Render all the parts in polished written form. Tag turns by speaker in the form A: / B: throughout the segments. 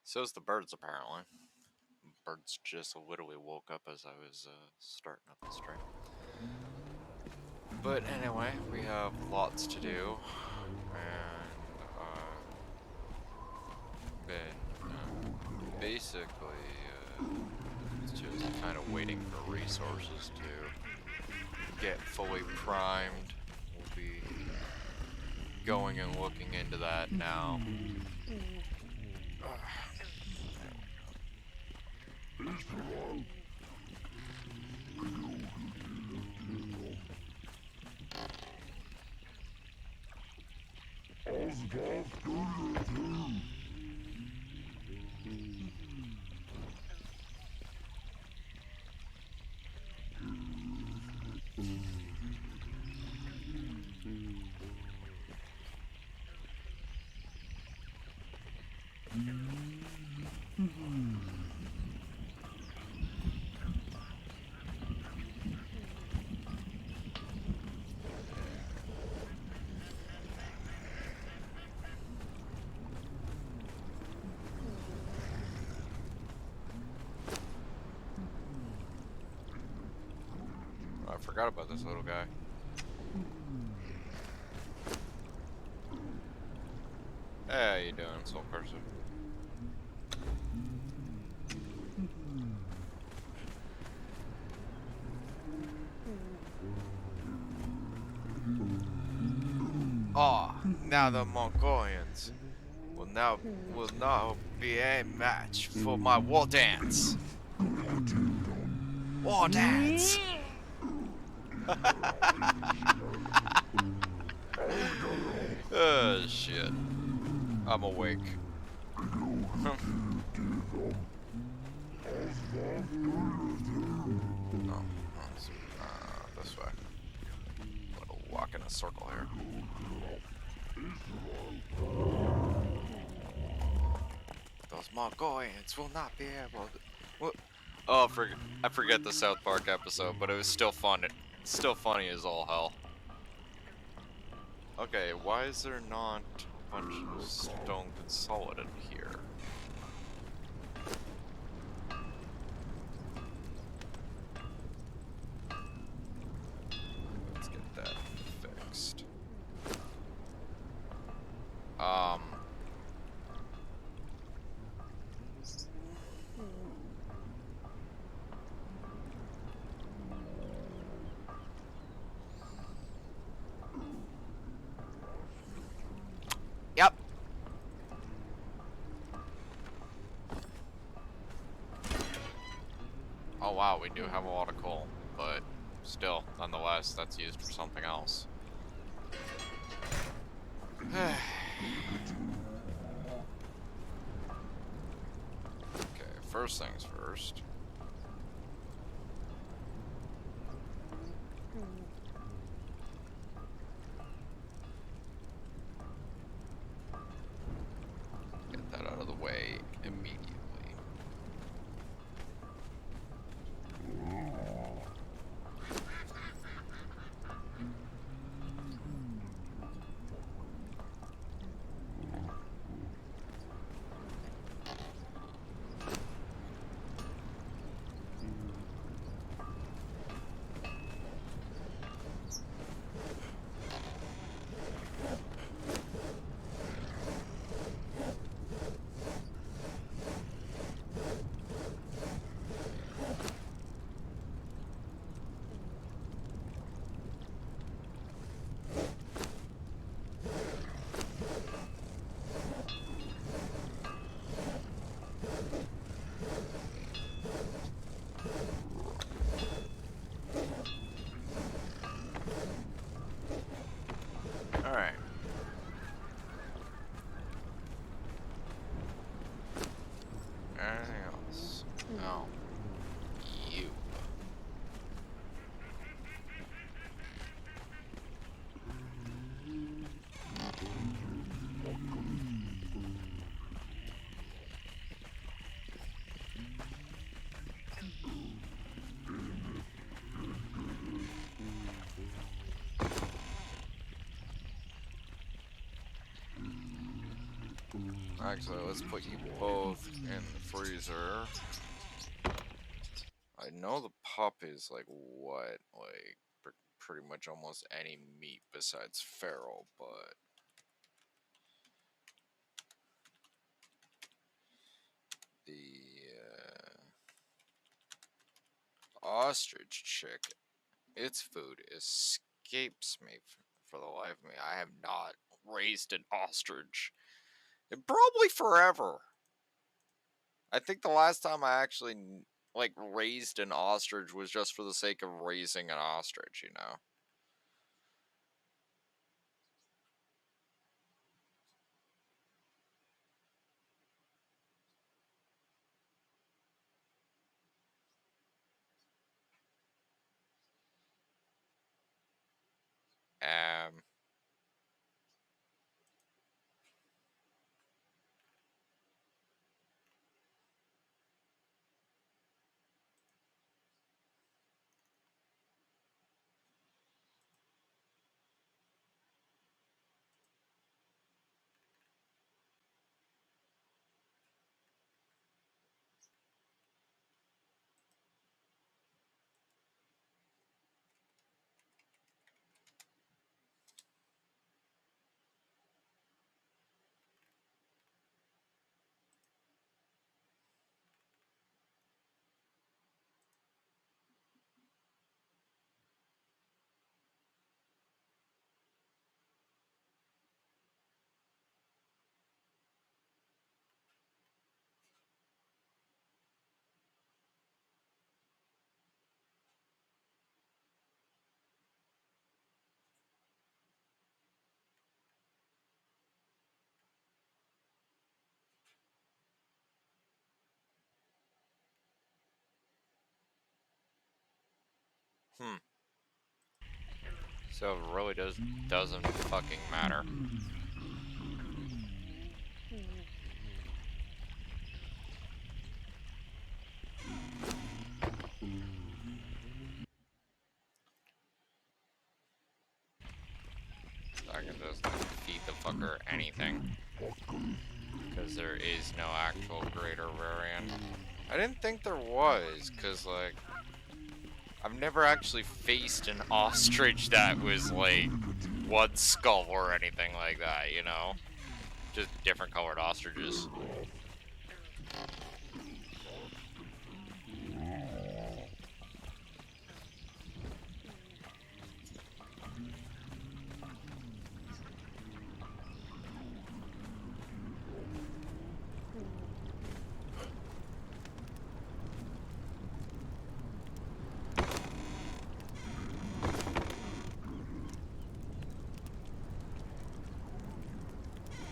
A: So's the birds, apparently. Birds just literally woke up as I was starting up the stream. But anyway, we have lots to do, and been basically just kind of waiting for resources to get fully primed. We'll be going and looking into that now. I forgot about this little guy. Hey, how you doing, soul person? Ah, now the Mongolians will not be a match for my war dance. War dance. Oh shit. I'm awake. No, this way. I'm gonna walk in a circle here. Those Mongolians will not be able to... What? Oh, I forget the South Park episode, but it was still fun. It's still funny as all hell. Okay, why is there not a bunch of stone consolidated here? Let's get that fixed. Yep. Oh wow, we do have a lot of coal, but still, nonetheless, that's used for something else. Okay, first things first. Get that out of the way immediately. Actually, let's put you both in the freezer. I know the pup is like what? Like pretty much almost any meat besides feral, but the ostrich chick, its food escapes me for the life of me. I have not raised an ostrich in probably forever. I think the last time I actually like raised an ostrich was just for the sake of raising an ostrich, you know. Um, hmm. So it really doesn't fucking matter. I can just feed the fucker anything. Because there is no actual greater variant. I didn't think there was, because, like, I've never actually faced an ostrich that was, like, one skull or anything like that, you know? Just different colored ostriches.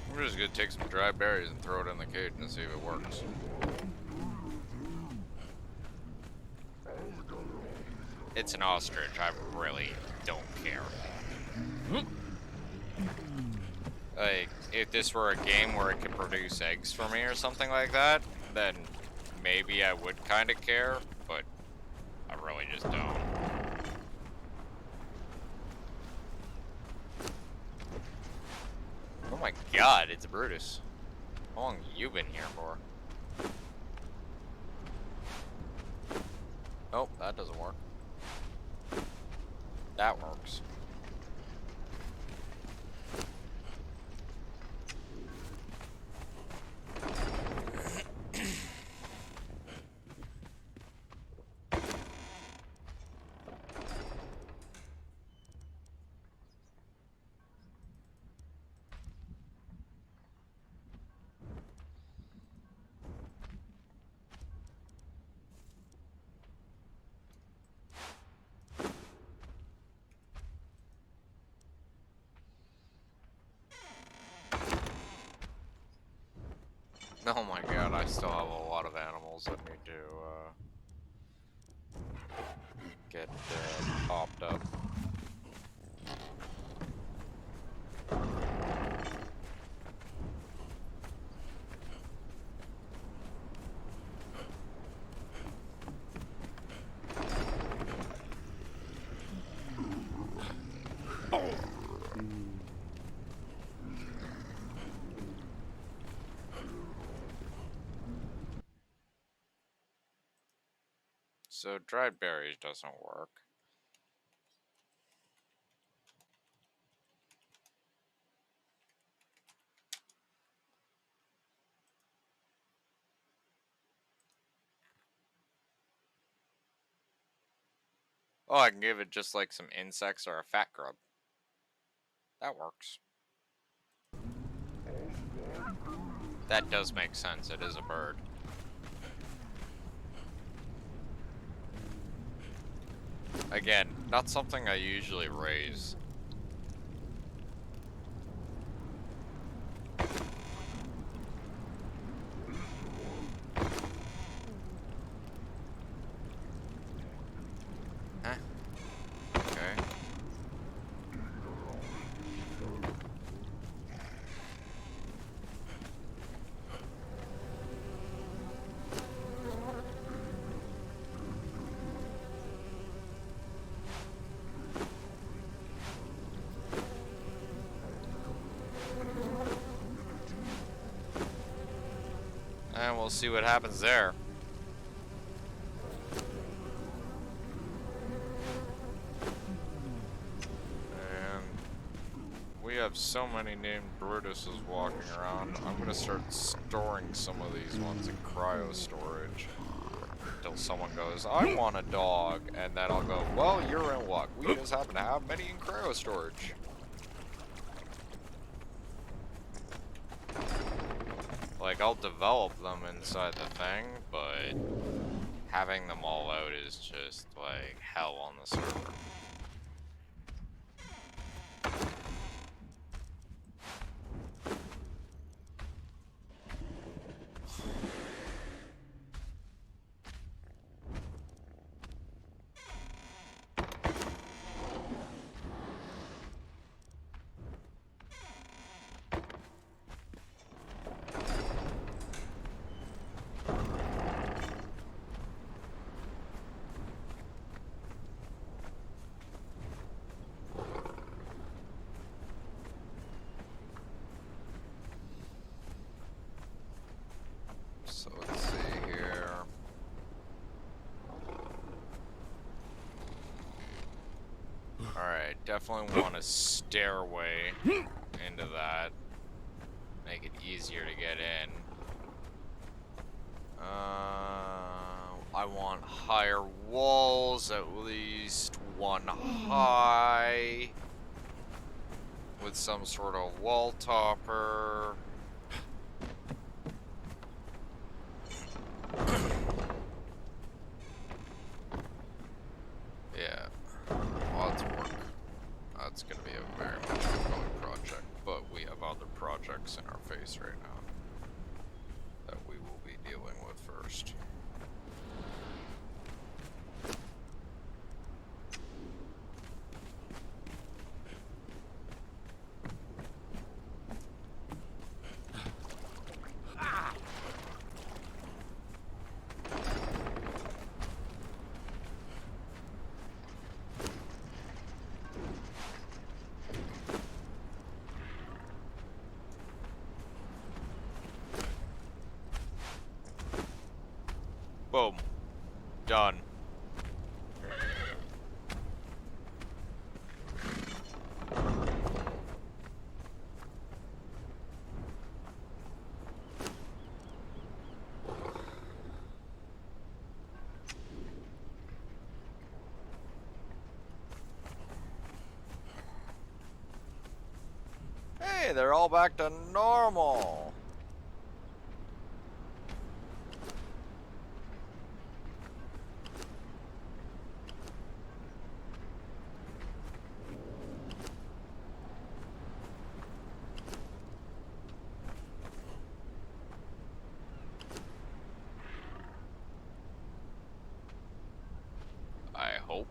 A: I'm just gonna take some dry berries and throw it in the cage and see if it works. It's an ostrich, I really don't care. Like, if this were a game where it could produce eggs for me or something like that, then maybe I would kind of care, but I really just don't. Oh my god, it's Brutus. How long have you been here for? Nope, that doesn't work. That works. Oh my god, I still have a lot of animals that need to get popped up. So dried berries doesn't work. Oh, I can give it just like some insects or a fat grub. That works. That does make sense. It is a bird. Again, not something I usually raise. Huh? Okay. And we'll see what happens there. And we have so many named Brutuses walking around. I'm gonna start storing some of these ones in cryo storage. Until someone goes, I want a dog. And then I'll go, well, you're in luck. We just happen to have many in cryo storage. Like, I'll develop them inside the thing, but having them all out is just, like, hell on the server. So let's see here. Alright, definitely want a stairway into that. Make it easier to get in. I want higher walls, at least one high. With some sort of wall topper. Yeah, lots of work. That's gonna be a very much ongoing project, but we have other projects in our face right now that we will be dealing with first. Boom. Done. Hey, they're all back to normal. I hope.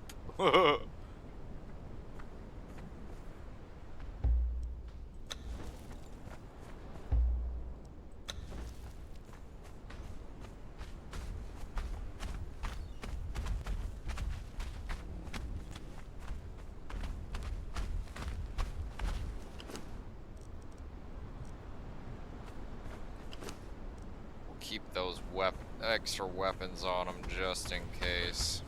A: keep those extra weapons on them just in case.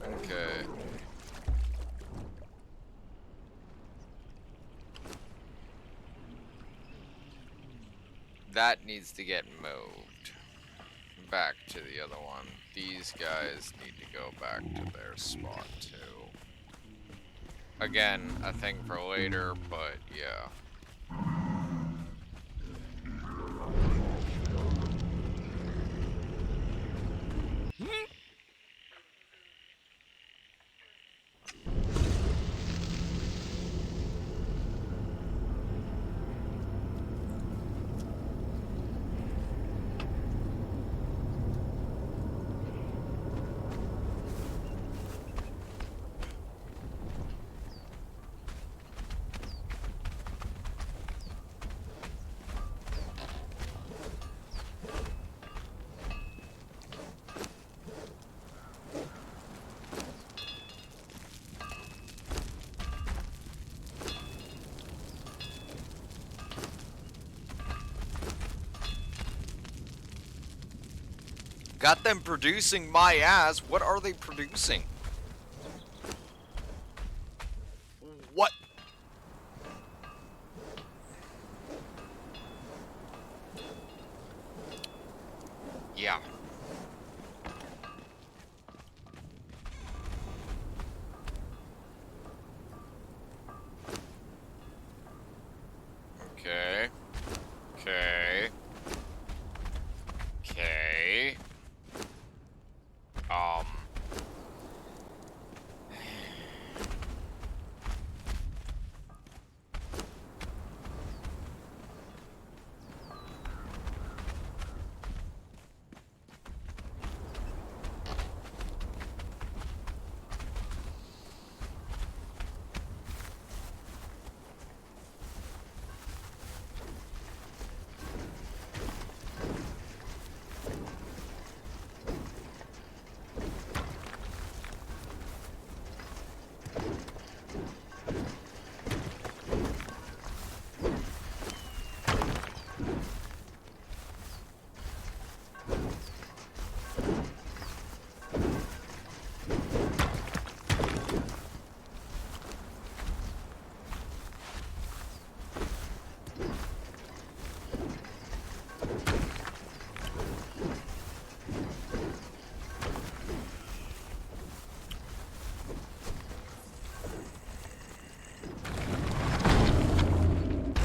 A: Okay. That needs to get moved back to the other one. These guys need to go back to their spot too. Again, a thing for later, but yeah. Got them producing my ass. What are they producing? What? Yeah. Okay. Okay. Okay.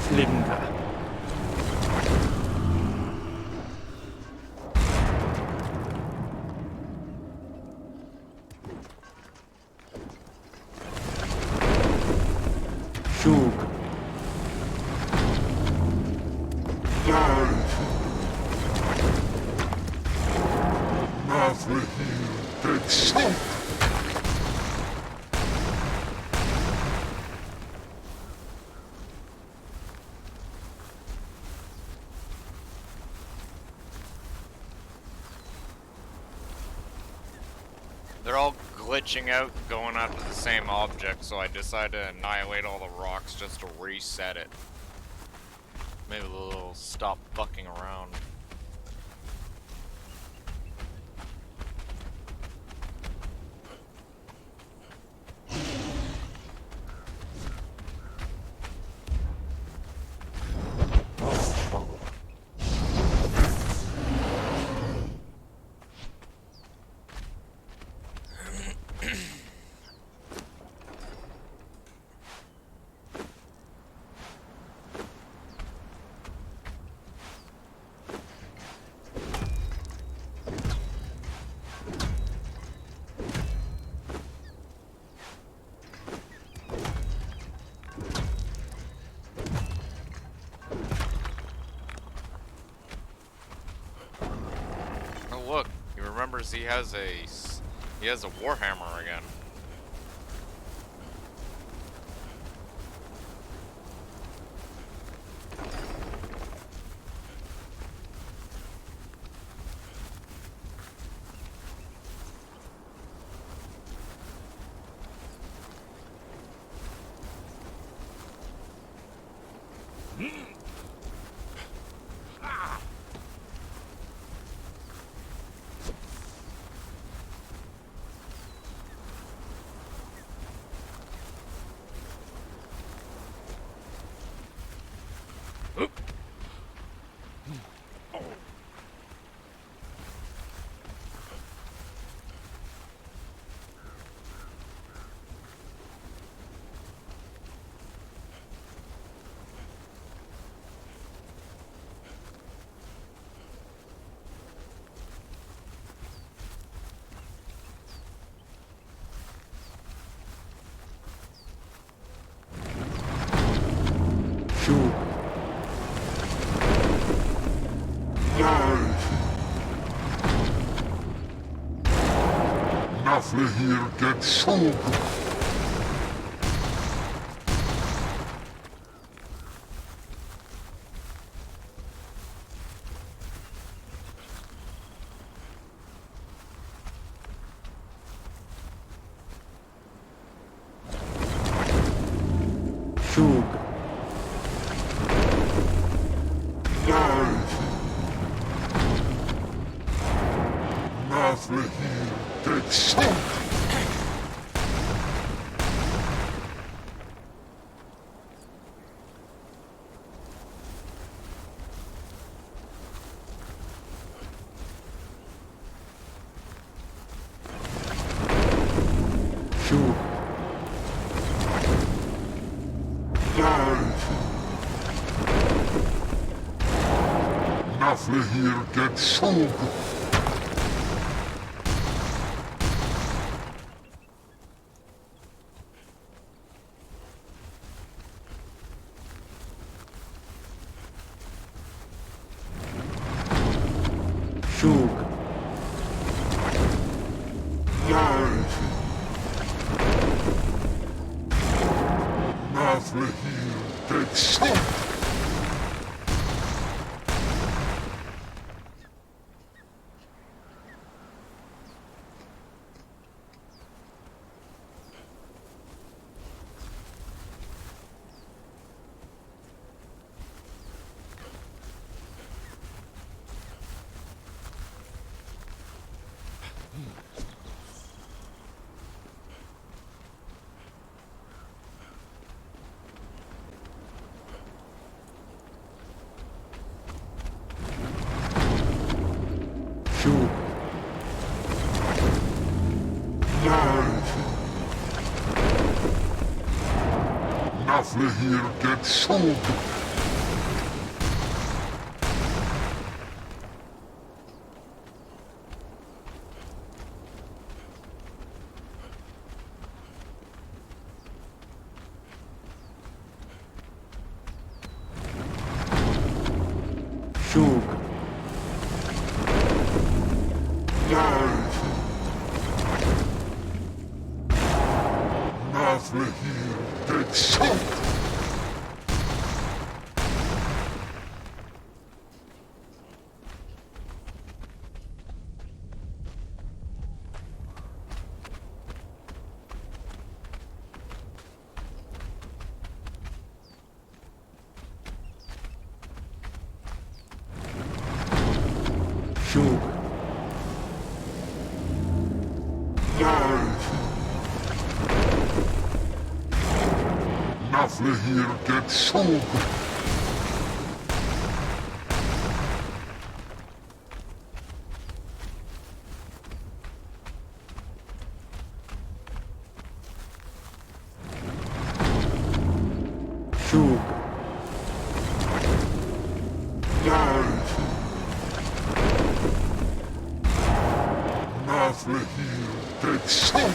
B: Flinga. Shug.
A: They're all glitching out, going after the same object, so I decided to annihilate all the rocks just to reset it. Maybe they'll stop fucking around. He remembers he has a warhammer again.
B: Nafle hier get shog. Shog. Nafle hier get shog. Nafle hier get shog. Shog. Nafle hier get shog. Nafle hier get shog. Shog. Nafle hier get shog. Shog. Nafle hier get shog. Shog. Nafle hier get shog.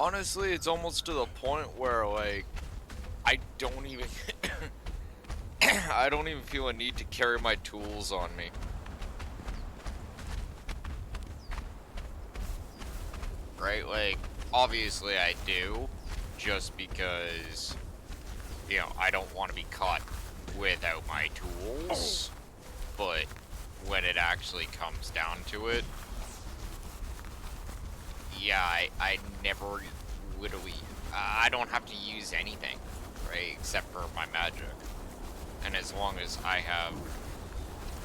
A: Honestly, it's almost to the point where, like, I don't even... I don't even feel a need to carry my tools on me. Right? Like, obviously I do, just because, you know, I don't want to be caught without my tools, but when it actually comes down to it, yeah, I never literally, I don't have to use anything, right, except for my magic, and as long as I have,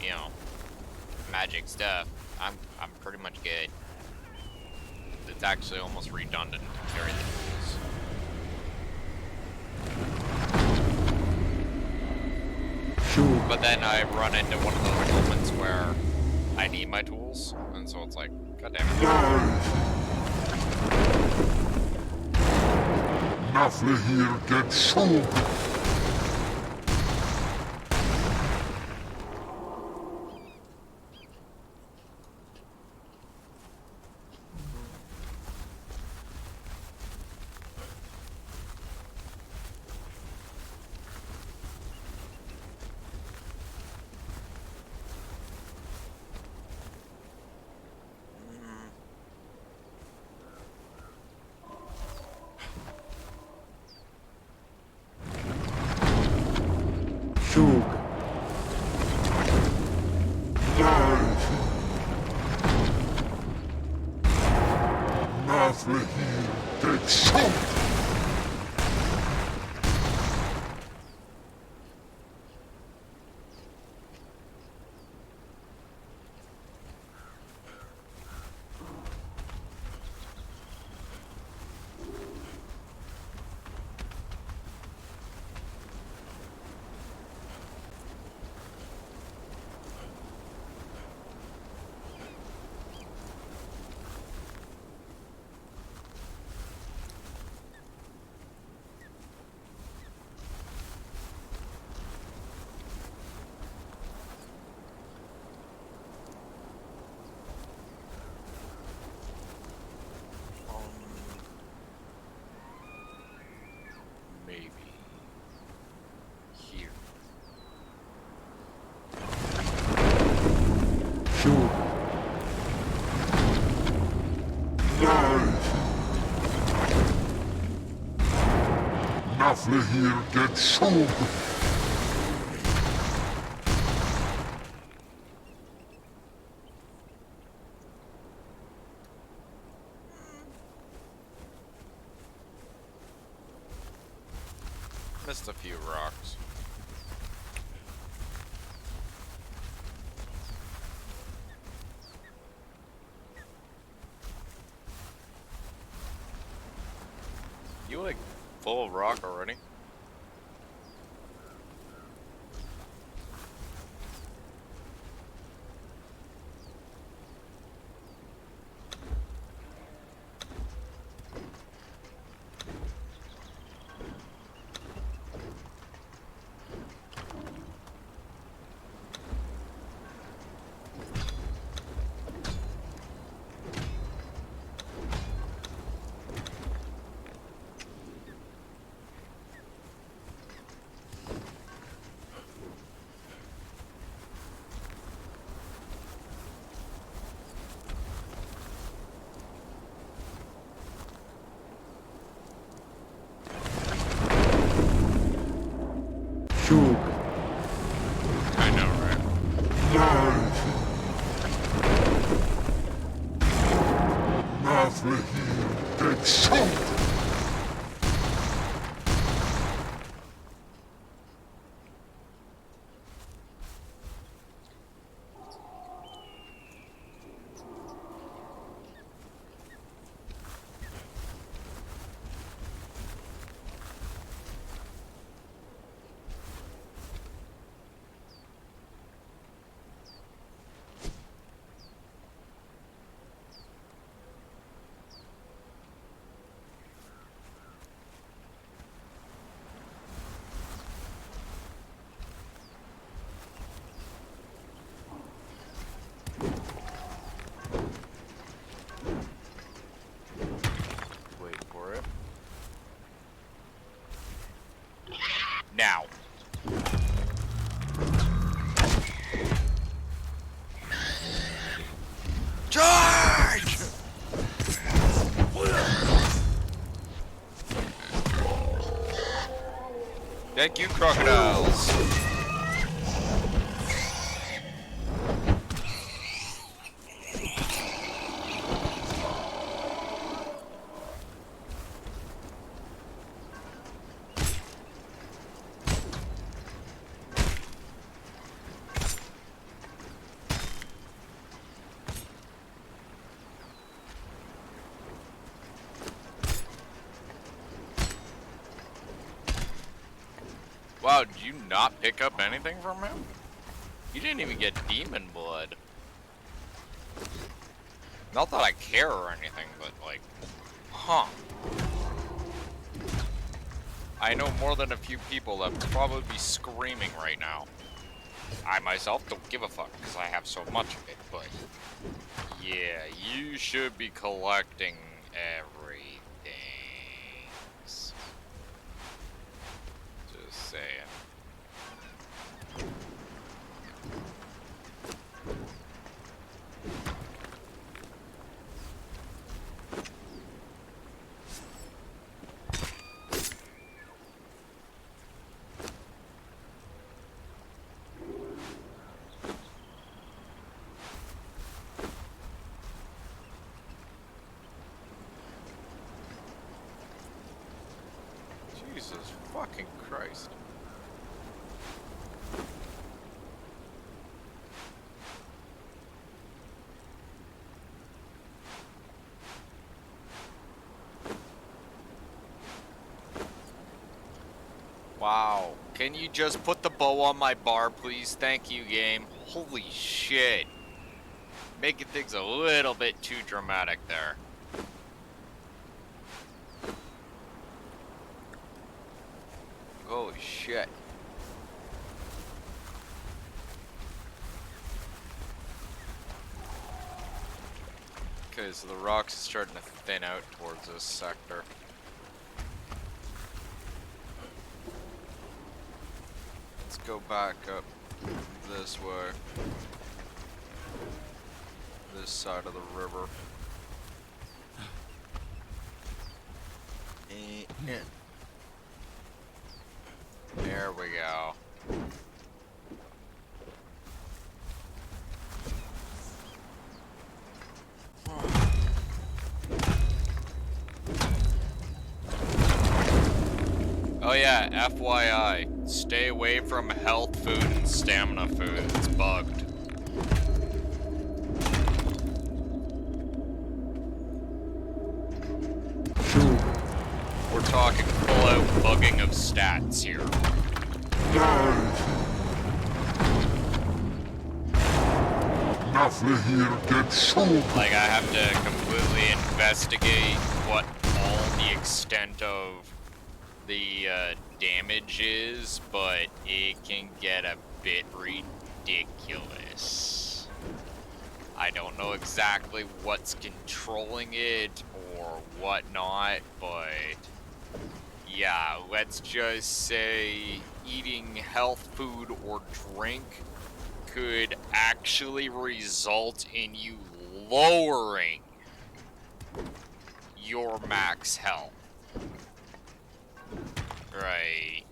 A: you know, magic stuff, I'm pretty much good. It's actually almost redundant to carry the tools.
B: Sure.
A: But then I run into one of those moments where I need my tools, and so it's like, god damn it.
B: Nafle hier get shook. Shook. Nafle hier get shook.
A: Maybe here.
B: Shook. Nafle hier get shook.
A: Missed a few rocks. You like full of rock already?
B: Shook.
A: I know, right?
B: Nafle hier get shook.
A: Now. Charge! Thank you, crocodiles. Wow, did you not pick up anything from him? You didn't even get demon blood. Not that I care or anything, but like, huh. I know more than a few people that would probably be screaming right now. I myself don't give a fuck because I have so much of it, but yeah, you should be collecting everything. Just saying. Jesus fucking Christ. Wow. Can you just put the bow on my bar, please? Thank you, game. Holy shit. Making things a little bit too dramatic there. Holy shit. Okay, so the rocks is starting to thin out towards this sector. Let's go back up this way. This side of the river. There we go. Oh yeah, FYI, stay away from health food and stamina food, it's bugged. We're talking full-out bugging of stats here. Like, I have to completely investigate what all the extent of the damage is, but it can get a bit ridiculous. I don't know exactly what's controlling it or whatnot, but yeah, let's just say eating health food or drink could actually result in you lowering your max health. Right.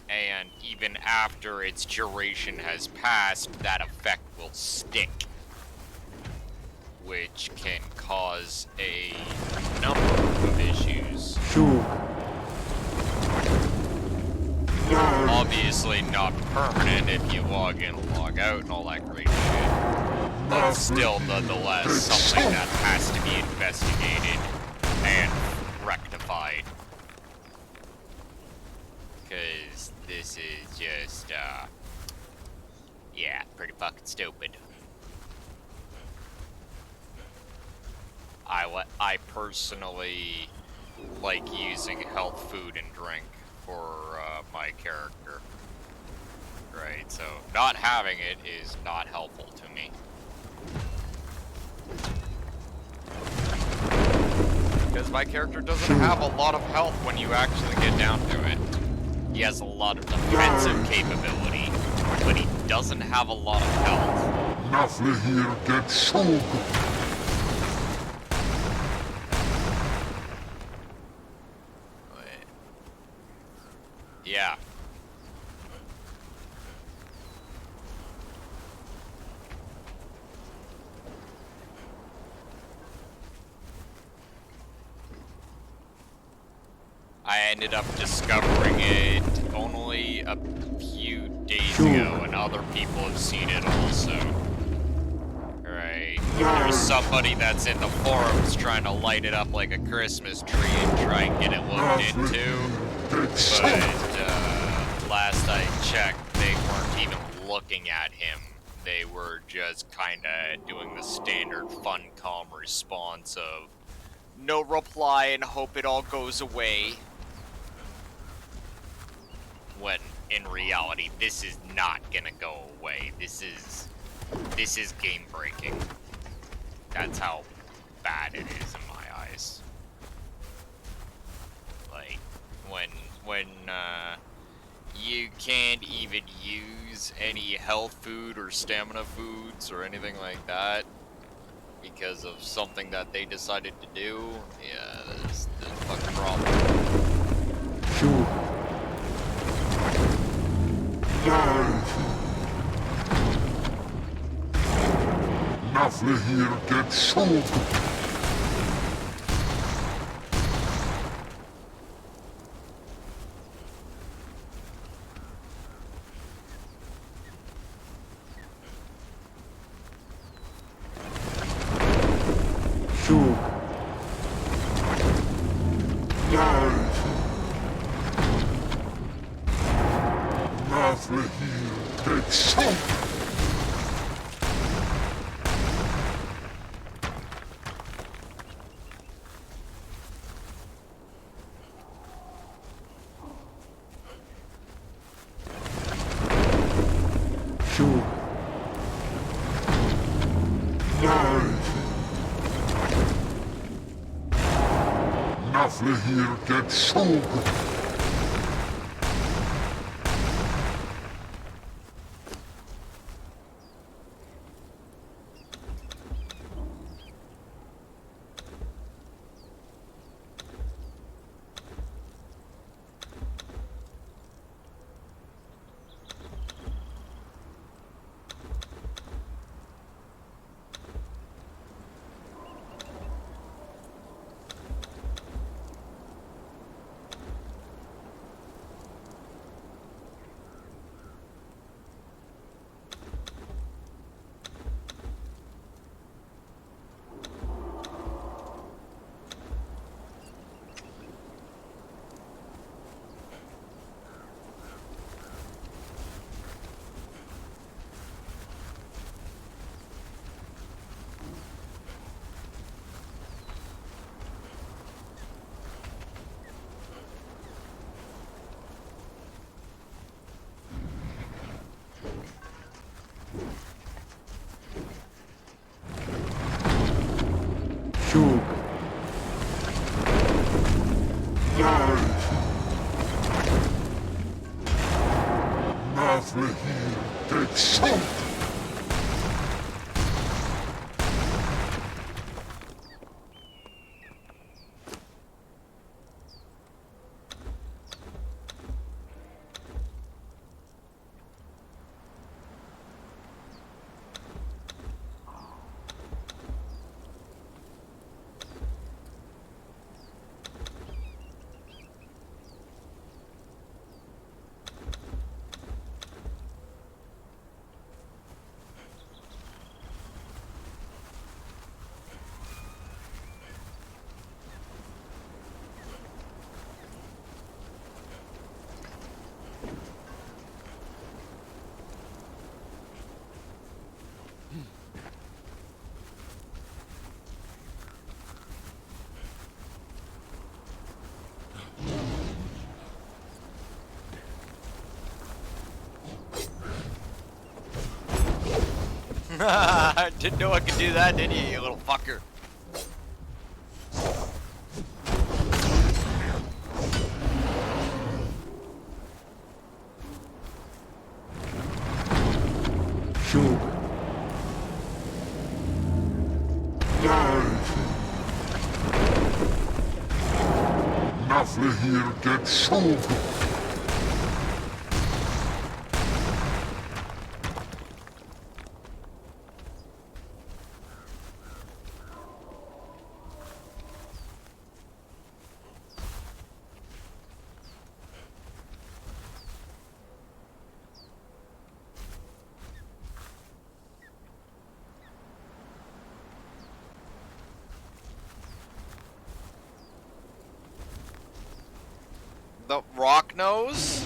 A: And even after its duration has passed, that effect will stick, which can cause a number of issues. Obviously not permanent if you log in and log out and all that great shit, but still nonetheless something that has to be investigated and rectified. Because this is just, yeah, pretty fucking stupid. I personally like using health food and drink for my character. Right, so not having it is not helpful to me. Because my character doesn't have a lot of health when you actually get down to it. He has a lot of defensive capability, but he doesn't have a lot of health.
B: Nafle here gets shook.
A: Wait. Yeah. I ended up discovering it only a few days ago, and other people have seen it also. Right. There's somebody that's in the forums trying to light it up like a Christmas tree and try and get it looked into. But last I checked, they weren't even looking at him. They were just kinda doing the standard Funcom response of no reply and hope it all goes away. When in reality, this is not gonna go away. This is game breaking. That's how bad it is in my eyes. Like when you can't even use any health food or stamina foods or anything like that because of something that they decided to do. Yeah, that's a fucking problem.
B: Nafle here gets shook. Nafle here gets shook. Nafle here gets shook. Nafle here gets shook.
A: Didn't know I could do that, did you little fucker?
B: Nafle here get shog.
A: The rock nose?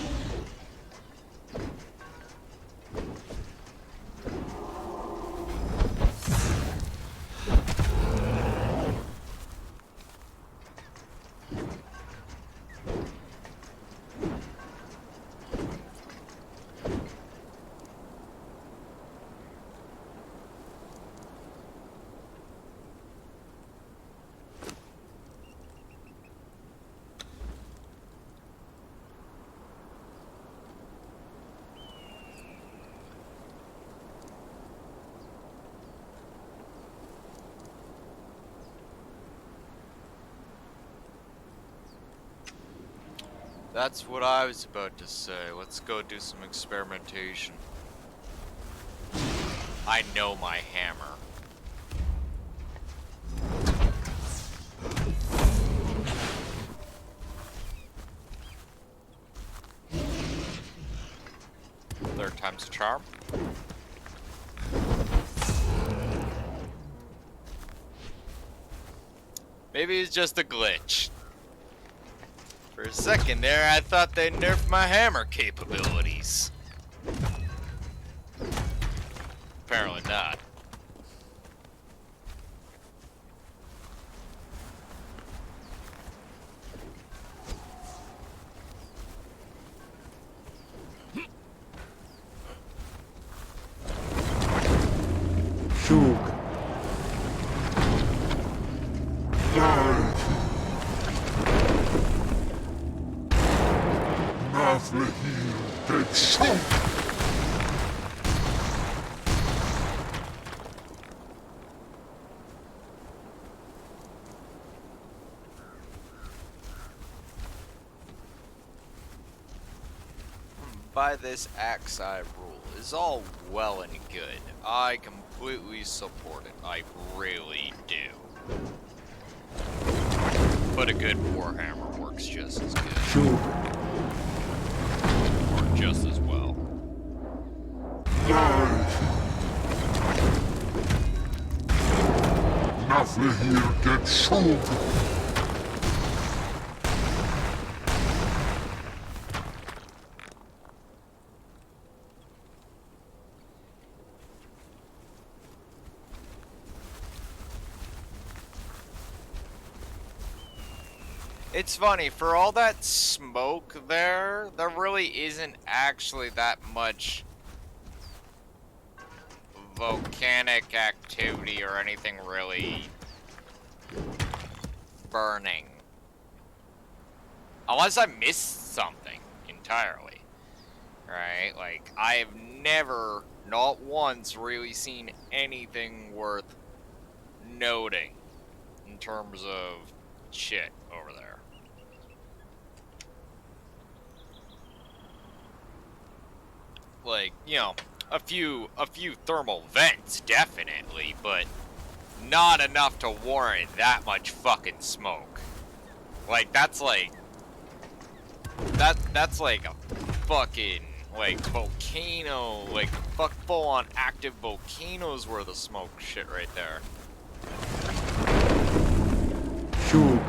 A: That's what I was about to say. Let's go do some experimentation. I know my hammer. Third time's a charm. Maybe it's just a glitch. For a second there, I thought they nerfed my hammer capabilities. Apparently not.
B: Shog. Nafle here get shog.
A: By this Exile rule is all well and good. I completely support it. I really do. But a good warhammer works just as good.
B: Shog.
A: Or just as well.
B: Nafle here get shog.
A: It's funny, for all that smoke there, there really isn't actually that much volcanic activity or anything really burning. Unless I missed something entirely. Right? Like, I have never, not once, really seen anything worth noting in terms of shit over there. Like, you know, a few thermal vents, definitely, but not enough to warrant that much fucking smoke. Like, that's like a fucking, like, volcano, like, full-on active volcanoes worth of smoke shit right there.
B: Shog.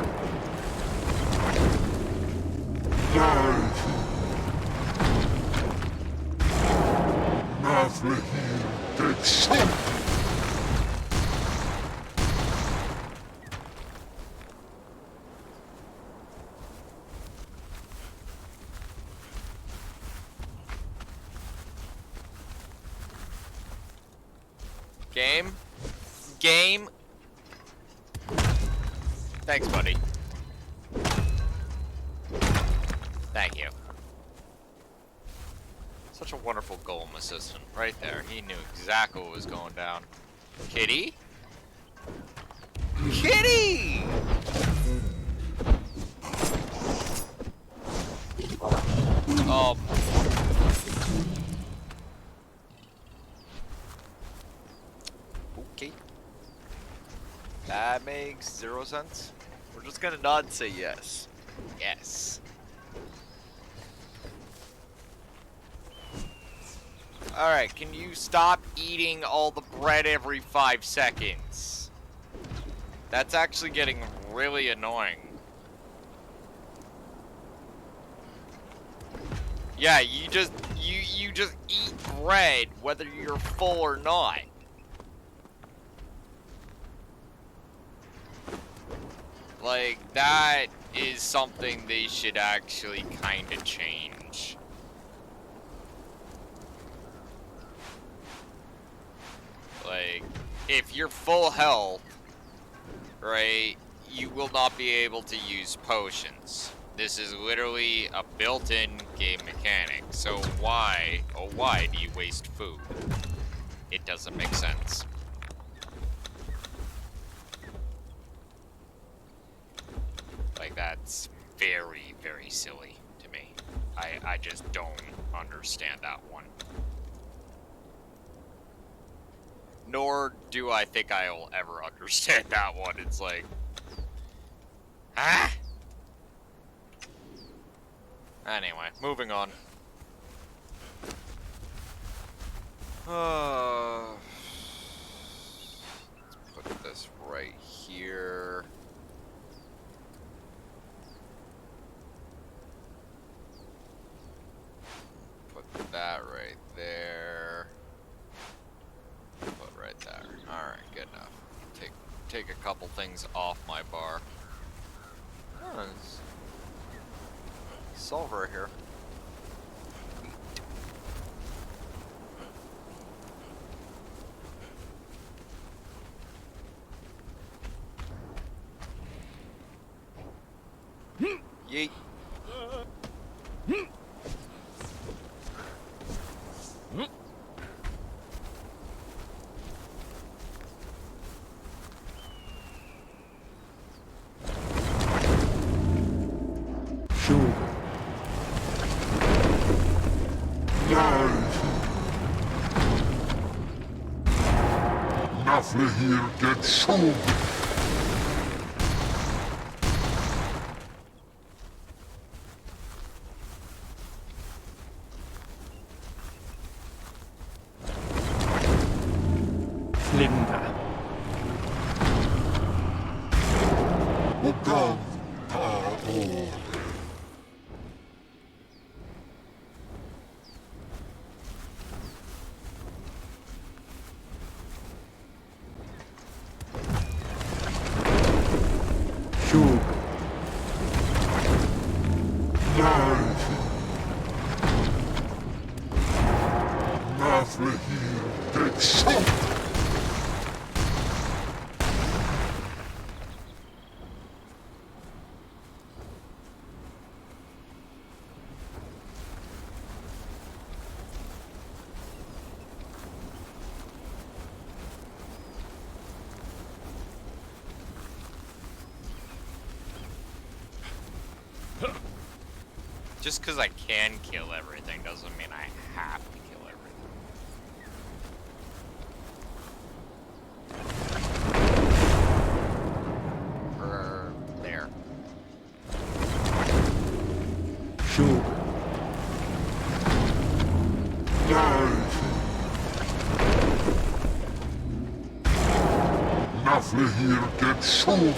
B: Nafle here get shog.
A: Game? Thanks, buddy. Thank you. Such a wonderful golem assistant. Right there. He knew exactly what was going down. Kitty? Kitty! Okay. That makes 0 sense. We're just gonna nod and say yes. Yes. Alright, can you stop eating all the bread every 5 seconds? That's actually getting really annoying. Yeah, you just eat bread whether you're full or not. Like, that is something they should actually kind of change. Like, if you're full health, right, you will not be able to use potions. This is literally a built-in game mechanic. So why, oh why do you waste food? It doesn't make sense. Like, that's very, very silly to me. I just don't understand that one. Nor do I think I'll ever understand that one. It's like, ah? Anyway, moving on. Let's put this right here. Put that right there. Put right there. Alright, good enough. Take a couple things off my bar. Oh, it's silver here. Yeet.
B: Nafle hier get shown.
C: Flinda.
B: Ogav Taor.
C: Shug.
B: Nafle hier get shown.
A: Just because I can kill everything doesn't mean I have to kill everything. There.
C: Shug.
B: Nafle hier get shown.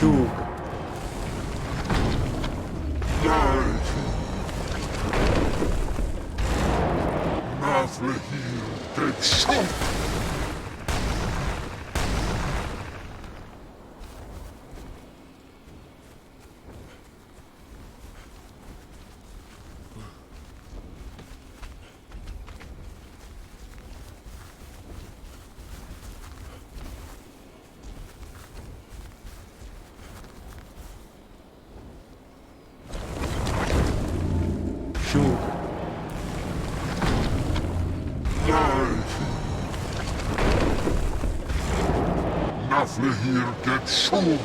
C: Shug.
B: Naflehir Ketchum.
C: Shug.
B: Naflehir Ketchum.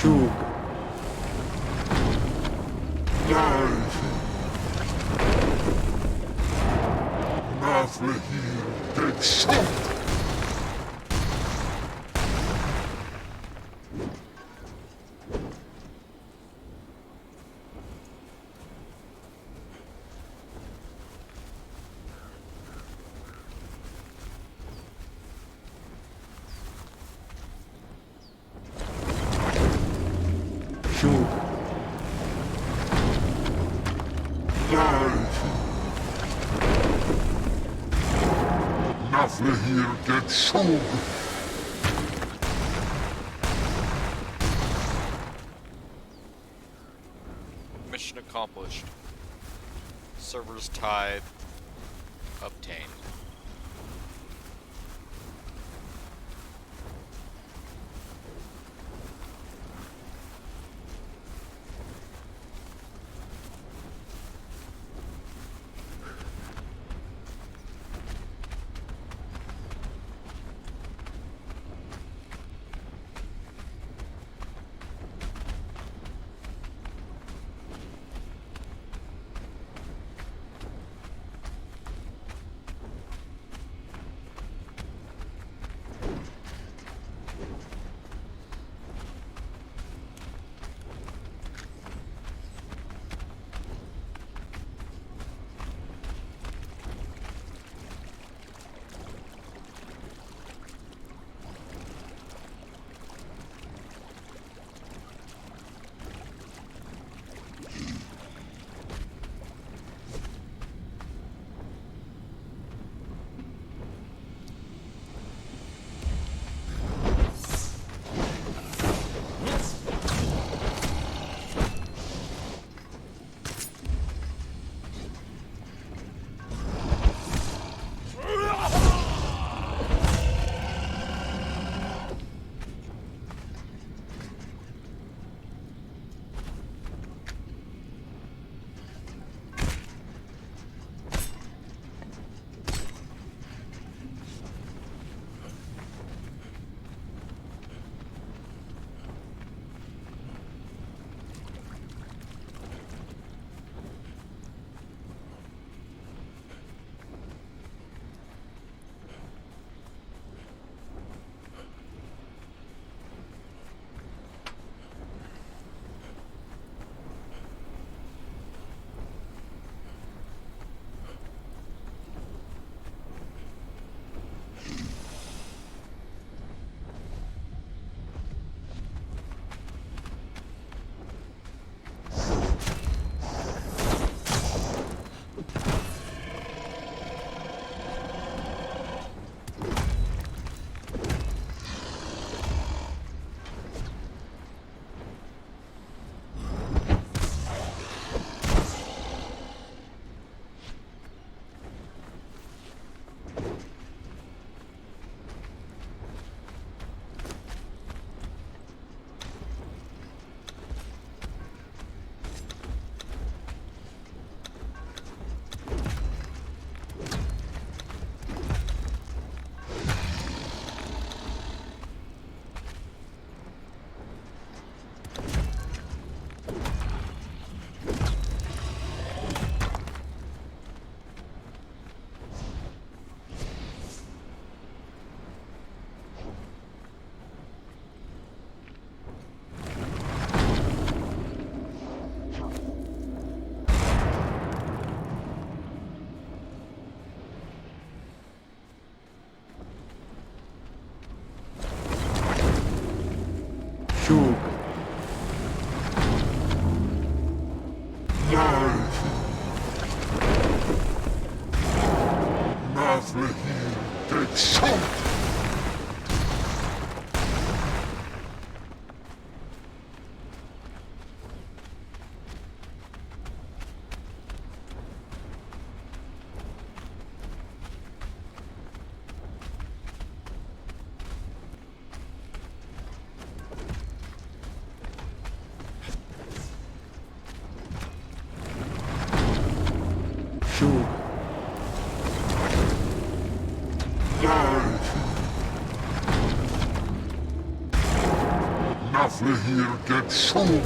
C: Shug.
B: Naflehir Ketchum.
C: Shug.
B: Naflehir Ketchum.
A: Mission accomplished. Server's tithe obtained.
B: Nafle hier, get some!
C: Shug.
B: Nafle hier, get some!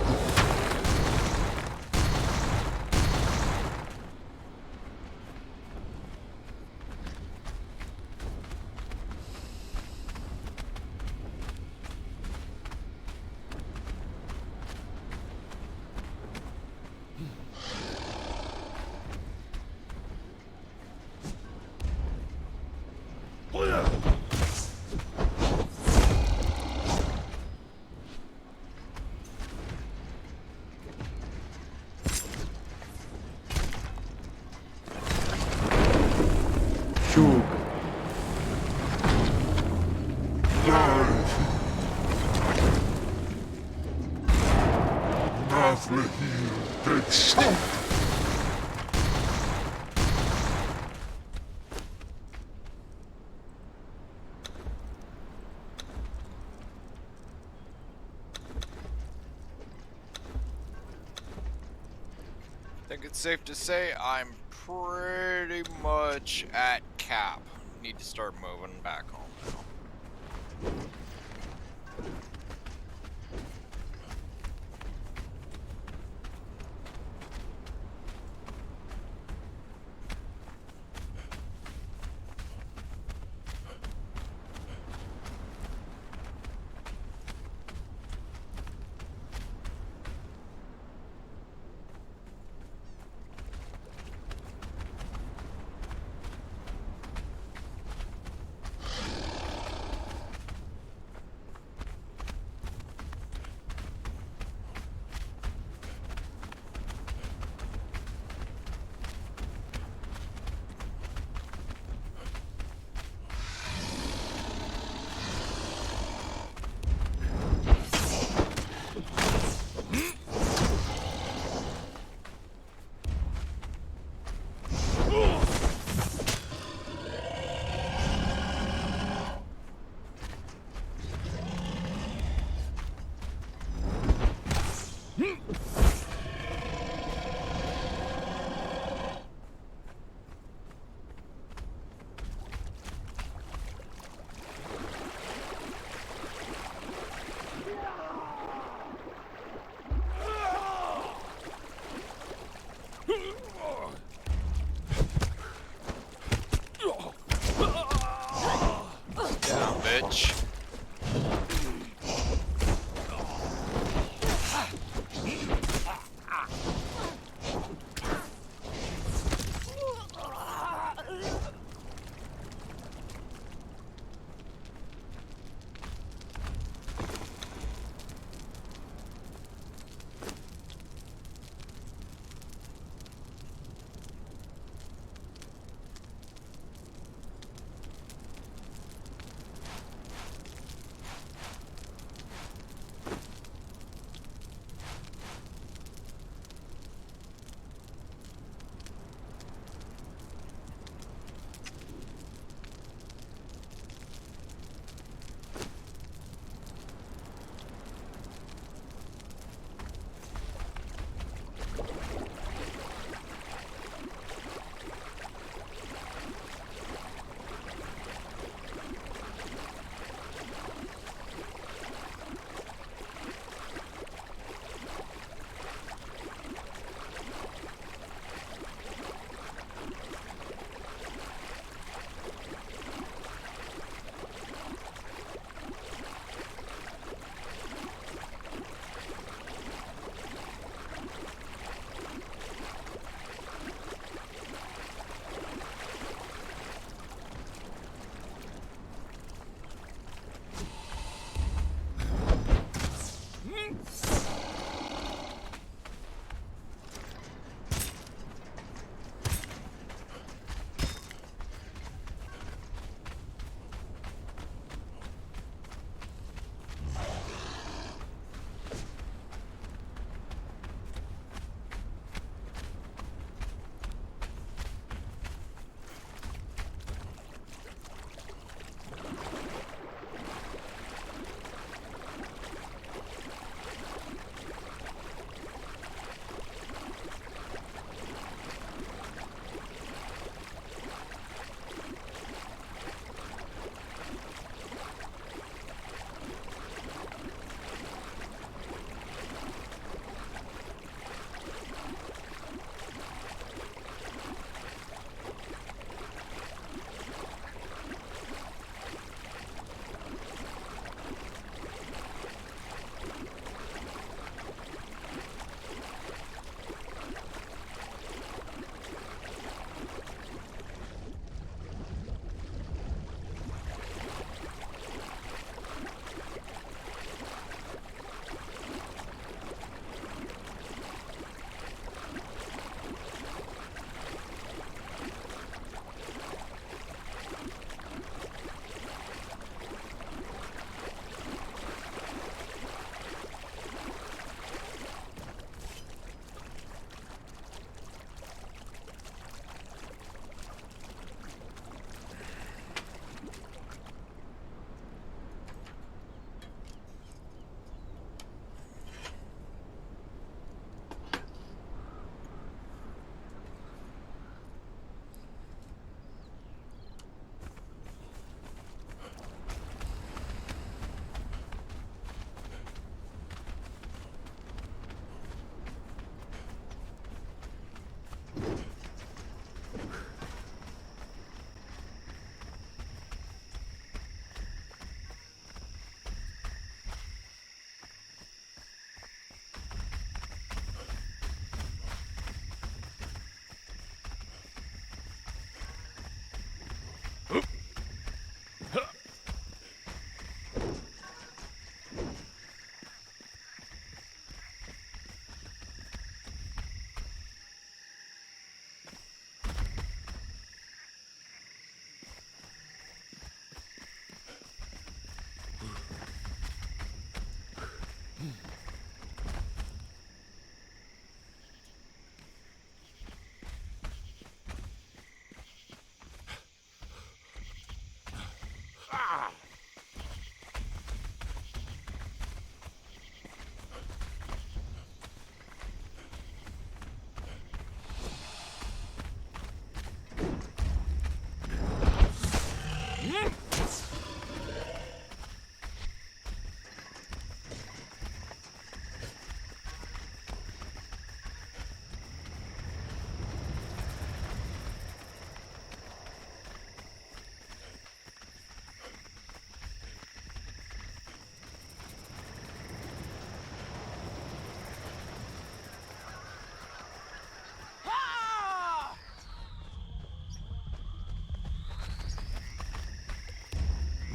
C: Shug.
B: Nafle hier, get some!
A: I think it's safe to say I'm pretty much at cap. Need to start moving back home now.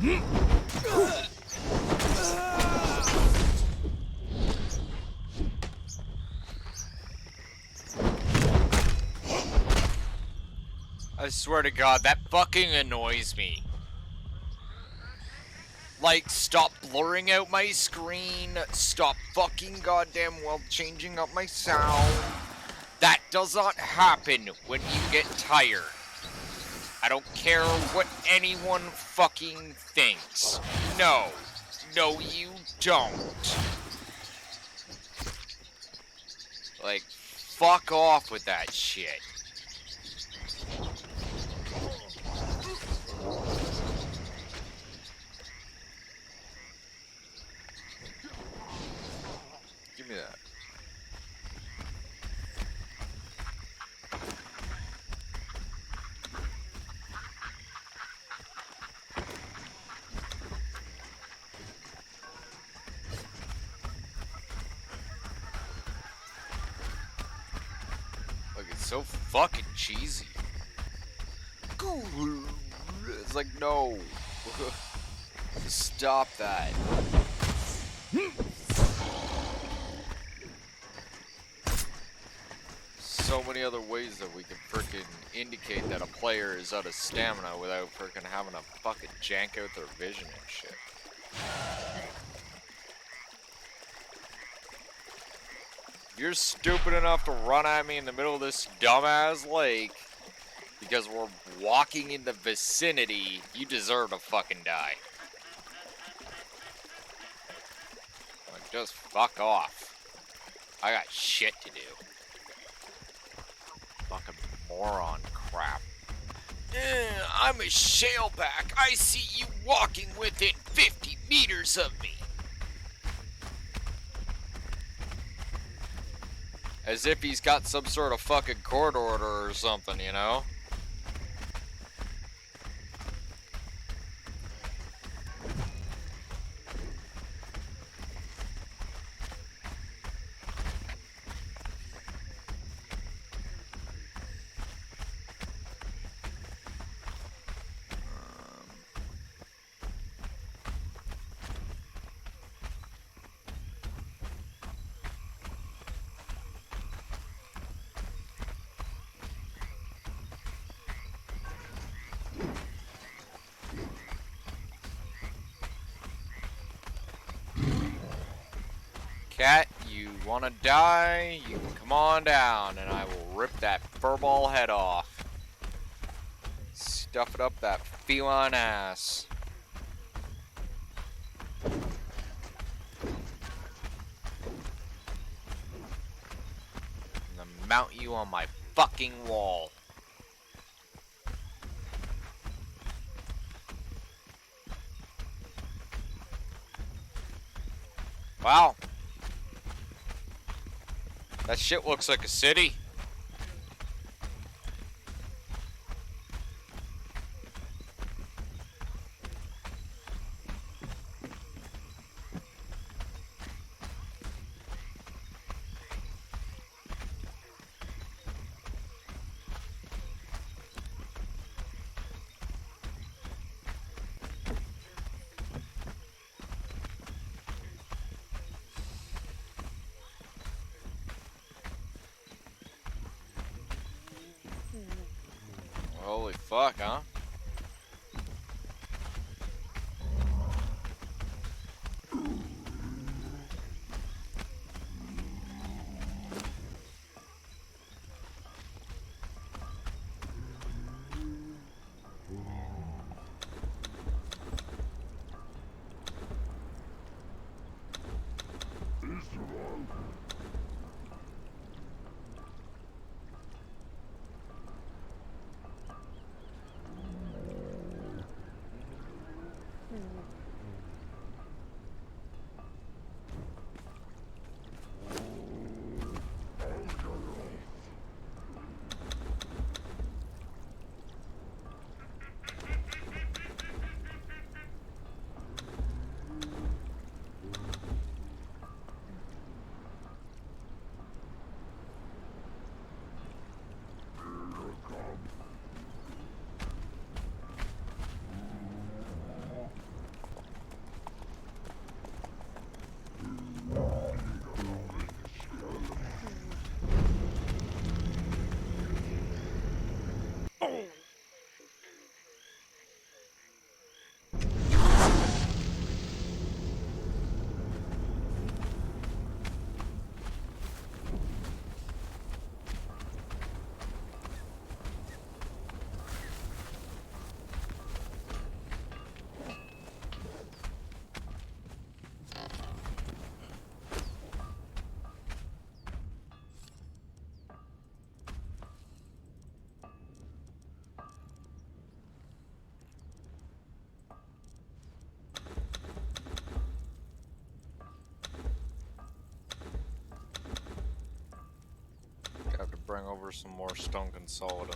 A: I swear to God, that fucking annoys me. Like, stop blurring out my screen. Stop fucking goddamn well changing up my sound. That does not happen when you get tired. I don't care what anyone fucking thinks. No. No, you don't. Like, fuck off with that shit. Give me that. Like, it's so fucking cheesy. It's like, no. Stop that. So many other ways that we can frickin' indicate that a player is out of stamina without frickin' having to fucking jank out their vision and shit. You're stupid enough to run at me in the middle of this dumbass lake because we're walking in the vicinity, you deserve to fucking die. Like, just fuck off. I got shit to do. Fucking moron crap. I'm a shaleback. I see you walking within 50 meters of me. As if he's got some sort of fucking court order or something, you know? Cat, you wanna die? You can come on down and I will rip that furball head off. Stuff it up that feline ass. And then mount you on my fucking wall. Wow. That shit looks like a city. Holy fuck, huh? bring over some more stone consolidum.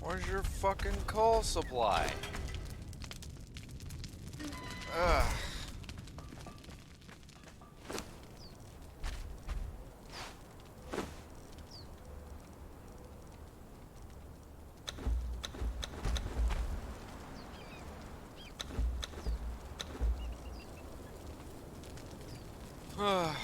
A: Where's your fucking coal supply? Ugh. Ugh.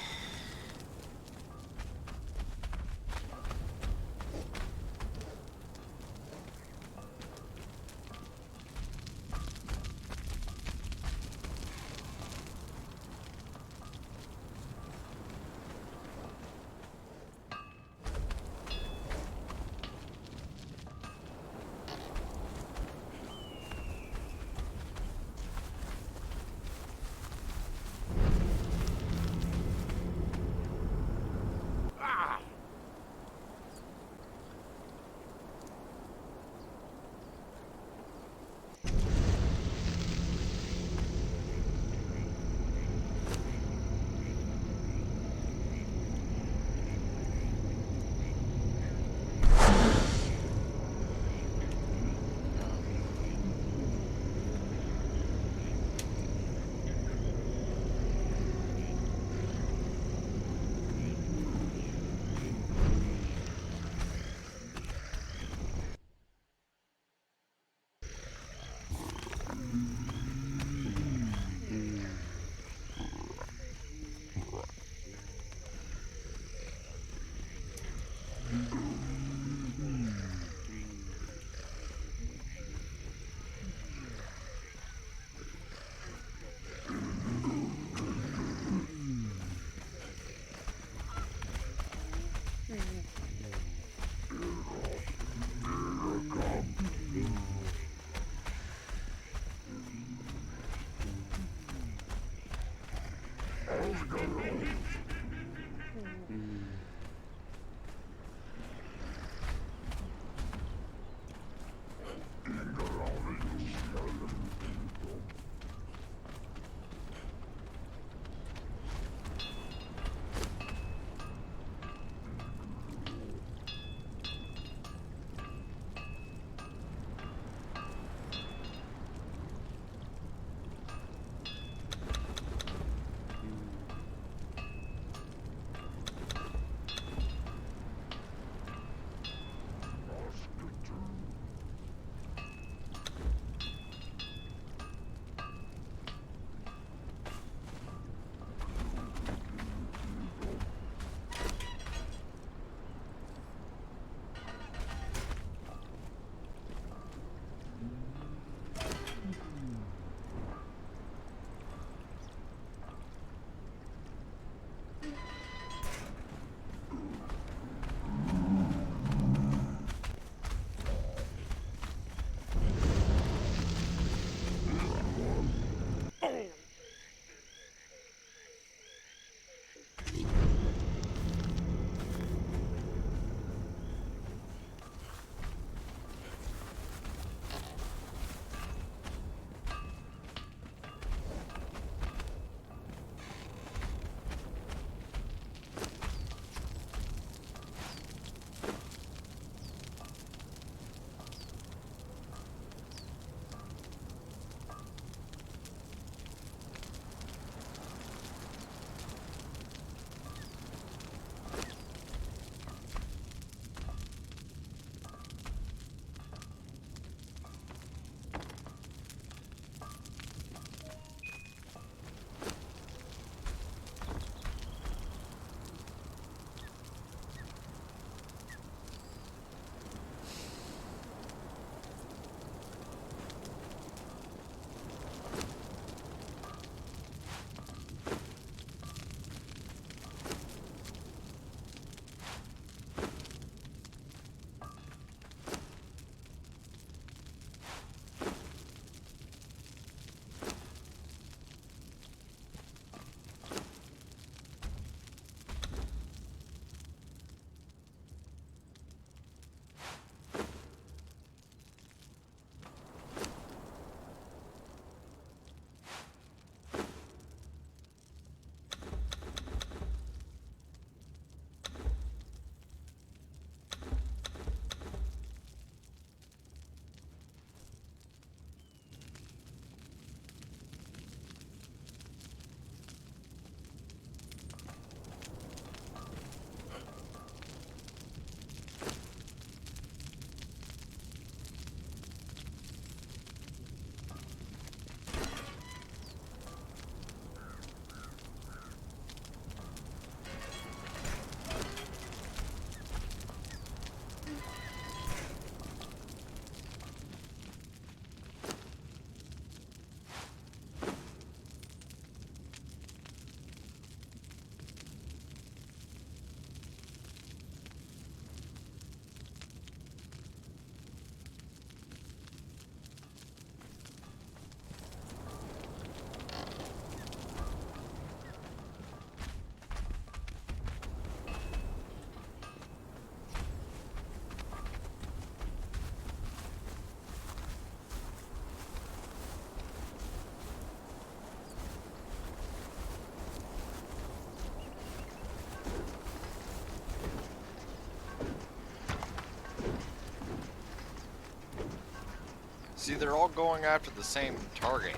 A: See, they're all going after the same target.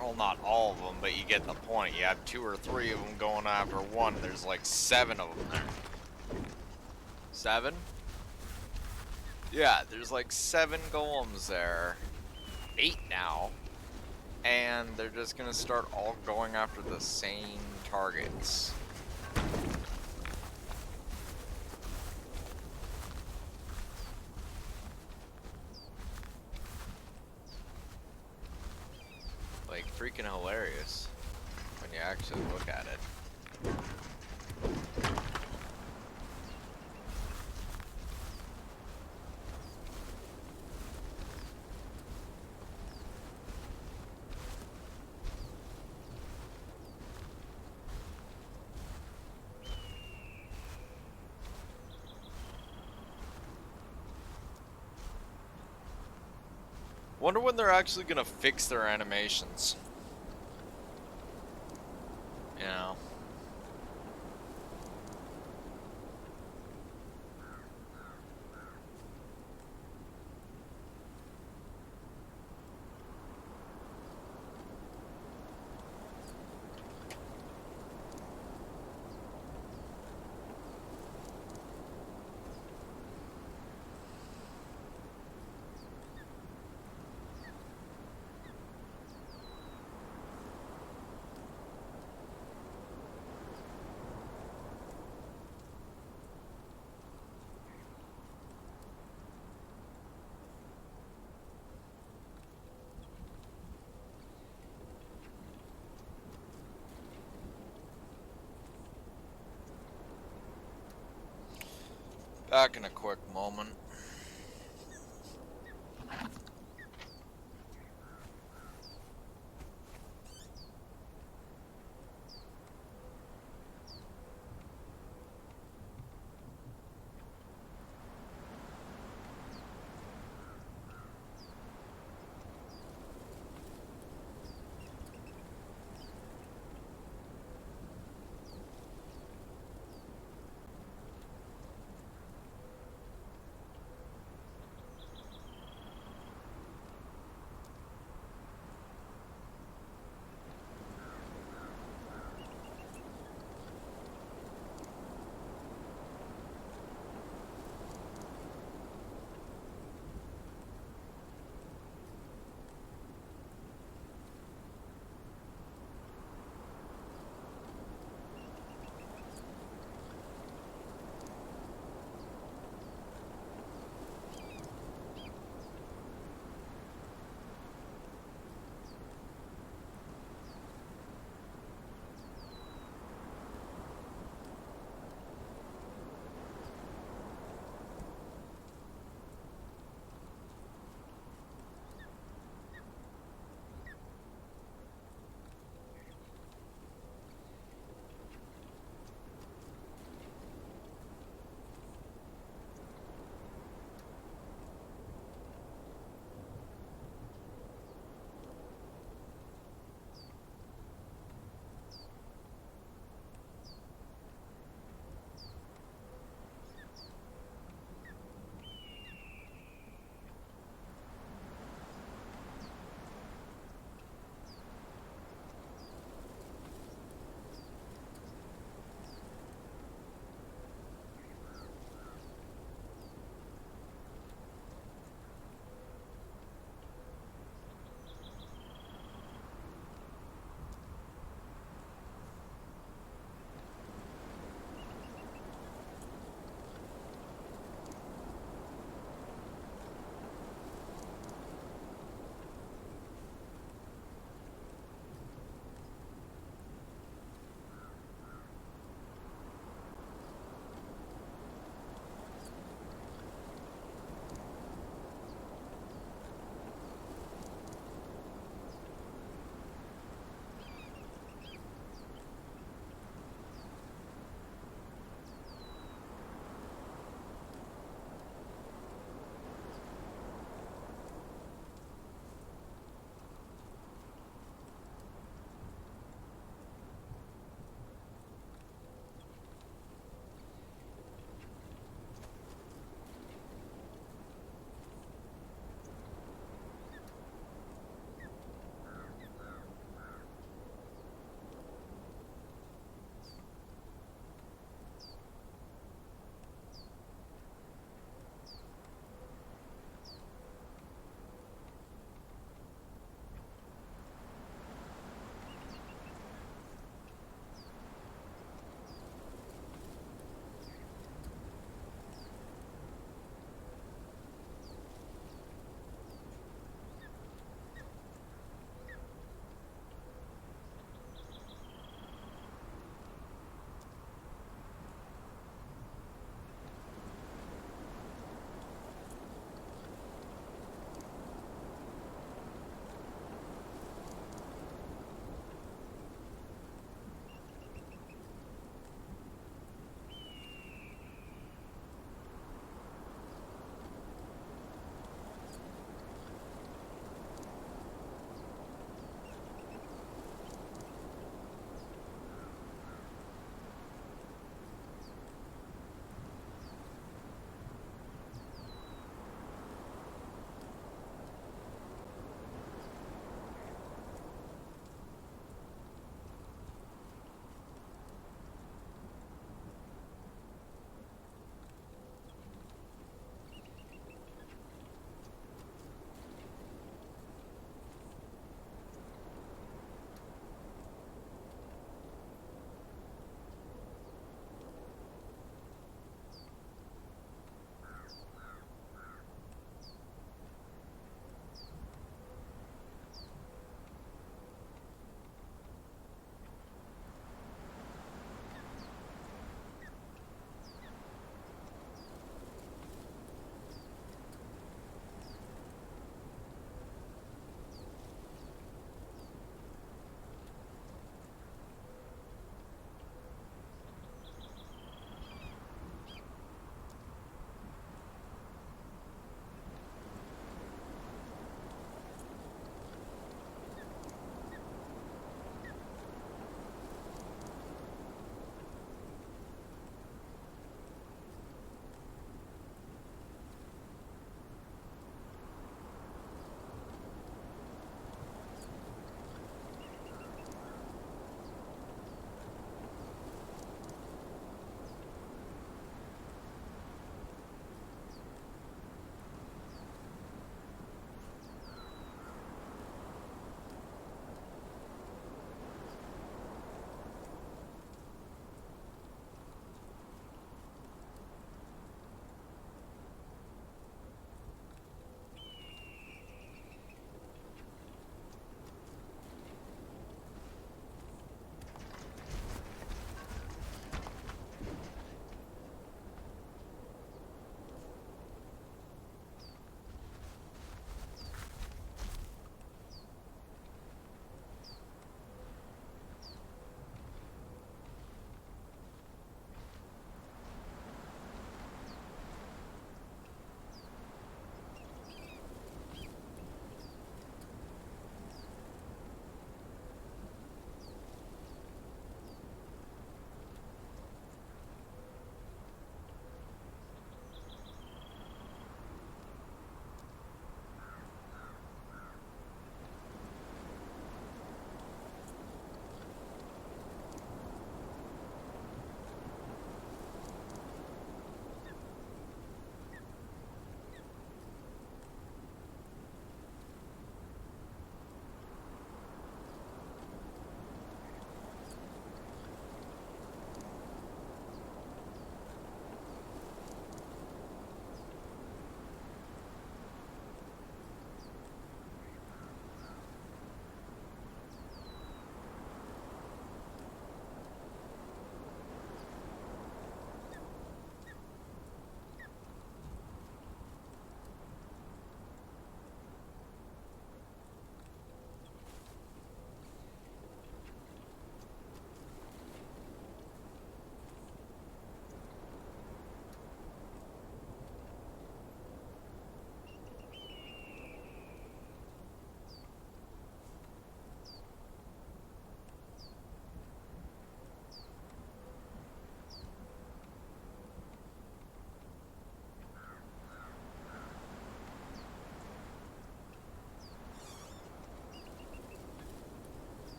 A: Well, not all of them, but you get the point. You have 2 or 3 of them going after one. There's like 7 of them there. 7? Yeah, there's like 7 golems there. 8 now. And they're just gonna start all going after the same targets. Like, freaking hilarious when you actually look at it. Wonder when they're actually gonna fix their animations. You know. Back in a quick moment.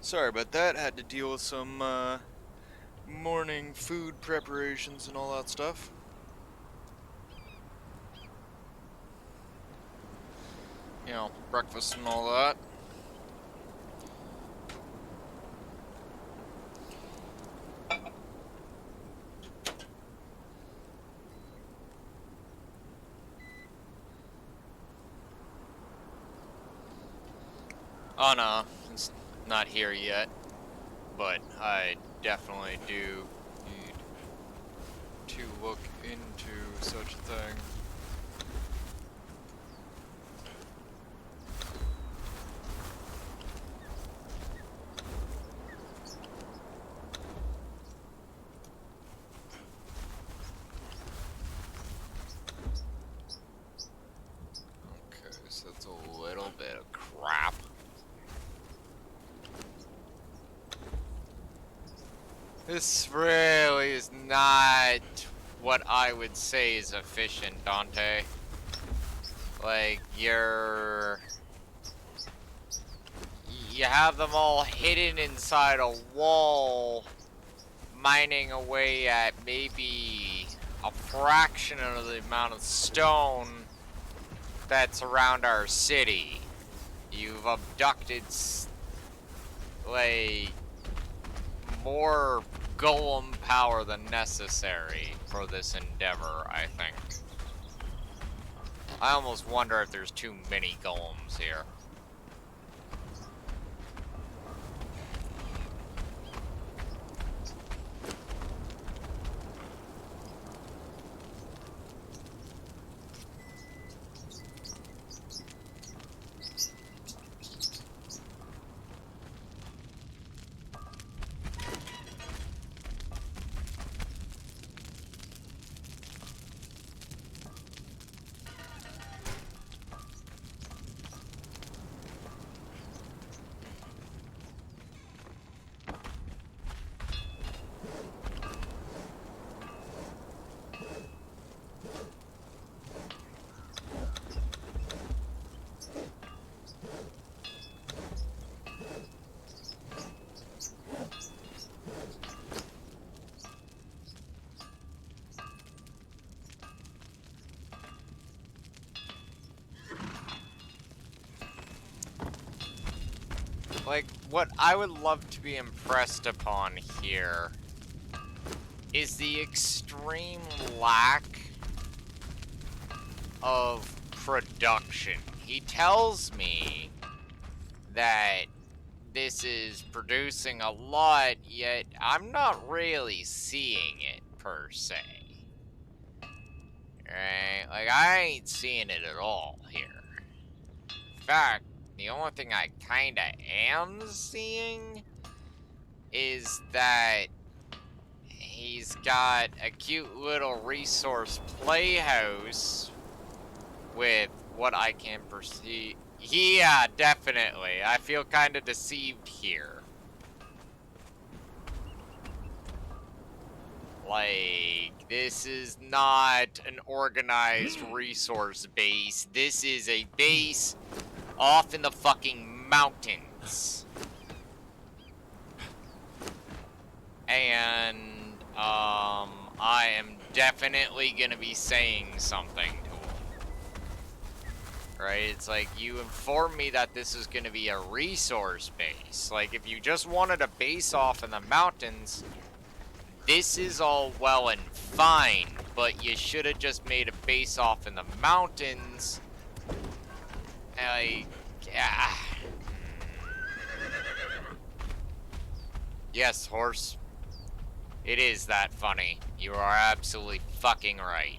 A: Sorry about that. Had to deal with some morning food preparations and all that stuff. You know, breakfast and all that. Oh no, it's not here yet, but I definitely do need to look into such a thing. Okay, so that's a little bit of crap. This really is not what I would say is efficient, Dante. Like, you have them all hidden inside a wall, mining away at maybe a fraction of the amount of stone that's around our city. You've abducted, like, more golem power than necessary for this endeavor, I think. I almost wonder if there's too many golems here. Like, what I would love to be impressed upon here is the extreme lack of production. He tells me that this is producing a lot, yet I'm not really seeing it per se. Right? Like, I ain't seeing it at all here. In fact, the only thing I kinda am seeing is that he's got a cute little resource playhouse with what I can perceive. Yeah, definitely. I feel kind of deceived here. Like, this is not an organized resource base. This is a base off in the fucking mountains. And, I am definitely gonna be saying something to him. Right? It's like, you informed me that this is gonna be a resource base. Like, if you just wanted a base off in the mountains, this is all well and fine, but you should have just made a base off in the mountains. Like, yeah. Yes, horse. It is that funny. You are absolutely fucking right.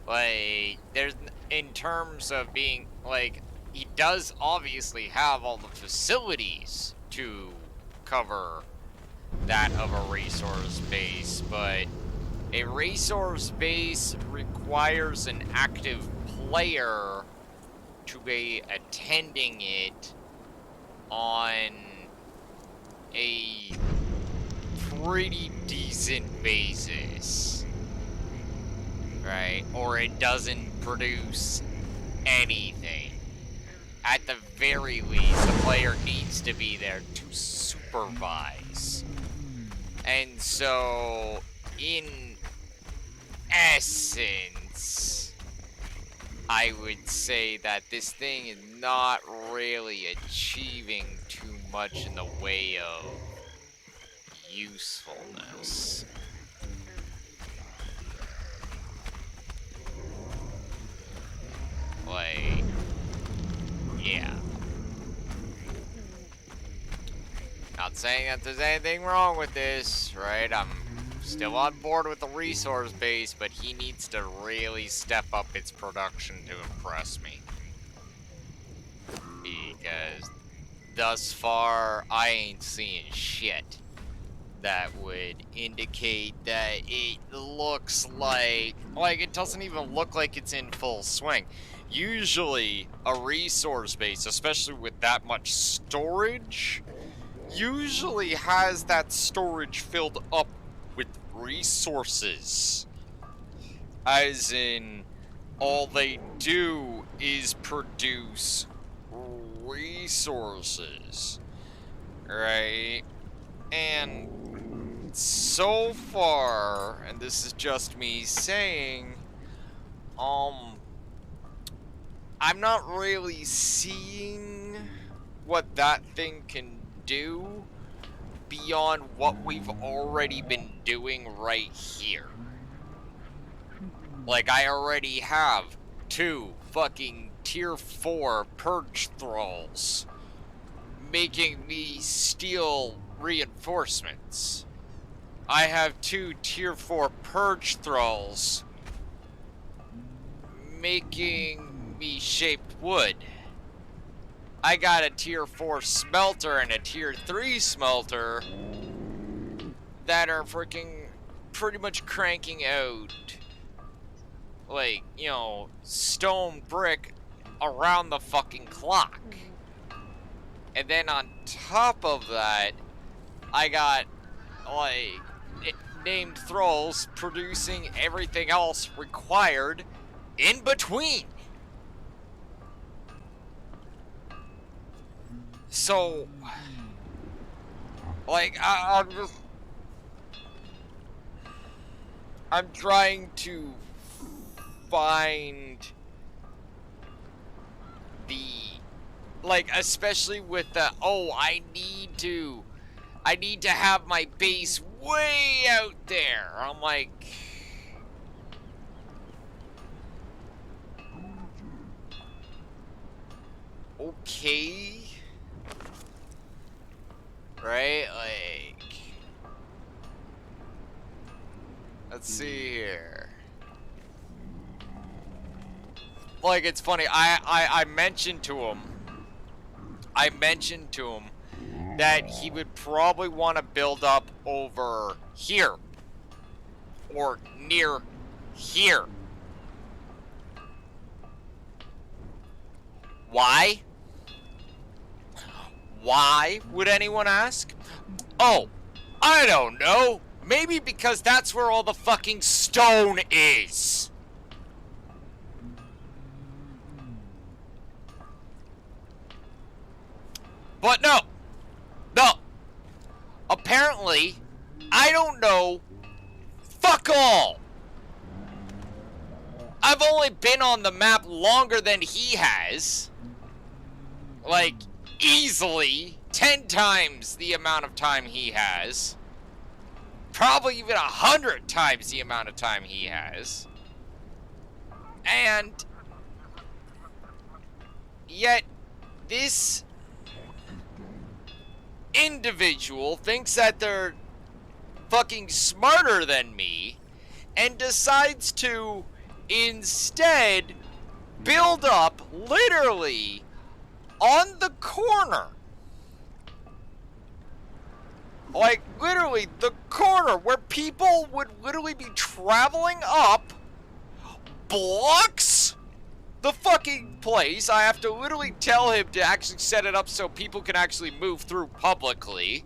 A: Like, there's, in terms of being, like, he does obviously have all the facilities to cover that of a resource base, but a resource base requires an active player to be attending it on a pretty decent basis, right? Or it doesn't produce anything. At the very least, the player needs to be there to supervise. And so, in essence, I would say that this thing is not really achieving too much in the way of usefulness. Like, yeah. Not saying that there's anything wrong with this, right? I'm still on board with the resource base, but he needs to really step up its production to impress me. Because thus far, I ain't seeing shit that would indicate that it looks like it doesn't even look like it's in full swing. Usually, a resource base, especially with that much storage, usually has that storage filled up with resources. As in, all they do is produce resources, right? And so far, and this is just me saying, I'm not really seeing what that thing can do beyond what we've already been doing right here. Like, I already have 2 fucking tier 4 purge thralls making me steal reinforcements. I have 2 tier 4 purge thralls making me shaped wood. I got a tier 4 smelter and a tier 3 smelter that are freaking pretty much cranking out, like, you know, stone brick around the fucking clock. And then on top of that, I got, like, named thralls producing everything else required in between. So, like, I'm trying to find the, like, especially with the, oh, I need to have my base way out there. I'm like, okay, right? Like, let's see here. Like, it's funny, I mentioned to him that he would probably want to build up over here or near here. Why? Why, would anyone ask? Oh, I don't know. Maybe because that's where all the fucking stone is. But no. Apparently, I don't know fuck all. I've only been on the map longer than he has. Like, easily 10 times the amount of time he has. Probably even 100 times the amount of time he has. And yet, this individual thinks that they're fucking smarter than me and decides to instead build up literally on the corner. Like, literally the corner where people would literally be traveling up blocks the fucking place. I have to literally tell him to actually set it up so people can actually move through publicly.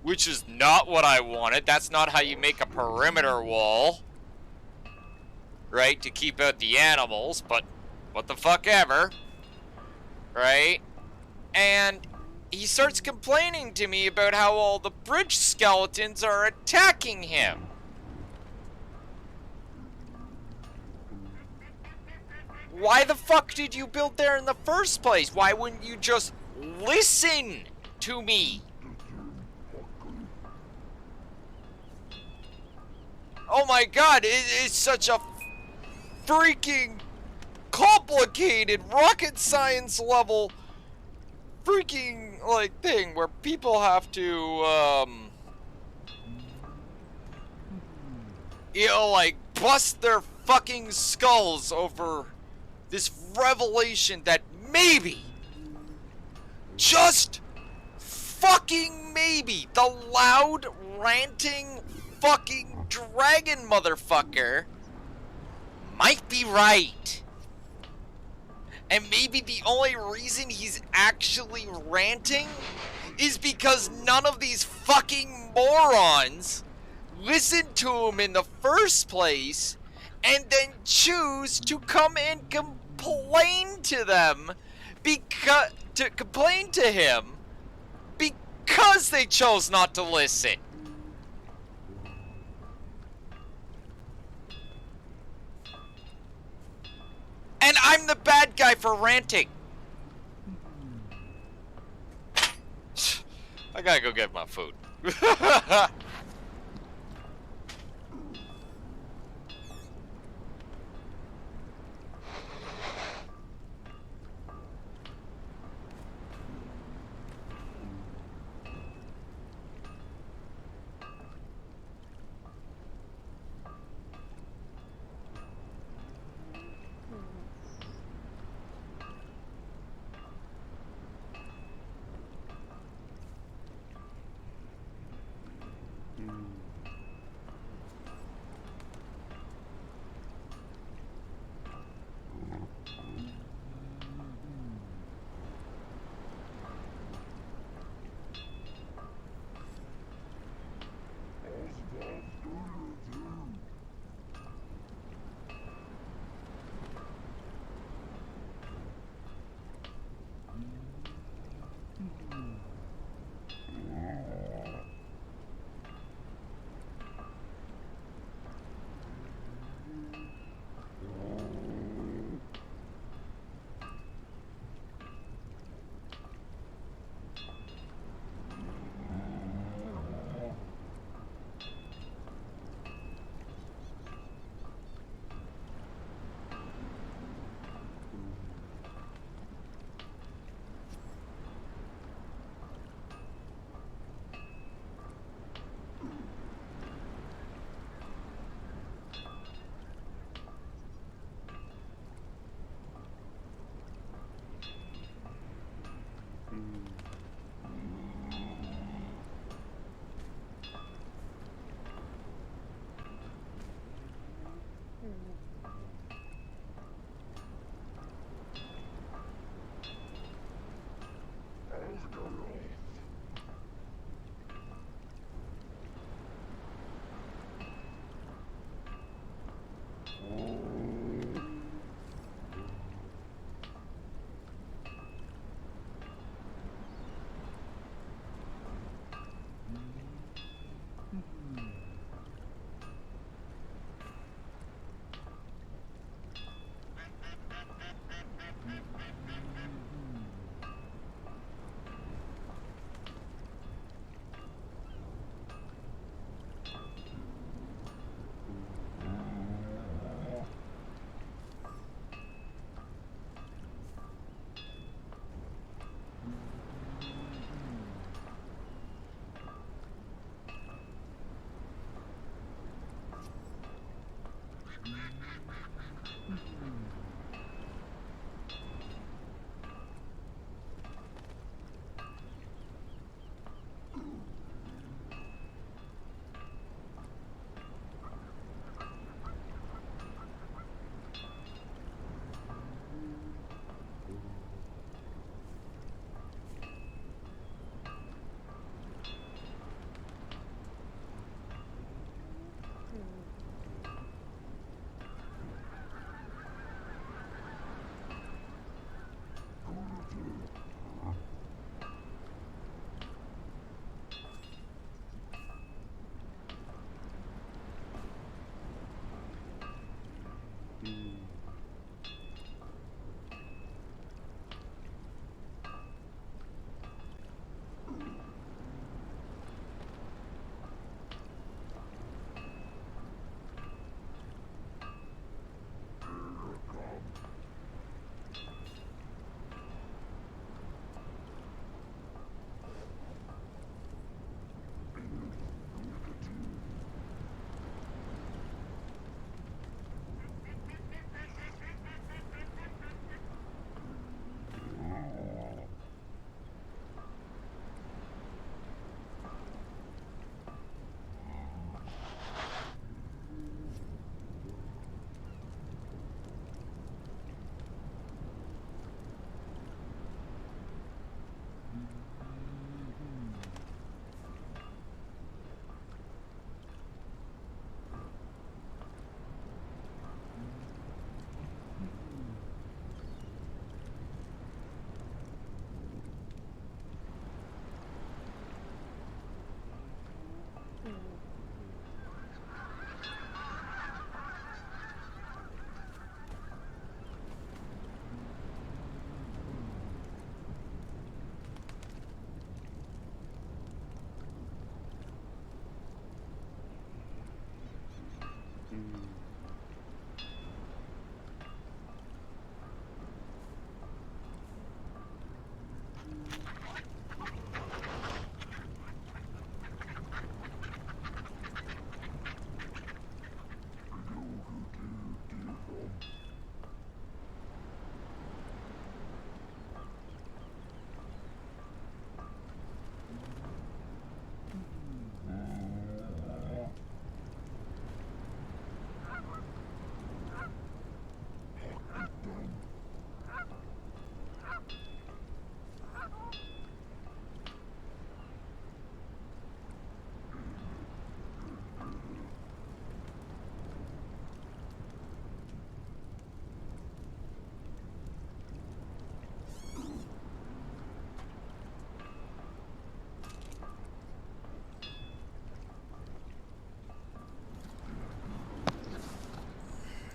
A: which is not what I wanted. That's not how you make a perimeter wall, right, to keep out the animals, but what the fuck ever, right? And he starts complaining to me about how all the bridge skeletons are attacking him. Why the fuck did you build there in the first place? Why wouldn't you just listen to me? Oh my god, it's such a freaking complicated rocket science level freaking like thing where people have to you know, like bust their fucking skulls over this revelation that maybe, just fucking maybe, the loud ranting fucking dragon motherfucker might be right. And maybe the only reason he's actually ranting is because none of these fucking morons listened to him in the first place and then choose to come and complain to them complain to him because they chose not to listen. And I'm the bad guy for ranting. I gotta go get my food.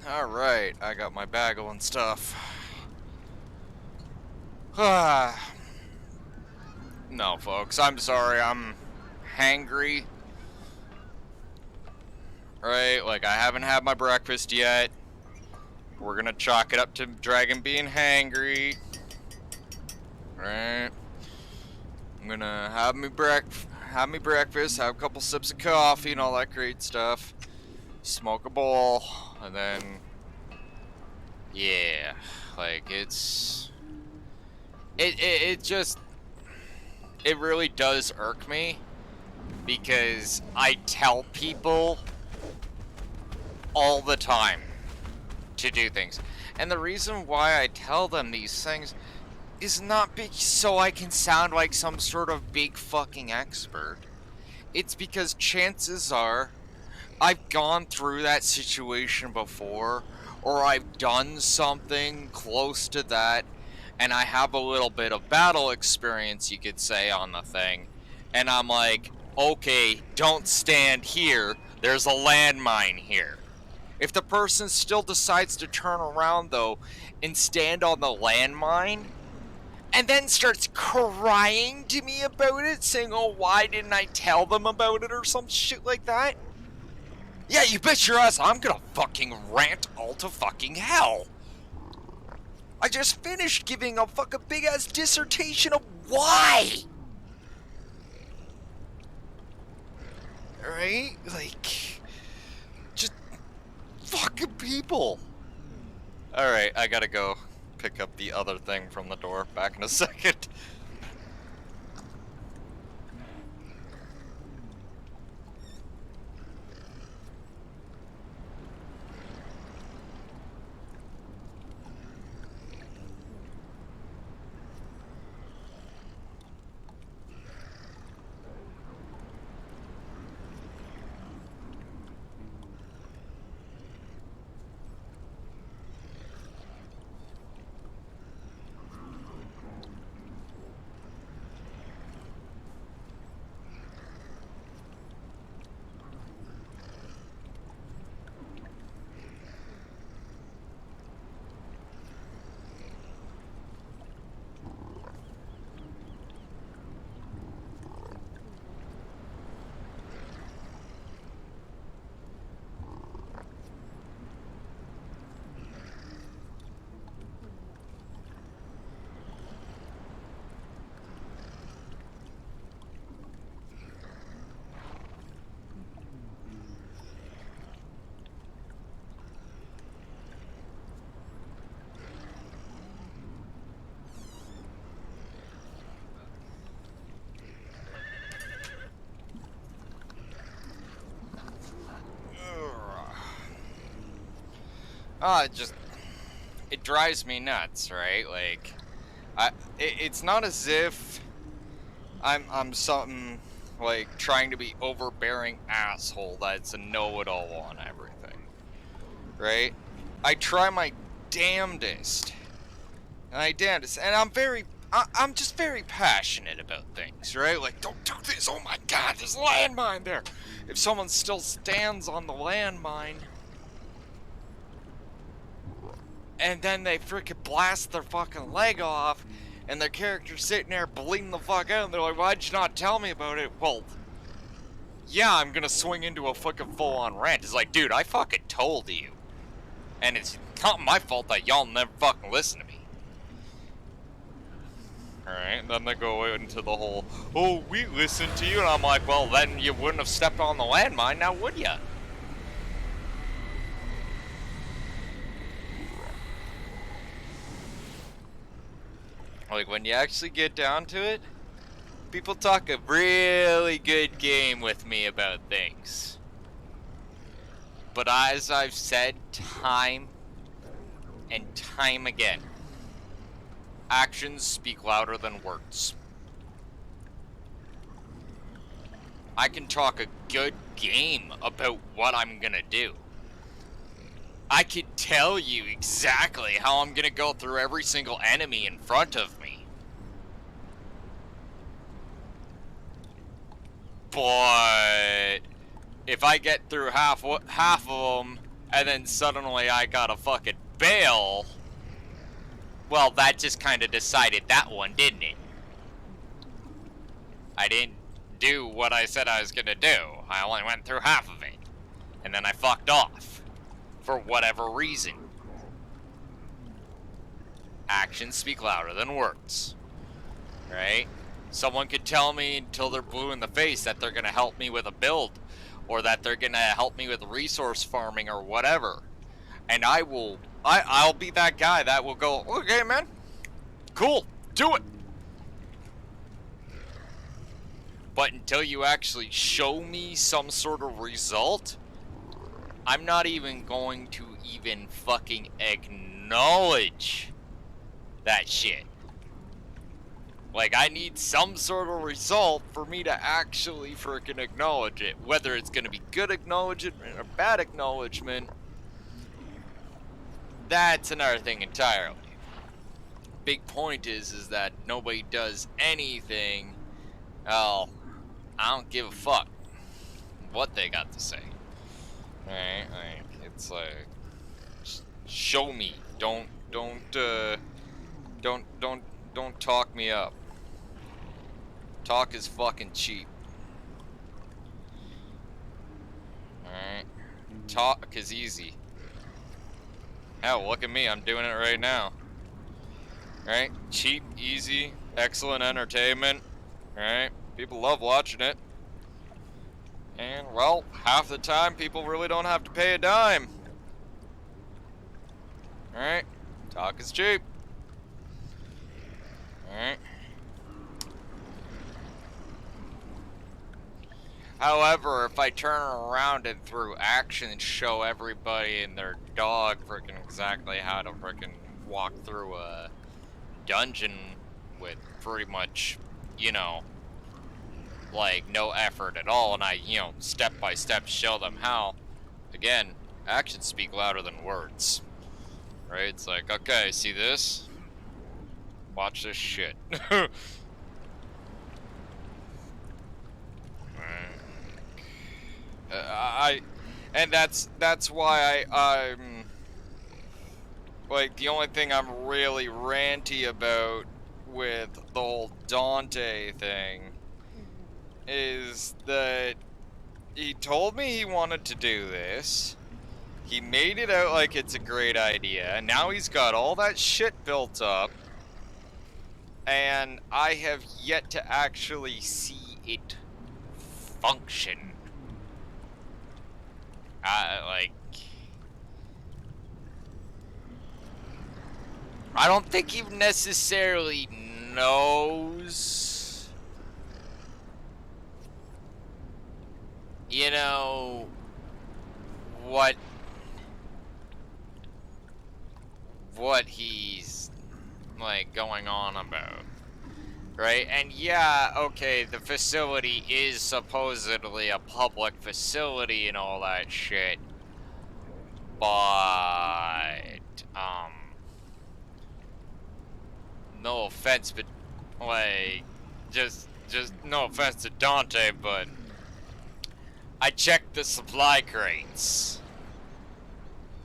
A: Alright, I got my bagel and stuff. No, folks, I'm sorry, I'm hangry. Right, like, I haven't had my breakfast yet. We're gonna chalk it up to Dragon being hangry. Right. I'm gonna have me breakfast, have a couple sips of coffee and all that great stuff. Smoke a bowl, and then, yeah, like, it really does irk me, because I tell people all the time to do things, and the reason why I tell them these things is not so I can sound like some sort of big fucking expert. It's because chances are I've gone through that situation before, or I've done something close to that, and I have a little bit of battle experience, you could say, on the thing, and I'm like, okay, don't stand here, there's a landmine here. If the person still decides to turn around, though, and stand on the landmine, and then starts crying to me about it, saying, oh, why didn't I tell them about it, or some shit like that, yeah, you bet your ass I'm gonna fucking rant all to fucking hell. I just finished giving a fucking big ass dissertation of why. Right? Like, just fucking people. Alright, I gotta go pick up the other thing from the door. Back in a second. It drives me nuts, right? Like, it's not as if I'm something like trying to be overbearing asshole that's a know-it-all on everything, right? I try my damnedest, and I'm just very passionate about things, right? Like, don't do this, oh my god, there's a landmine there! If someone still stands on the landmine, and then they freaking blast their fucking leg off, and their character's sitting there bleeding the fuck out, and they're like, why'd you not tell me about it? Well, yeah, I'm gonna swing into a fucking full-on rant. It's like, dude, I fucking told you. And it's not my fault that y'all never fucking listen to me. Alright, and then they go into the whole, oh, we listened to you, and I'm like, well, then you wouldn't have stepped on the landmine, now would ya? Like, when you actually get down to it, people talk a really good game with me about things. But as I've said time and time again, actions speak louder than words. I can talk a good game about what I'm gonna do. I could tell you exactly how I'm gonna go through every single enemy in front of me. But if I get through half of them and then suddenly I gotta fucking bail, well, that just kind of decided that one, didn't it? I didn't do what I said I was gonna do. I only went through half of it. And then I fucked off. For whatever reason. Actions speak louder than words. Right? Someone could tell me until they're blue in the face that they're gonna help me with a build. Or that they're gonna help me with resource farming or whatever. And I'll be that guy that will go, okay, man. Cool. Do it. But until you actually show me some sort of result, I'm not even going to even fucking acknowledge that shit. Like, I need some sort of result for me to actually freaking acknowledge it. Whether it's gonna be good acknowledgement or bad acknowledgement, that's another thing entirely. Big point is that nobody does anything. Well, I don't give a fuck what they got to say. Alright, like, it's like, show me. Don't talk me up. Talk is fucking cheap. Alright. Talk is easy. Hell, look at me, I'm doing it right now. Right? Cheap, easy, excellent entertainment. Right? People love watching it. And, well, half the time people really don't have to pay a dime. Alright? Talk is cheap. Alright? However, if I turn around and through action and show everybody and their dog frickin' exactly how to frickin' walk through a dungeon with pretty much, you know, like no effort at all, and I, you know, step by step show them how, again, actions speak louder than words. Right? It's like, okay, see this? Watch this shit. And that's why I'm like, the only thing I'm really ranty about with the whole Dante thing is that he told me he wanted to do this. He made it out like it's a great idea. Now he's got all that shit built up. And I have yet to actually see it function. Like, I don't think he necessarily knows, you know, what he's, like, going on about, right? And yeah, okay, the facility is supposedly a public facility and all that shit, but, no offense, but, like, just no offense to Dante, but I checked the supply crates.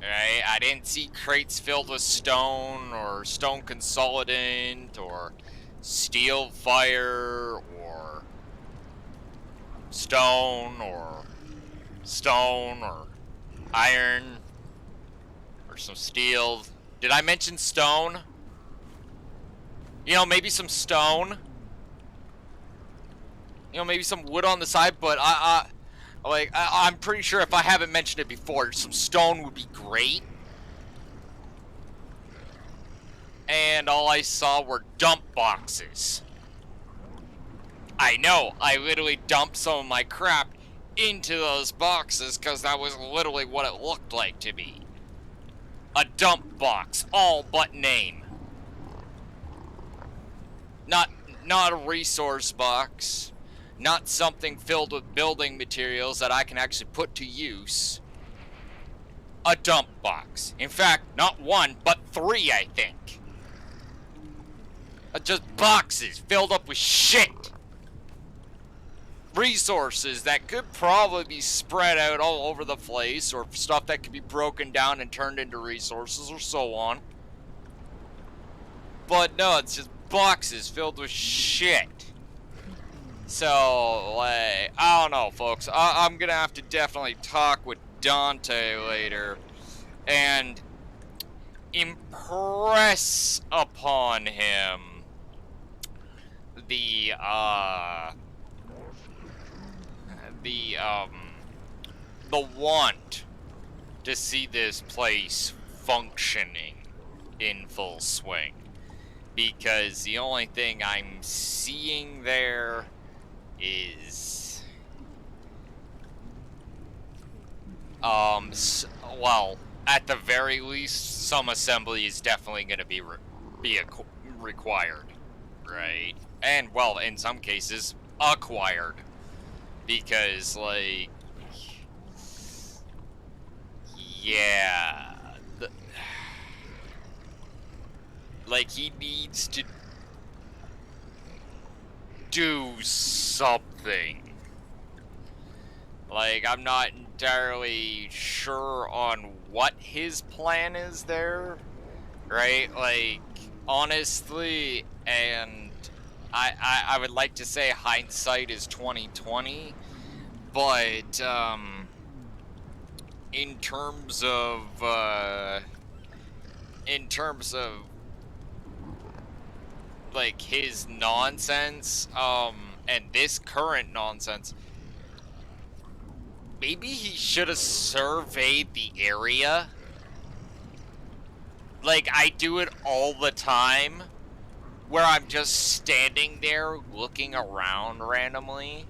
A: Right? I didn't see crates filled with stone or stone consolidant or steel fire or stone or iron or some steel. Did I mention stone? You know, maybe some stone. You know, maybe some wood on the side, but I'm pretty sure if I haven't mentioned it before, some stone would be great. And all I saw were dump boxes. I know, I literally dumped some of my crap into those boxes because that was literally what it looked like to me. A dump box, all but name. Not a resource box. Not something filled with building materials that I can actually put to use. A dump box. In fact, not one, but 3, I think. Just boxes filled up with shit. Resources that could probably be spread out all over the place, or stuff that could be broken down and turned into resources, or so on. But no, it's just boxes filled with shit. So, like, I don't know, folks. I'm gonna have to definitely talk with Dante later and impress upon him the want to see this place functioning in full swing. Because the only thing I'm seeing there is, well, at the very least, some assembly is definitely going to be required, right? And, well, in some cases, acquired. Because, like, yeah, like, he needs to do something. Like, I'm not entirely sure on what his plan is there, right? Like, honestly, and I would like to say hindsight is 2020, but in terms of like his nonsense, and this current nonsense, maybe he should have surveyed the area. Like, I do it all the time, where I'm just standing there looking around randomly.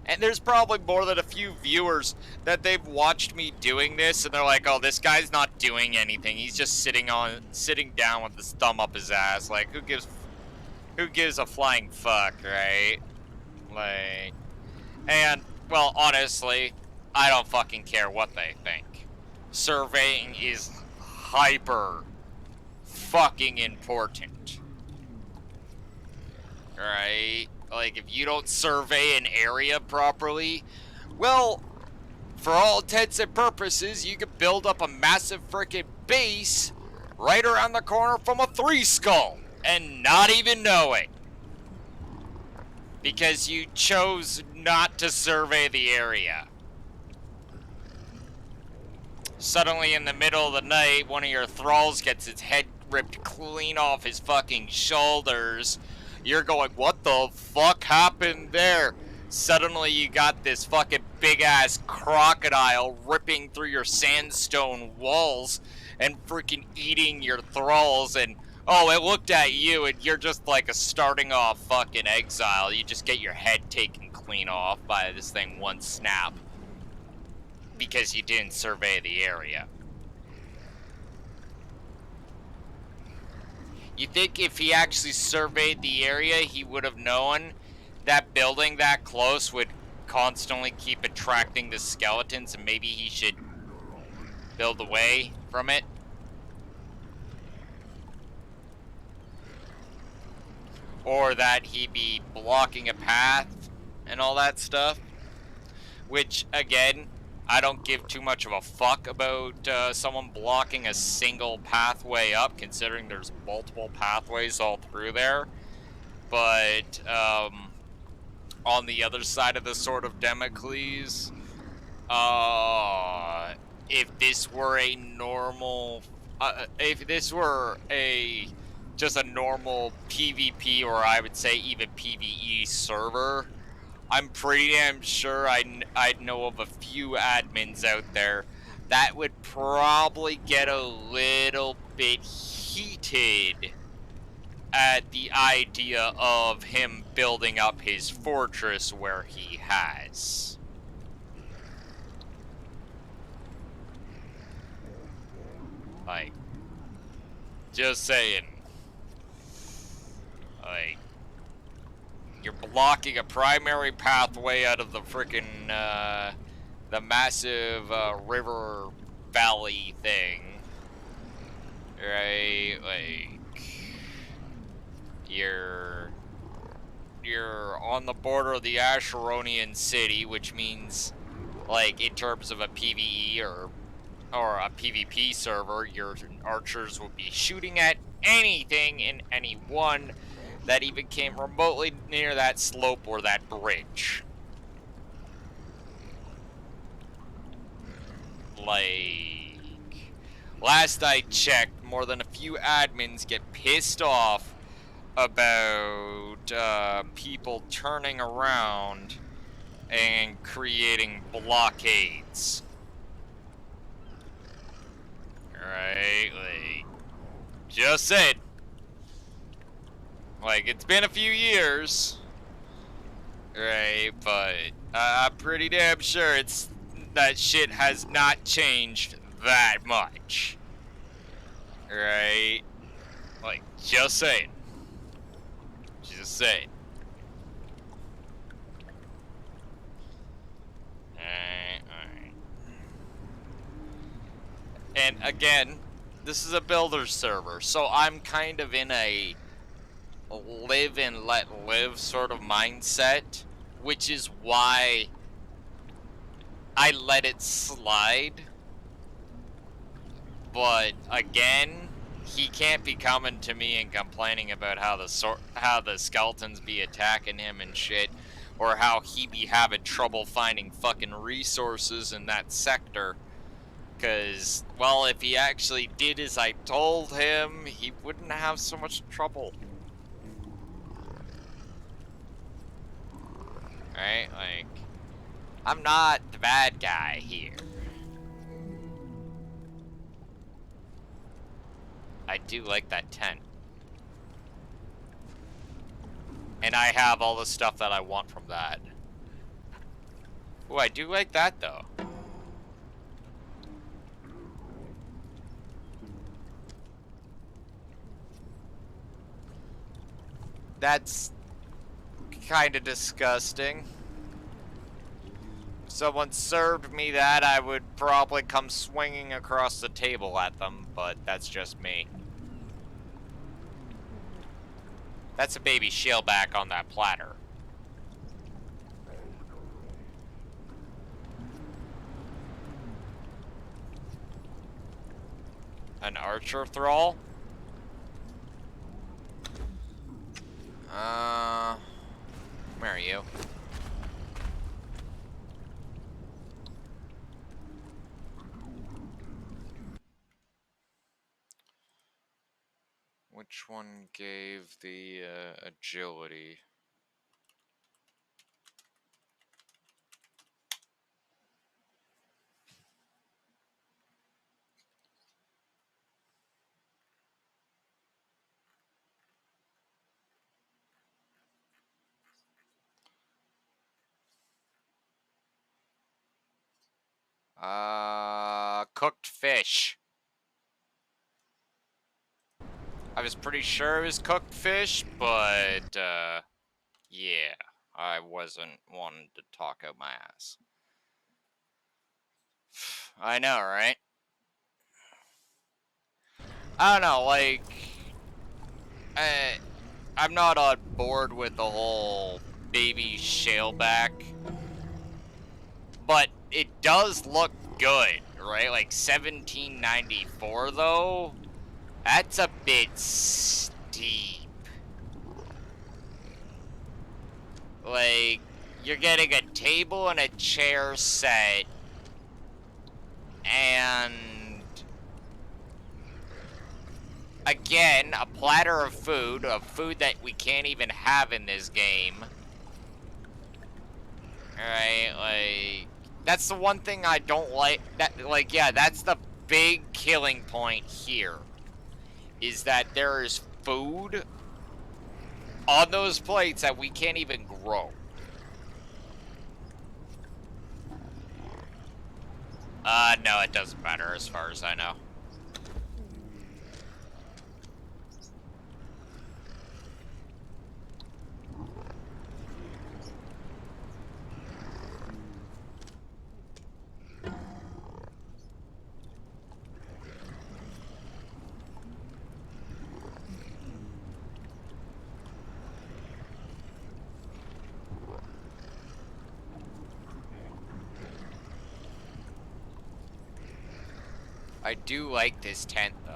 A: And there's probably more than a few viewers that they've watched me doing this, and they're like, oh, this guy's not doing anything. He's just sitting down with his thumb up his ass. Like, who gives a flying fuck, right? Like, and, well, honestly, I don't fucking care what they think. Surveying is hyper fucking important. Right? Like, if you don't survey an area properly, well, for all intents and purposes, you could build up a massive freaking base right around the corner from a 3-skull and not even know it. Because you chose not to survey the area. Suddenly, in the middle of the night, one of your thralls gets its head ripped clean off his fucking shoulders. You're going, what the fuck happened there? Suddenly you got this fucking big-ass crocodile ripping through your sandstone walls and freaking eating your thralls, and, oh, it looked at you and you're just like a starting off fucking exile. You just get your head taken clean off by this thing one snap. Because you didn't survey the area. You think if he actually surveyed the area, he would have known that building that close would constantly keep attracting the skeletons, and maybe he should build away from it? Or that he'd be blocking a path and all that stuff? Which, again, I don't give too much of a fuck about someone blocking a single pathway up, considering there's multiple pathways all through there. But, on the other side of the sword of Damocles, if this were a normal, if this were just a normal PvP, or I would say even PvE server, I'm pretty damn sure I'd know of a few admins out there that would probably get a little bit heated at the idea of him building up his fortress where he has. Like, just saying. Like, you're blocking a primary pathway out of the frickin', the massive, river valley thing. Right? Like, you're on the border of the Asheronian city, which means, like, in terms of a PvE or a PvP server, your archers will be shooting at anything and anyone that even came remotely near that slope or that bridge. Like, last I checked, more than a few admins get pissed off about people turning around and creating blockades. Right? Like, just said. Like, it's been a few years. Right? But I'm pretty damn sure that shit has not changed that much. Right? Like, just saying. Just saying. Alright. And again, this is a builder server, so I'm kind of in a live and let live sort of mindset, which is why I let it slide. But again, he can't be coming to me and complaining about how the skeletons be attacking him and shit, or how he be having trouble finding fucking resources in that sector. Cause, well, if he actually did as I told him, he wouldn't have so much trouble. Right? Like, I'm not the bad guy here. I do like that tent. And I have all the stuff that I want from that. Ooh, I do like that, though. That's kind of disgusting. If someone served me that, I would probably come swinging across the table at them, but that's just me. That's a baby shellback on that platter. An archer thrall? Where are you? Which one gave the agility? Cooked fish. I was pretty sure it was cooked fish, but, yeah. I wasn't wanting to talk out my ass. I know, right? I don't know, like, I'm not on board with the whole baby shaleback, but it does look good, right? Like, 1794, though? That's a bit steep. Like, you're getting a table and a chair set, and again, a platter of food that we can't even have in this game. Alright, like, that's the one thing I don't like. Yeah, that's the big killing point here. Is that there is food on those plates that we can't even grow. No, it doesn't matter as far as I know. I do like this tent, though.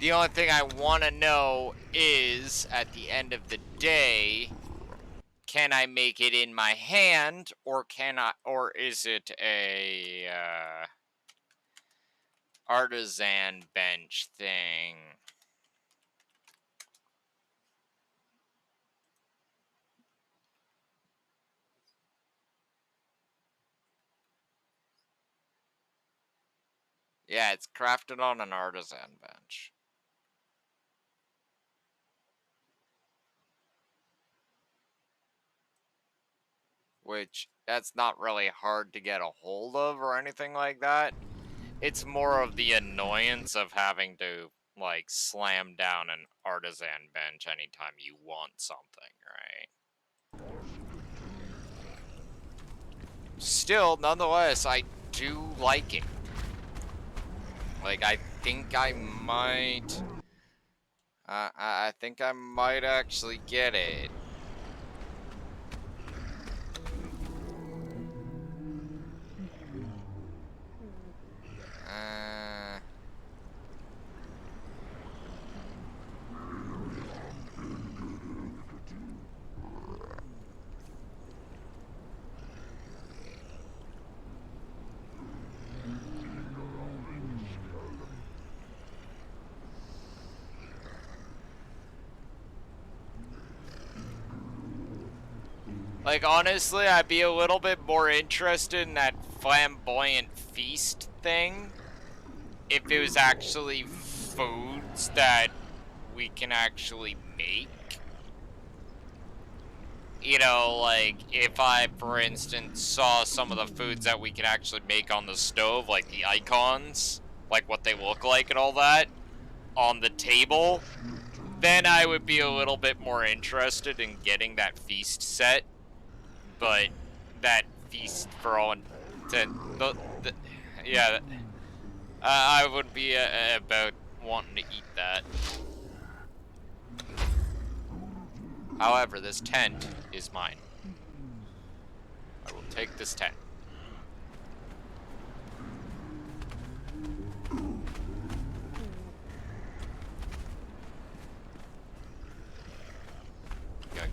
A: The only thing I want to know is, at the end of the day, can I make it in my hand, or or is it a artisan bench thing? Yeah, it's crafted on an artisan bench. Which, that's not really hard to get a hold of or anything like that. It's more of the annoyance of having to, like, slam down an artisan bench anytime you want something, right? Still, nonetheless, I do like it. Like, I think I might... I think I might actually get it. Like, honestly, I'd be a little bit more interested in that flamboyant feast thing if it was actually foods that we can actually make. You know, like, if I, for instance, saw some of the foods that we can actually make on the stove, like the icons, like what they look like and all that, on the table, then I would be a little bit more interested in getting that feast set. But that feast for all intent, yeah, I would be about wanting to eat that. However, this tent is mine. I will take this tent.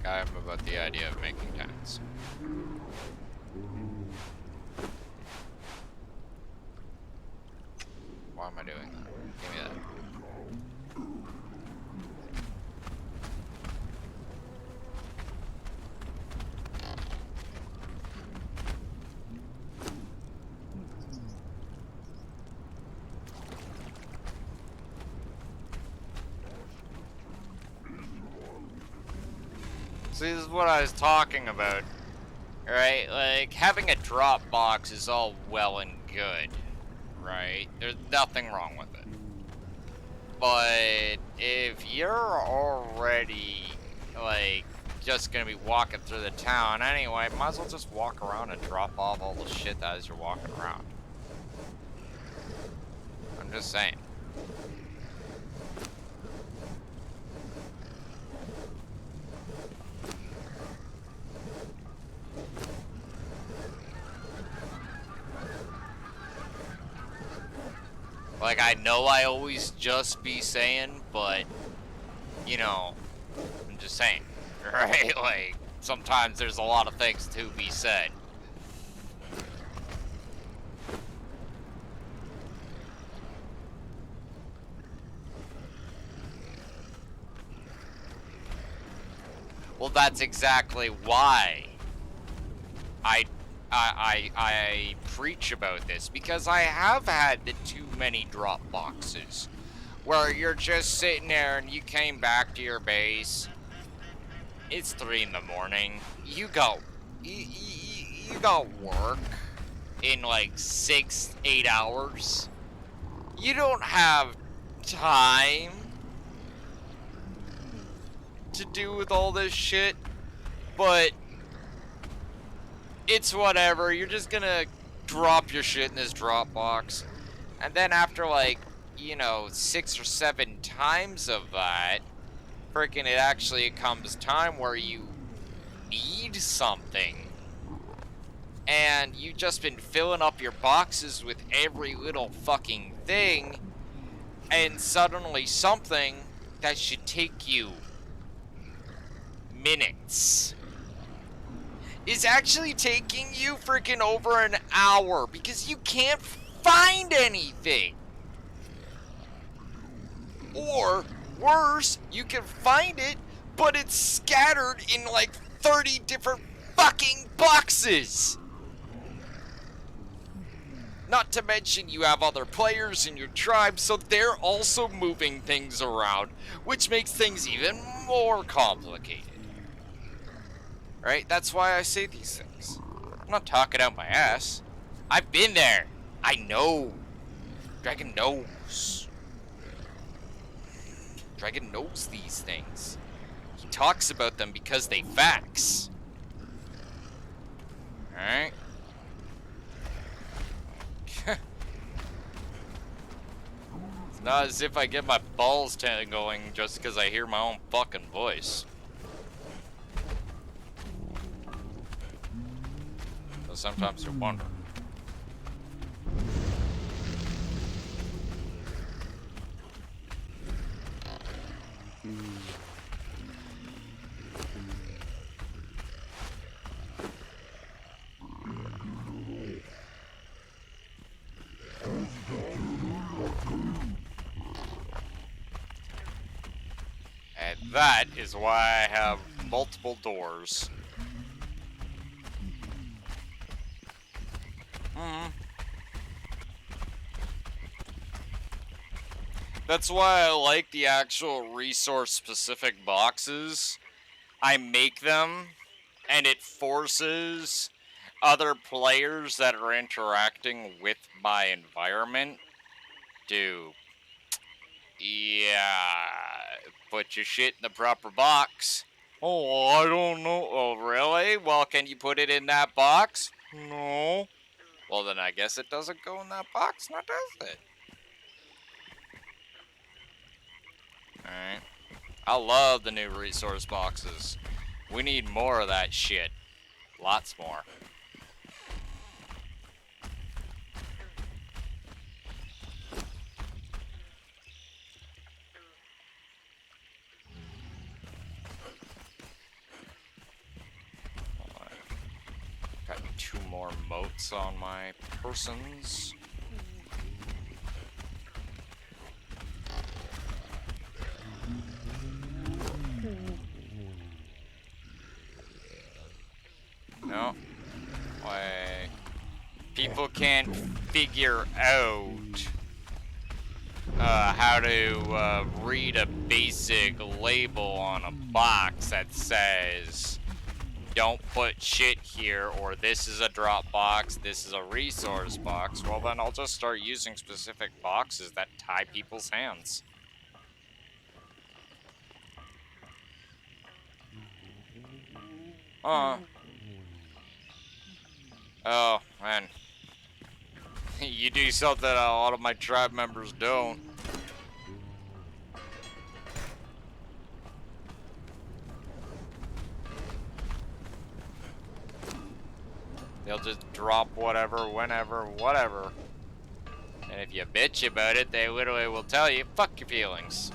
A: I'm about the idea of making tents. Why am I doing that? Give me that. See, this is what I was talking about, right? Like, having a drop box is all well and good, right? There's nothing wrong with it. But if you're already, like, just gonna be walking through the town anyway, might as well just walk around and drop off all the shit as you're walking around. I'm just saying. Like, I know I always just be saying, but, you know, I'm just saying, right? Like, sometimes there's a lot of things to be said. Well, that's exactly why I preach about this, because I have had the too many drop boxes where you're just sitting there and you came back to your base. It's 3 in the morning. You got work in like 6-8 hours. You don't have time to do with all this shit, but it's whatever. You're just gonna drop your shit in this drop box, and then after like, you know, 6 or 7 times of that, freaking it actually comes time where you need something, and you've just been filling up your boxes with every little fucking thing, and suddenly something that should take you minutes is actually taking you freaking over an hour because you can't find anything. Or worse, you can find it, but it's scattered in like 30 different fucking boxes. Not to mention you have other players in your tribe, so they're also moving things around, which makes things even more complicated. Right? That's why I say these things. I'm not talking out my ass. I've been there. I know. Dragon knows. Dragon knows these things. He talks about them because they facts. Alright? It's not as if I get my balls going just because I hear my own fucking voice. So sometimes you wonder. And that is why I have multiple doors. That's why I like the actual resource-specific boxes. I make them, and it forces other players that are interacting with my environment to, put your shit in the proper box. Oh, I don't know. Oh, really? Well, can you put it in that box? No. Well, then I guess it doesn't go in that box, now does it? Alright. I love the new resource boxes. We need more of that shit. Lots more. Got 2 more moats on my persons. No. Why? People can't figure out how to read a basic label on a box that says don't put shit here, or this is a drop box, this is a resource box. Well, then I'll just start using specific boxes that tie people's hands. Oh, man. You do something that a lot of my tribe members don't. They'll just drop whatever, whenever, whatever. And if you bitch about it, they literally will tell you, fuck your feelings.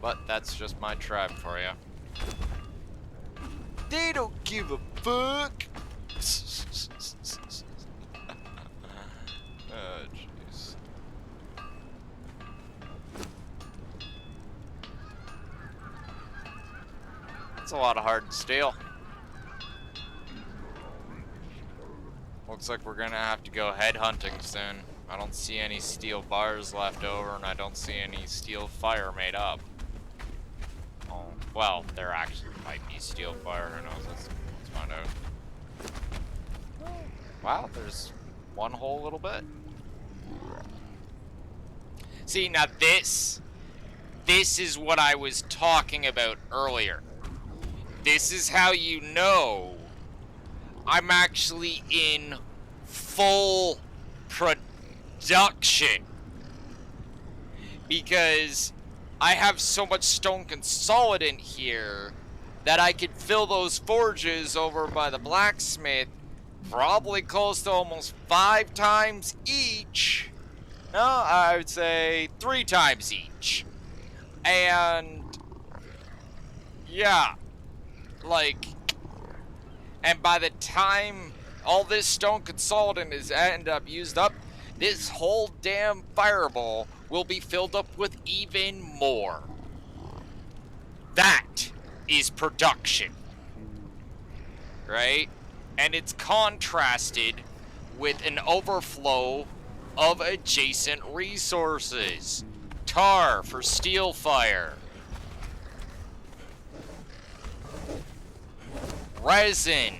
A: But that's just my tribe for you. They don't give a fuck. Oh, jeez. It's a lot of hard steel. Looks like we're gonna have to go headhunting soon. I don't see any steel bars left over, and I don't see any steel fire made up. Oh, well, there actually might be steel fire. Who knows? Let's find out. Wow, there's one whole little bit. See, now this is what I was talking about earlier. This is how you know I'm actually in full production. Because I have so much stone consolidant here that I could fill those forges over by the blacksmith probably close to almost 5 times each. No, I would say 3 times each. And yeah, like, and by the time all this stone consolidant is end up used up, this whole damn fireball will be filled up with even more. That is production, right? And it's contrasted with an overflow of adjacent resources. Tar for steel fire. Resin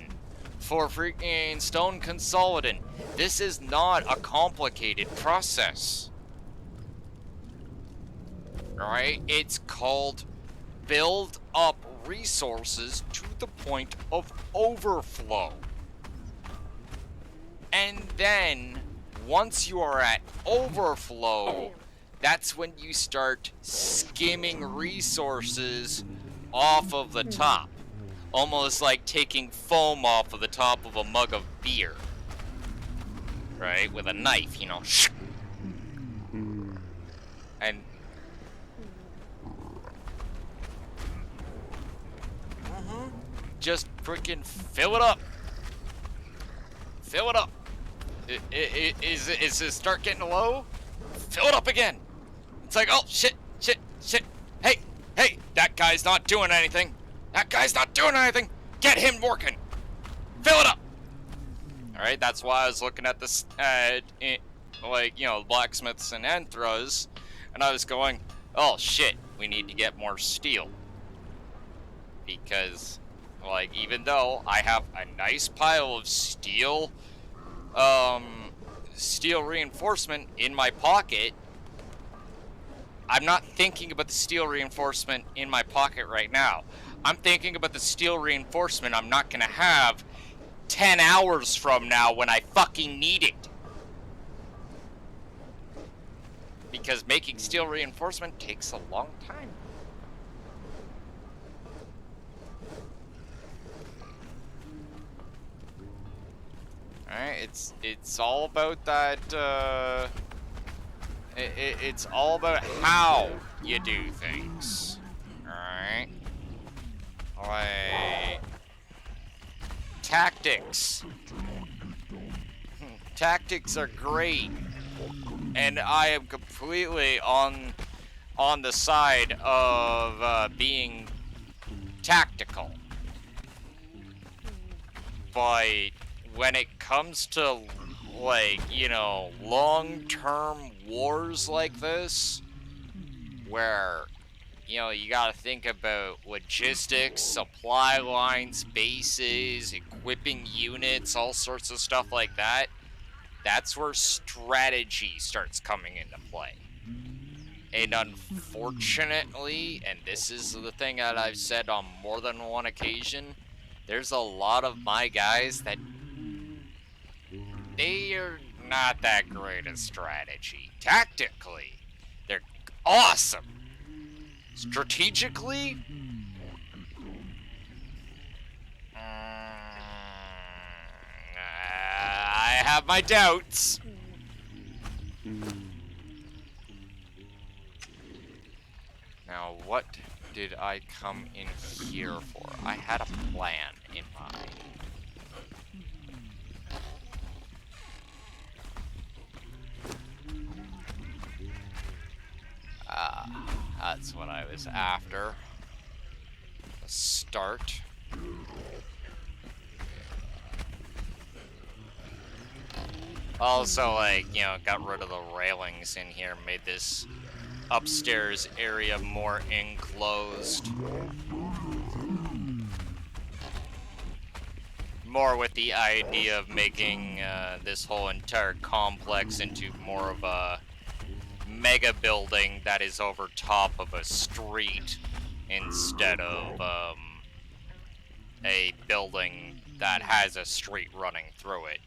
A: for freaking stone consolidant. This is not a complicated process. Alright? It's called build up resources to the point of overflow. And then, once you are at overflow, that's when you start skimming resources off of the top. Almost like taking foam off of the top of a mug of beer. Right? With a knife, you know. And just freaking fill it up. Fill it up. Is it start getting low? Fill it up again. It's like, oh, shit. Hey, that guy's not doing anything. That guy's not doing anything. Get him working. Fill it up. All right, that's why I was looking at this, like, you know, blacksmiths and enthras, and I was going, oh, shit, we need to get more steel. Because, like, even though I have a nice pile of steel, steel reinforcement in my pocket, I'm not thinking about the steel reinforcement in my pocket right now. I'm thinking about the steel reinforcement I'm not gonna have 10 hours from now when I fucking need it. Because making steel reinforcement takes a long time. Alright, it's all about that, it's all about how you do things. Alright? Like, tactics. Tactics are great. And I am completely on the side of being tactical. But when it comes to, like, you know, long-term wars like this, where, you know, you gotta think about logistics, supply lines, bases, equipping units, all sorts of stuff like that, that's where strategy starts coming into play. And unfortunately, and this is the thing that I've said on more than one occasion, there's a lot of my guys that they are not that great at strategy. Tactically, awesome. Strategically, I have my doubts. Now, what did I come in here for? I had a plan in mind. That's what I was after. A start. Also, like, you know, got rid of the railings in here, made this upstairs area more enclosed. More with the idea of making this whole entire complex into more of a mega building that is over top of a street instead of a building that has a street running through it.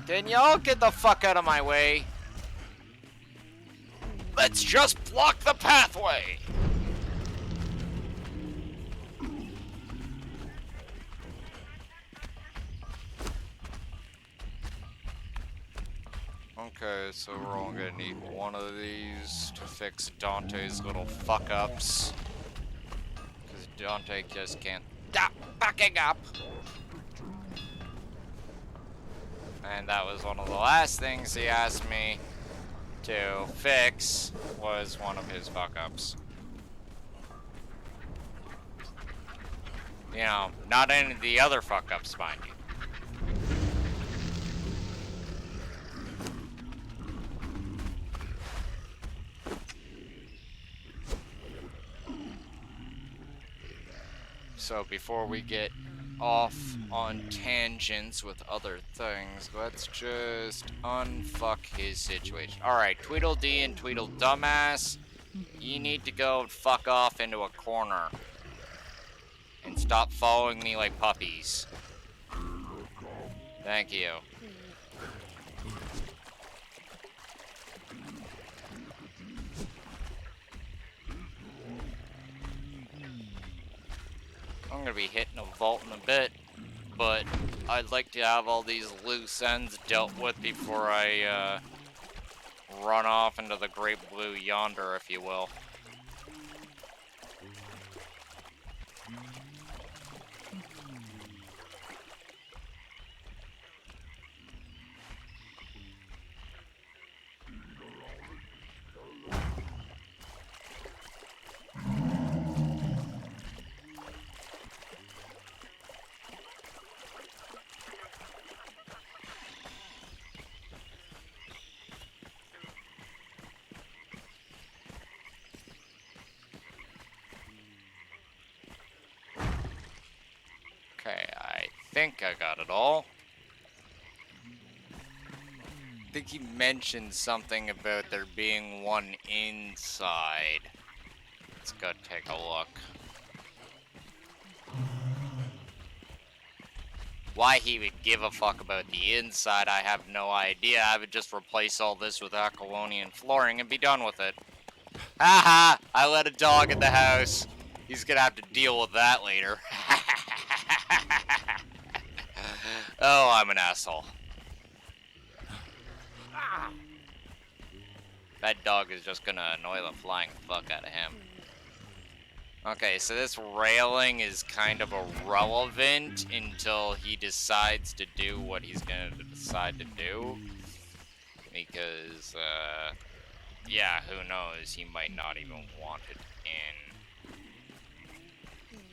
A: Can y'all get the fuck out of my way? Let's just block the pathway! Okay, so we're only gonna need one of these to fix Dante's little fuck-ups. Because Dante just can't stop fucking up! And that was one of the last things he asked me to fix, was one of his fuck-ups. You know, not any of the other fuck-ups, mind you. So before we get off on tangents with other things, let's just unfuck his situation. Alright, Tweedledee and Tweedledumbass, you need to go fuck off into a corner. And stop following me like puppies. Thank you. I'm gonna be hitting a vault in a bit, but I'd like to have all these loose ends dealt with before I run off into the great blue yonder, if you will. Okay, I think I got it all. I think he mentioned something about there being one inside. Let's go take a look. Why he would give a fuck about the inside, I have no idea. I would just replace all this with Aquilonian flooring and be done with it. Haha! I let a dog in the house. He's gonna have to deal with that later. Oh, I'm an asshole. That dog is just gonna annoy the flying fuck out of him. Okay, so this railing is kind of irrelevant until he decides to do what he's gonna decide to do. Because, yeah, who knows, he might not even want it in.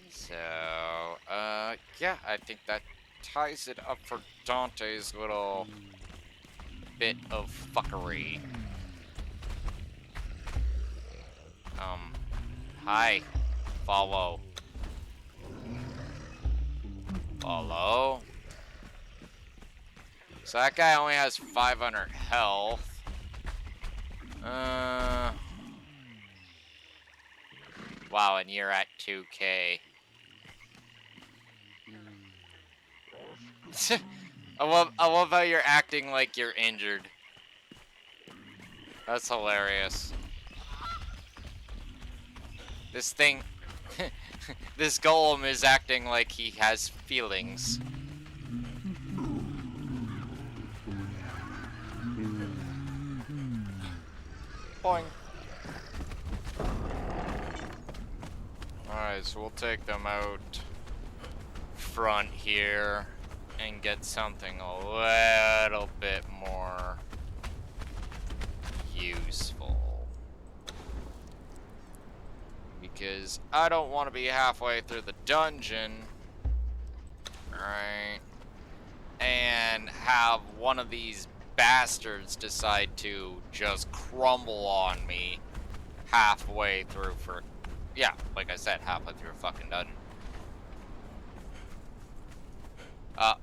A: So, yeah, I think that ties it up for Dante's little bit of fuckery. Hi. Follow. Follow. So that guy only has 500 health. Wow, and you're at 2K. I love how you're acting like you're injured. That's hilarious. This thing, this golem is acting like he has feelings. Boing. Alright, so we'll take them out front here and get something a little bit more useful. Because I don't want to be halfway through the dungeon, right, and have one of these bastards decide to just crumble on me halfway through yeah, like I said, halfway through a fucking dungeon.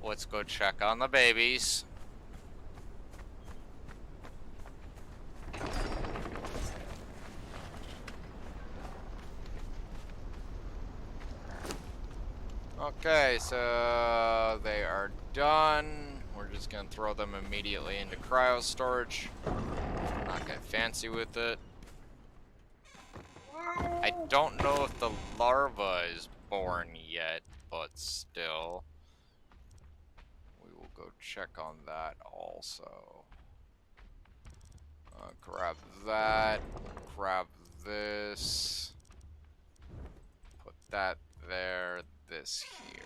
A: Let's go check on the babies. Okay, so they are done. We're just gonna throw them immediately into cryo storage. Not get fancy with it. I don't know if the larva is born yet, but still. We will go check on that also. Grab that. Grab this. Put that there. This here.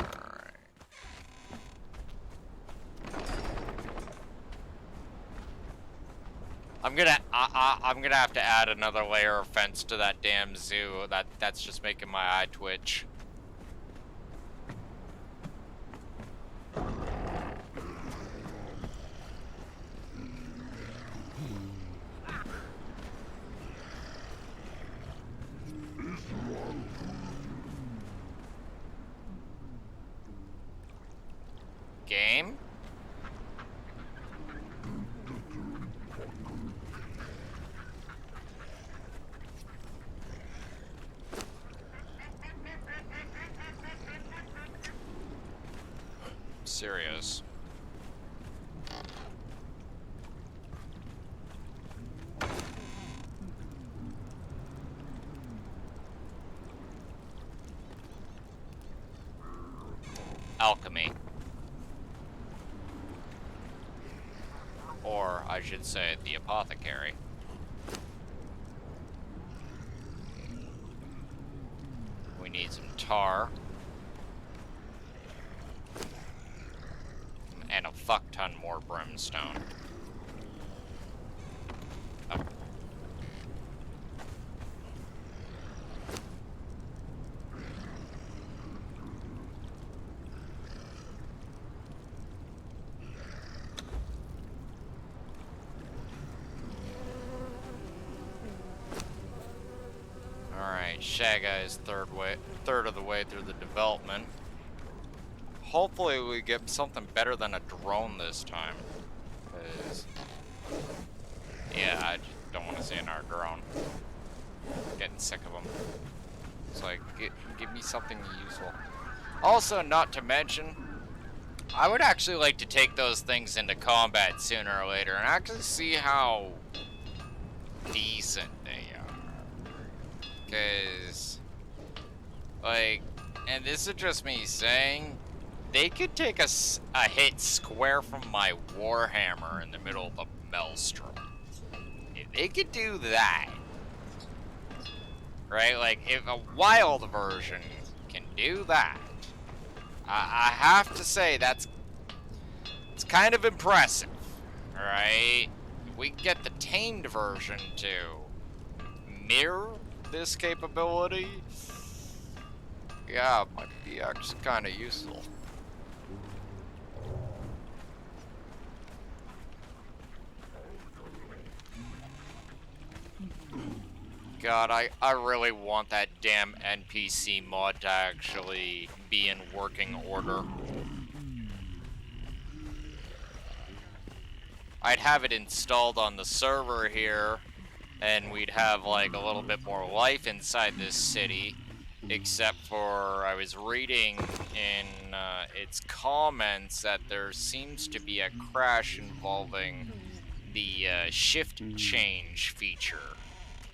A: Alright. I'm gonna have to add another layer of fence to that damn zoo. That's just making my eye twitch. Game? Serious. Alchemy. Or, I should say, the apothecary. We need some tar. And a fuck ton more brimstone. Oh. Alright, Shaga is third of the way through the development. Hopefully we get something better than a drone this time. Cause yeah, I just don't want to see another drone. Getting sick of them. It's like, give me something useful. Also, not to mention, I would actually like to take those things into combat sooner or later and actually see how decent they are. Cause, like, and this is just me saying, they could take a hit square from my Warhammer in the middle of a maelstrom. If they could do that, right? Like, if a wild version can do that, I have to say it's kind of impressive, right? If we can get the tamed version to mirror this capability, yeah, it might be actually kind of useful. God, I really want that damn NPC mod to actually be in working order. I'd have it installed on the server here, and we'd have like a little bit more life inside this city. Except for I was reading in its comments that there seems to be a crash involving the shift change feature.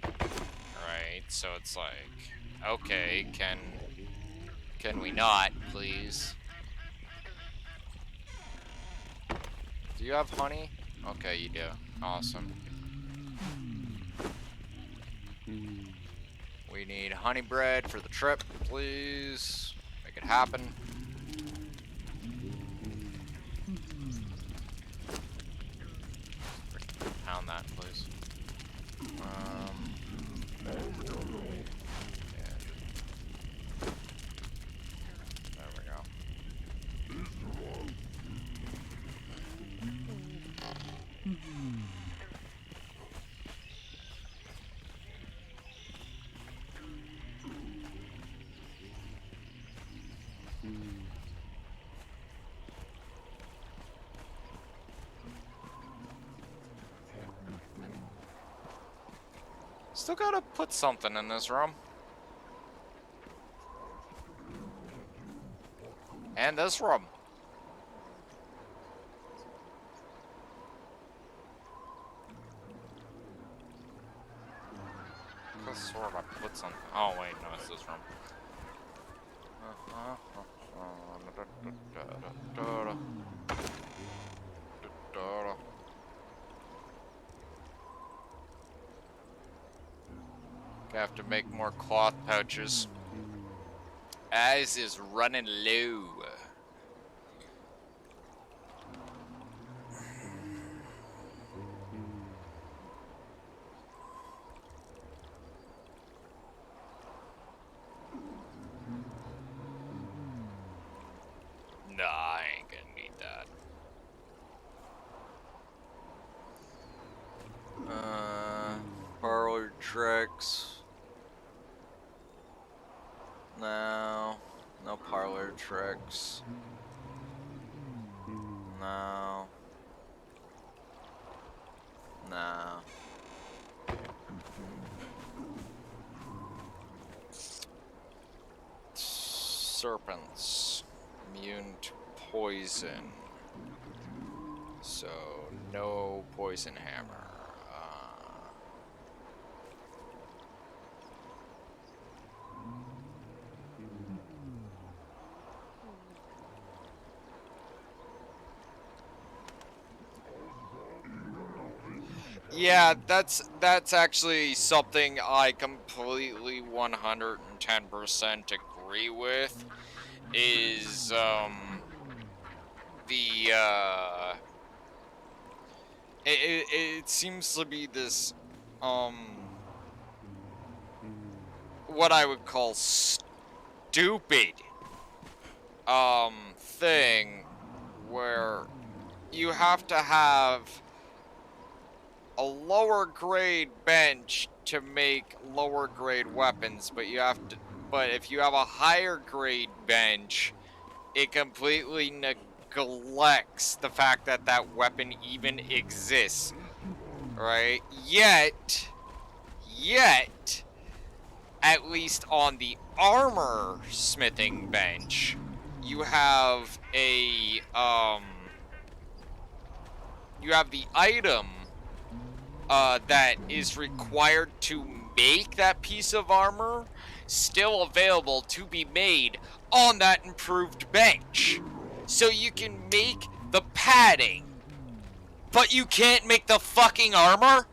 A: Right, so it's like, okay, can we not, please? Do you have honey? Okay, you do. Awesome. We need honey bread for the trip, please. Make it happen. Pound that, please. Yeah. There we go. Still gotta put something in this room. And this room. Could swear I put something. Oh wait, no, it's this room. Have to make more cloth pouches. Eyes is running low. Nah, I ain't gonna need that. Parlor tricks. No, no parlor tricks. No. No. Serpents. Immune to poison. So, no poison hammer. Yeah, that's actually something I completely 110% agree with. Is it seems to be this what I would call stupid thing where you have to have a lower grade bench to make lower grade weapons, but if you have a higher grade bench, it completely neglects the fact that that weapon even exists, right? Yet, at least on the armor smithing bench, you have the item that is required to make that piece of armor still available to be made on that improved bench. So you can make the padding, but you can't make the fucking armor?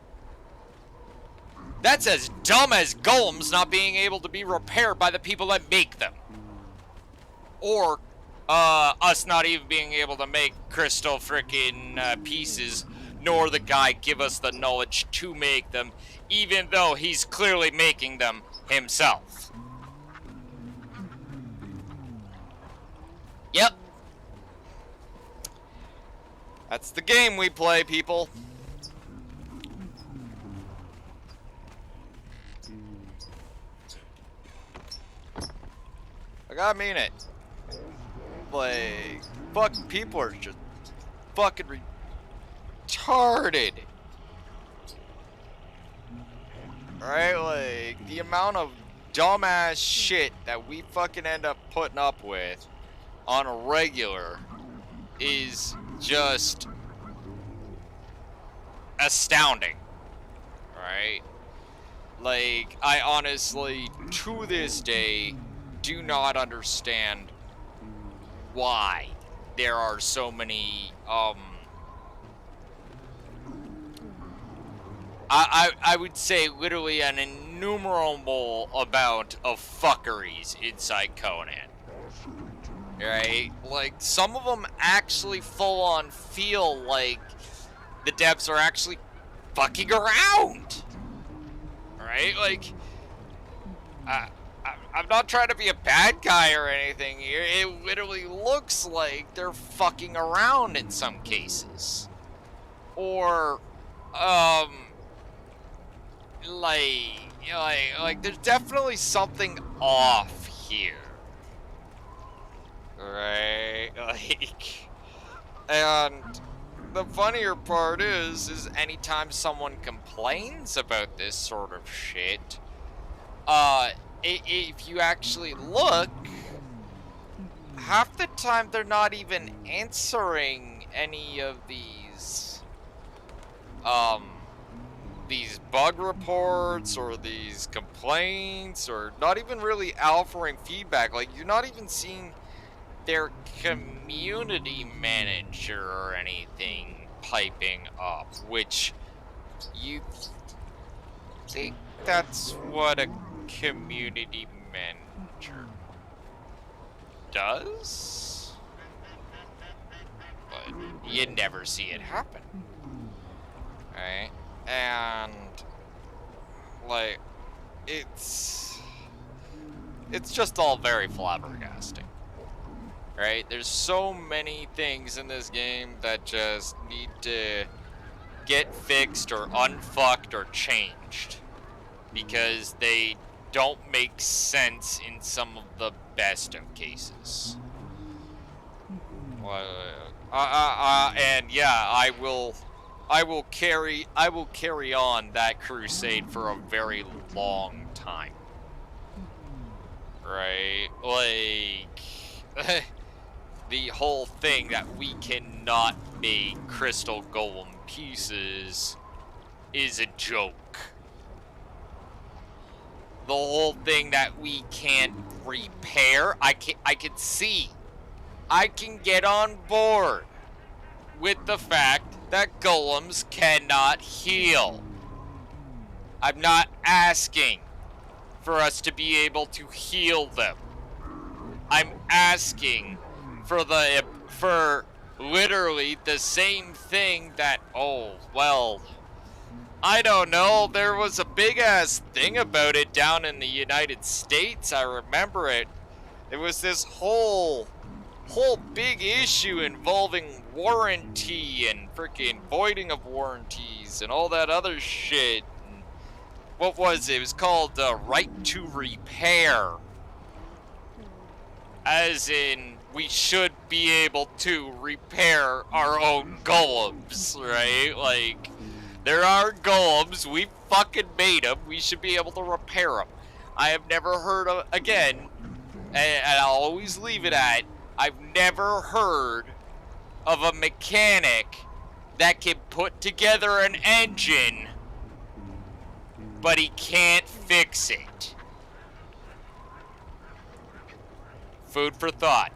A: That's as dumb as golems not being able to be repaired by the people that make them. Or us not even being able to make crystal frickin' pieces, nor the guy give us the knowledge to make them, even though he's clearly making them himself. Yep. That's the game we play, people. Like, I mean it. Like, fucking people are just fucking retarded. Right? Like, the amount of dumbass shit that we fucking end up putting up with on a regular is just astounding. Right? Like, I honestly, to this day, do not understand why there are so many, I would say literally an innumerable amount of fuckeries inside Conan. Right? Like, some of them actually full on feel like the devs are actually fucking around. Right? Like, I'm not trying to be a bad guy or anything here. It literally looks like they're fucking around in some cases. Or, like there's definitely something off here. Right? Like, and the funnier part is anytime someone complains about this sort of shit, if you actually look, half the time they're not even answering any of these bug reports or these complaints, or not even really offering feedback. Like, you're not even seeing their community manager or anything piping up, which you think that's what a community manager does, but you never see it happen, right? And like, it's just all very flabbergasting, right? There's so many things in this game that just need to get fixed or unfucked or changed, because they don't make sense in some of the best of cases. And yeah, I will carry on that crusade for a very long time. Right? Like, the whole thing that we cannot make crystal golem pieces is a joke. The whole thing that we can't repair, I can see. I can get on board with the fact that golems cannot heal. I'm not asking for us to be able to heal them. I'm asking for literally the same thing that, oh, well, I don't know, there was a big ass thing about it down in the United States. I remember it. It was this whole big issue involving warranty and freaking voiding of warranties and all that other shit. And what was it? It was called right to repair. As in, we should be able to repair our own golems, right? Like, there are golems, we fucking made them, we should be able to repair them. I have never heard of, again, and I'll always leave it at, I've never heard of a mechanic that can put together an engine, but he can't fix it. Food for thought.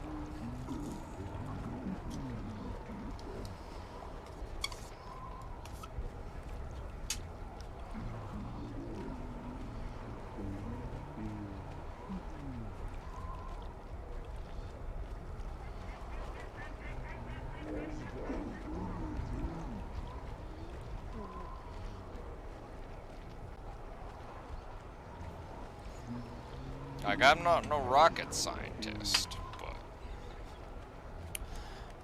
A: Like, I'm not no rocket scientist, but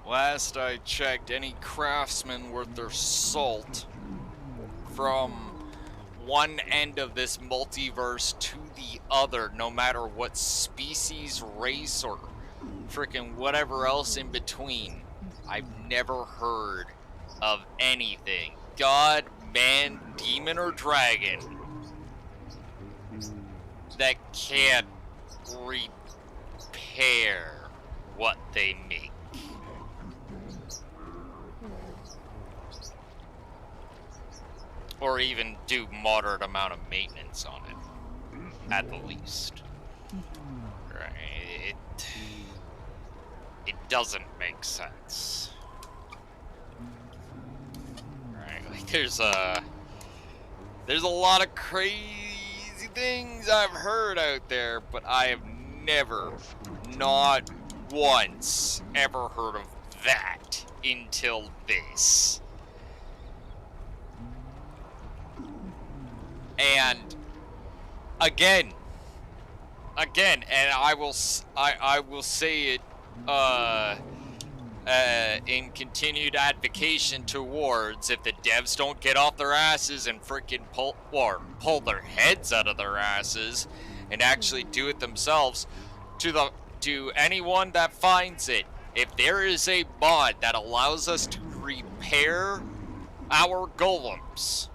A: last I checked, any craftsman worth their salt from one end of this multiverse to the other, no matter what species, race, or freaking whatever else in between, I've never heard of anything, god, man, demon, or dragon, that can't repair what they make. Or even do moderate amount of maintenance on it, at the least. Right? It doesn't make sense. Right? Like there's a lot of crazy things I've heard out there, but I have never, not once, ever heard of that until this. And again, and I will say it in continued advocation towards, if the devs don't get off their asses and freaking pull their heads out of their asses and actually do it themselves, to anyone that finds it, if there is a mod that allows us to repair our golems,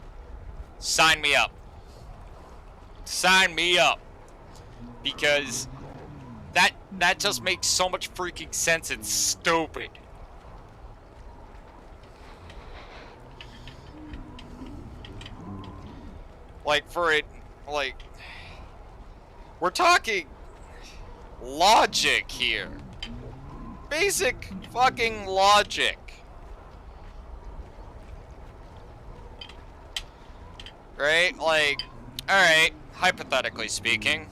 A: sign me up. Sign me up, because that just makes so much freaking sense. It's stupid. Like, for it, like, we're talking logic here. Basic fucking logic. Right? Like, alright, hypothetically speaking,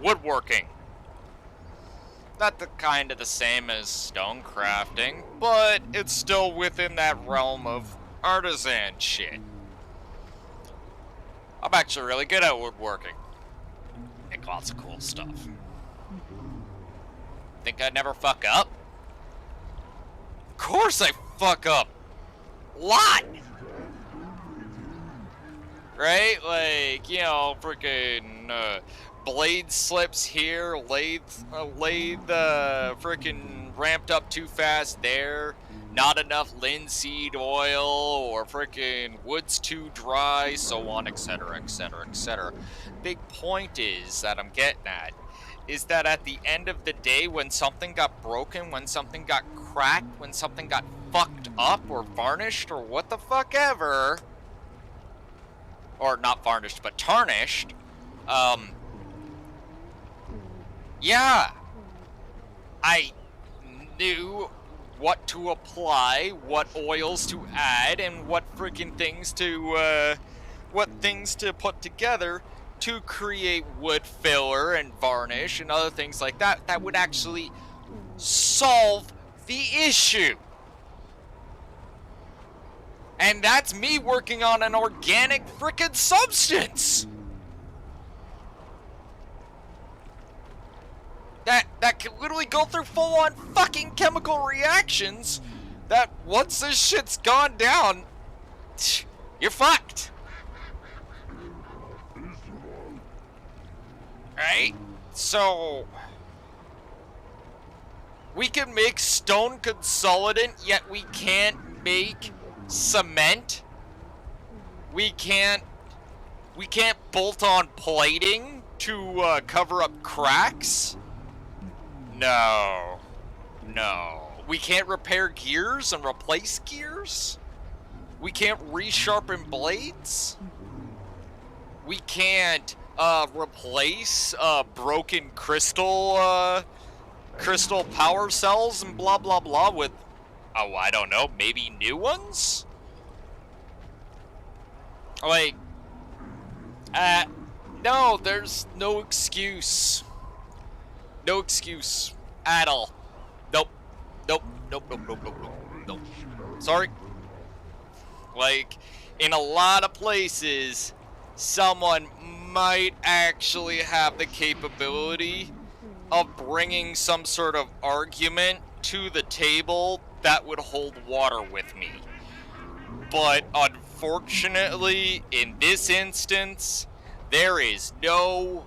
A: woodworking. Not the kind of the same as stone crafting, but it's still within that realm of artisan shit. I'm actually really good at woodworking. Make lots of cool stuff. Think I'd never fuck up? Of course I fuck up! Lot! Right? Like, you know, freaking blade slips here, lathe freaking ramped up too fast there, not enough linseed oil, or freaking wood's too dry, so on, etc., etc., etc. Big point is that I'm getting at is that at the end of the day, when something got broken, when something got cracked, when something got fucked up or varnished or what the fuck ever, or not varnished but tarnished, yeah, I knew what to apply, what oils to add, and what freaking things to put together to create wood filler and varnish and other things like that that would actually solve the issue. And that's me working on an organic frickin' substance. That can literally go through full-on fucking chemical reactions that once this shit's gone down, you're fucked. Right? So, we can make stone consolidant, yet we can't make cement. We can't bolt on plating to cover up cracks. No. We can't repair gears and replace gears. We can't resharpen blades. We can't replace broken crystal power cells and blah blah blah with, oh, I don't know, maybe new ones? Like, no, there's no excuse. No excuse at all. Nope. Sorry. Like, in a lot of places, someone might actually have the capability of bringing some sort of argument to the table that would hold water with me. But unfortunately, in this instance, there is no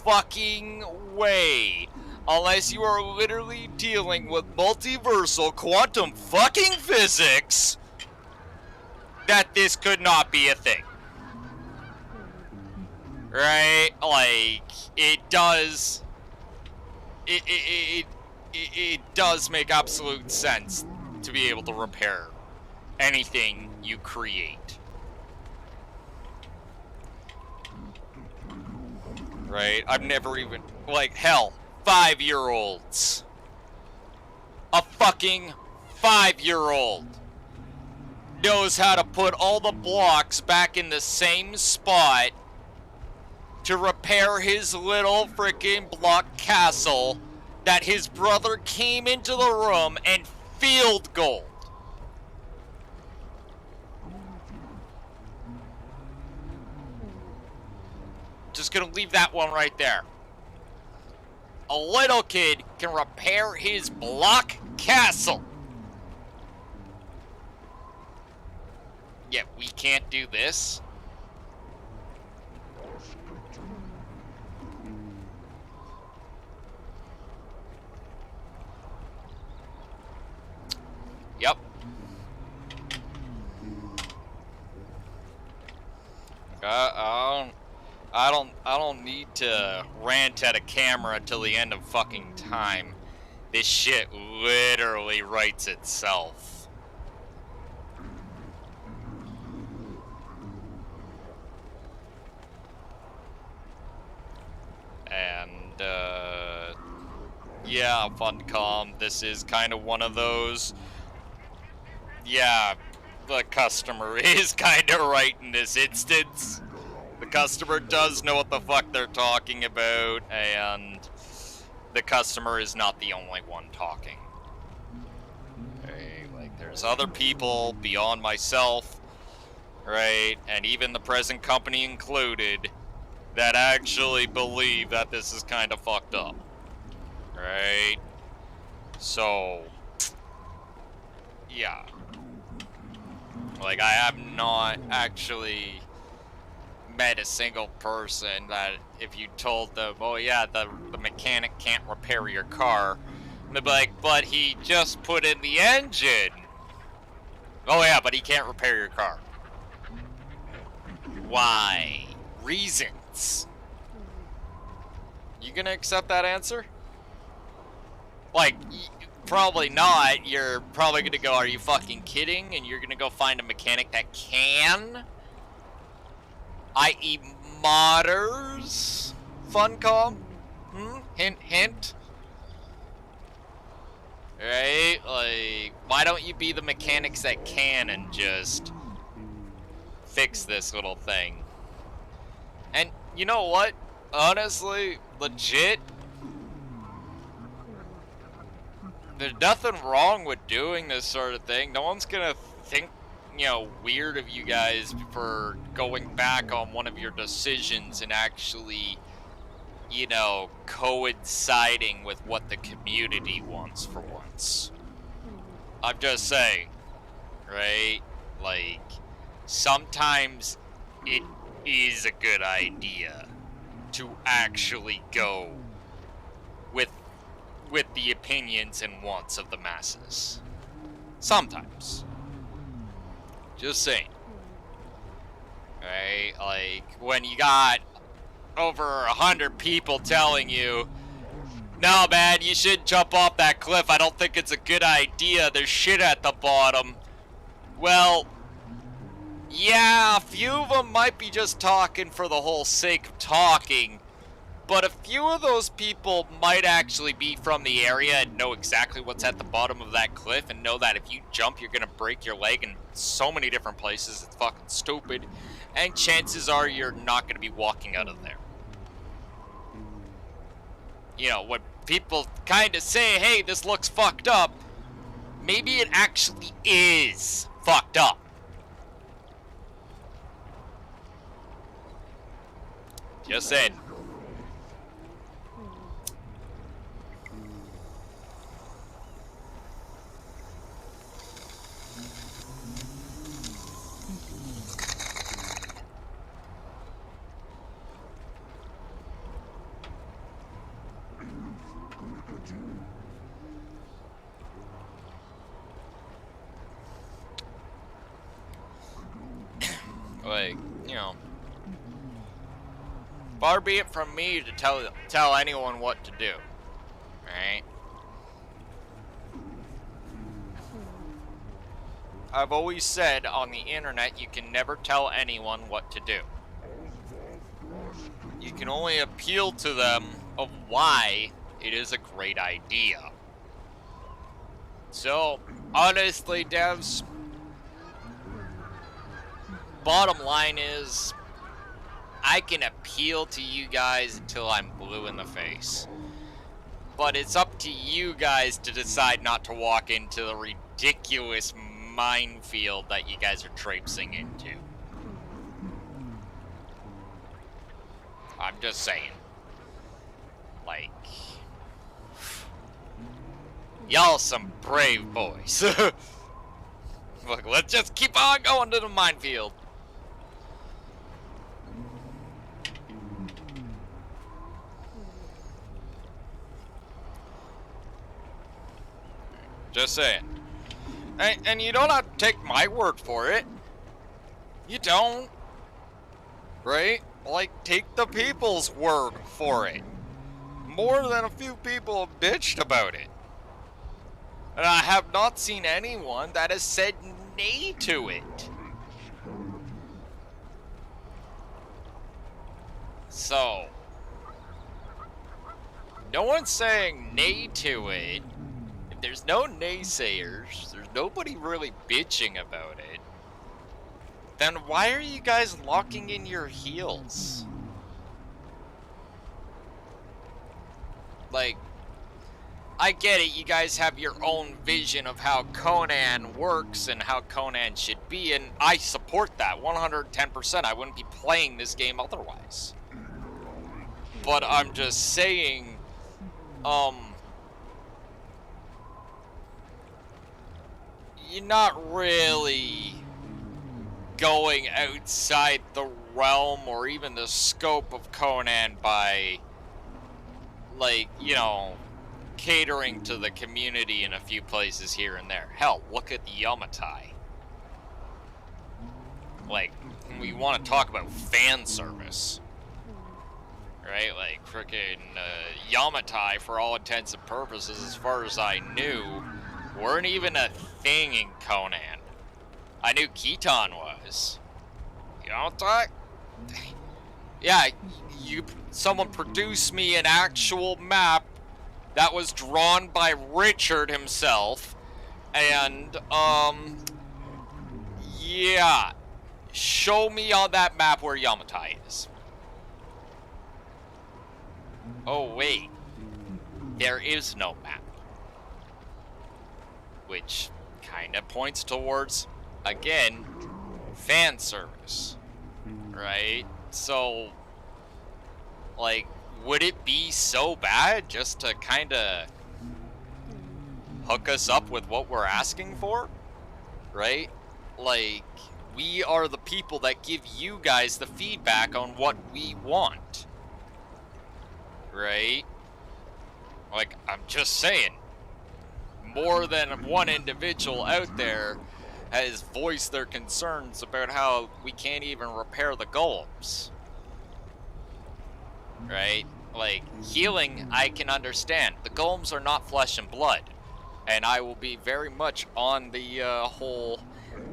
A: fucking way, unless you are literally dealing with multiversal quantum fucking physics, that this could not be a thing. Right? Like, it does... It does make absolute sense to be able to repair anything you create. Right? I've never even... Like, hell, 5-year-olds. A fucking 5-year-old knows how to put all the blocks back in the same spot to repair his little freaking block castle that his brother came into the room and field goaled. Just gonna leave that one right there. A little kid can repair his block castle. Yet we can't do this. Yep. I don't need to rant at a camera till the end of fucking time. This shit literally writes itself. And, yeah, Funcom, this is kind of one of those... Yeah, the customer is kind of right in this instance. The customer does know what the fuck they're talking about, and the customer is not the only one talking. Okay, like, there's other people beyond myself, right, and even the present company included, that actually believe that this is kind of fucked up, right? So, yeah. Like, I have not actually met a single person that if you told them, oh yeah, the mechanic can't repair your car, they'd be like, but he just put in the engine. Oh yeah, but he can't repair your car. Why? Reasons. You gonna accept that answer? Like, probably not. You're probably gonna go, are you fucking kidding? And you're gonna go find a mechanic that can? I.e. modders? Funcom? Hint, hint. Right? Like, why don't you be the mechanics that can and just fix this little thing? And you know what? Honestly, legit, there's nothing wrong with doing this sort of thing. No one's gonna think, you know, weird of you guys for going back on one of your decisions and actually, you know, coinciding with what the community wants for once. I'm just saying, right? Like, sometimes it is a good idea to actually go with the opinions and wants of the masses. Sometimes. Just saying. Right? Like, when you got over 100 people telling you, no man, you should jump off that cliff, I don't think it's a good idea, there's shit at the bottom. Well, yeah, a few of them might be just talking for the whole sake of talking, but a few of those people might actually be from the area and know exactly what's at the bottom of that cliff and know that if you jump, you're gonna break your leg in so many different places, it's fucking stupid. And chances are you're not gonna be walking out of there. You know, when people kind of say, hey, this looks fucked up, maybe it actually is fucked up. Just saying. know, far be it from me to tell anyone what to do, right? I've always said on the internet, you can never tell anyone what to do. You can only appeal to them of why it is a great idea. So, honestly, devs, bottom line is, I can appeal to you guys until I'm blue in the face. But it's up to you guys to decide not to walk into the ridiculous minefield that you guys are traipsing into. I'm just saying. Like, y'all some brave boys. Look, let's just keep on going to the minefield. Just saying. And you don't have to take my word for it. You don't. Right? Like, take the people's word for it. More than a few people have bitched about it. And I have not seen anyone that has said nay to it. So, no one's saying nay to it. If there's no naysayers, there's nobody really bitching about it, then why are you guys locking in your heels? Like, I get it, you guys have your own vision of how Conan works and how Conan should be, and I support that 110%. I wouldn't be playing this game otherwise. But I'm just saying, you're not really going outside the realm or even the scope of Conan by, like, you know, catering to the community in a few places here and there. Hell, look at the Yamatai. Like, we want to talk about fan service, right? Like, frickin' Yamatai, for all intents and purposes, as far as I knew, weren't even a thing in Conan. I knew Khitan was. Yamatai? Yeah, someone produced me an actual map that was drawn by Richard himself, and, yeah. Show me on that map where Yamatai is. Oh, wait. There is no map. Which kind of points towards, again, fan service. Right? So, like, would it be so bad just to kind of hook us up with what we're asking for? Right? Like, we are the people that give you guys the feedback on what we want. Right? Like, I'm just saying, more than one individual out there has voiced their concerns about how we can't even repair the golems. Right? Like, healing, I can understand. The golems are not flesh and blood. And I will be very much on the whole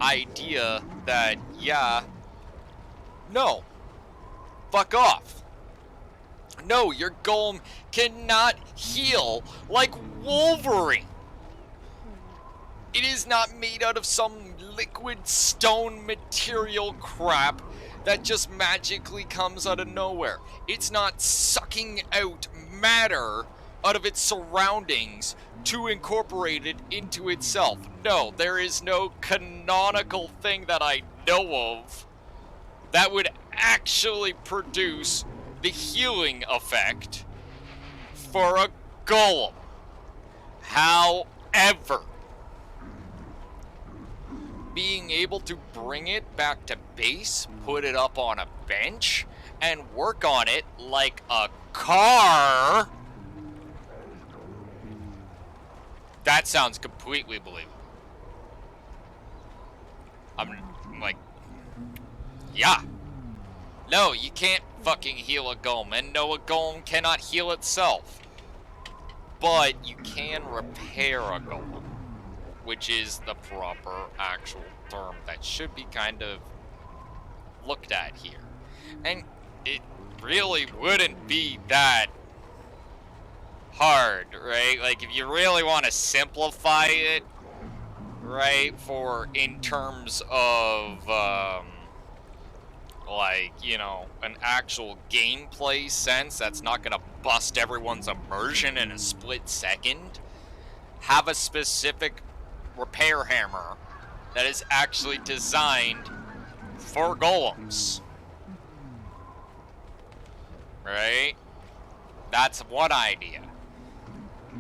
A: idea that, yeah, no, fuck off. No, your golem cannot heal like Wolverine. It is not made out of some liquid stone material crap that just magically comes out of nowhere. It's not sucking out matter out of its surroundings to incorporate it into itself. No, there is no canonical thing that I know of that would actually produce the healing effect for a golem. However, being able to bring it back to base, put it up on a bench, and work on it like a car, that sounds completely believable. I'm like, yeah, No, you can't fucking heal a golem, and no, a golem cannot heal itself. But you can repair a golem, which is the proper actual term that should be kind of looked at here. And it really wouldn't be that hard, right? Like, if you really want to simplify it, right, for in terms of like, you know, an actual gameplay sense that's not gonna bust everyone's immersion in a split second, have a specific repair hammer that is actually designed for golems, right? That's one idea,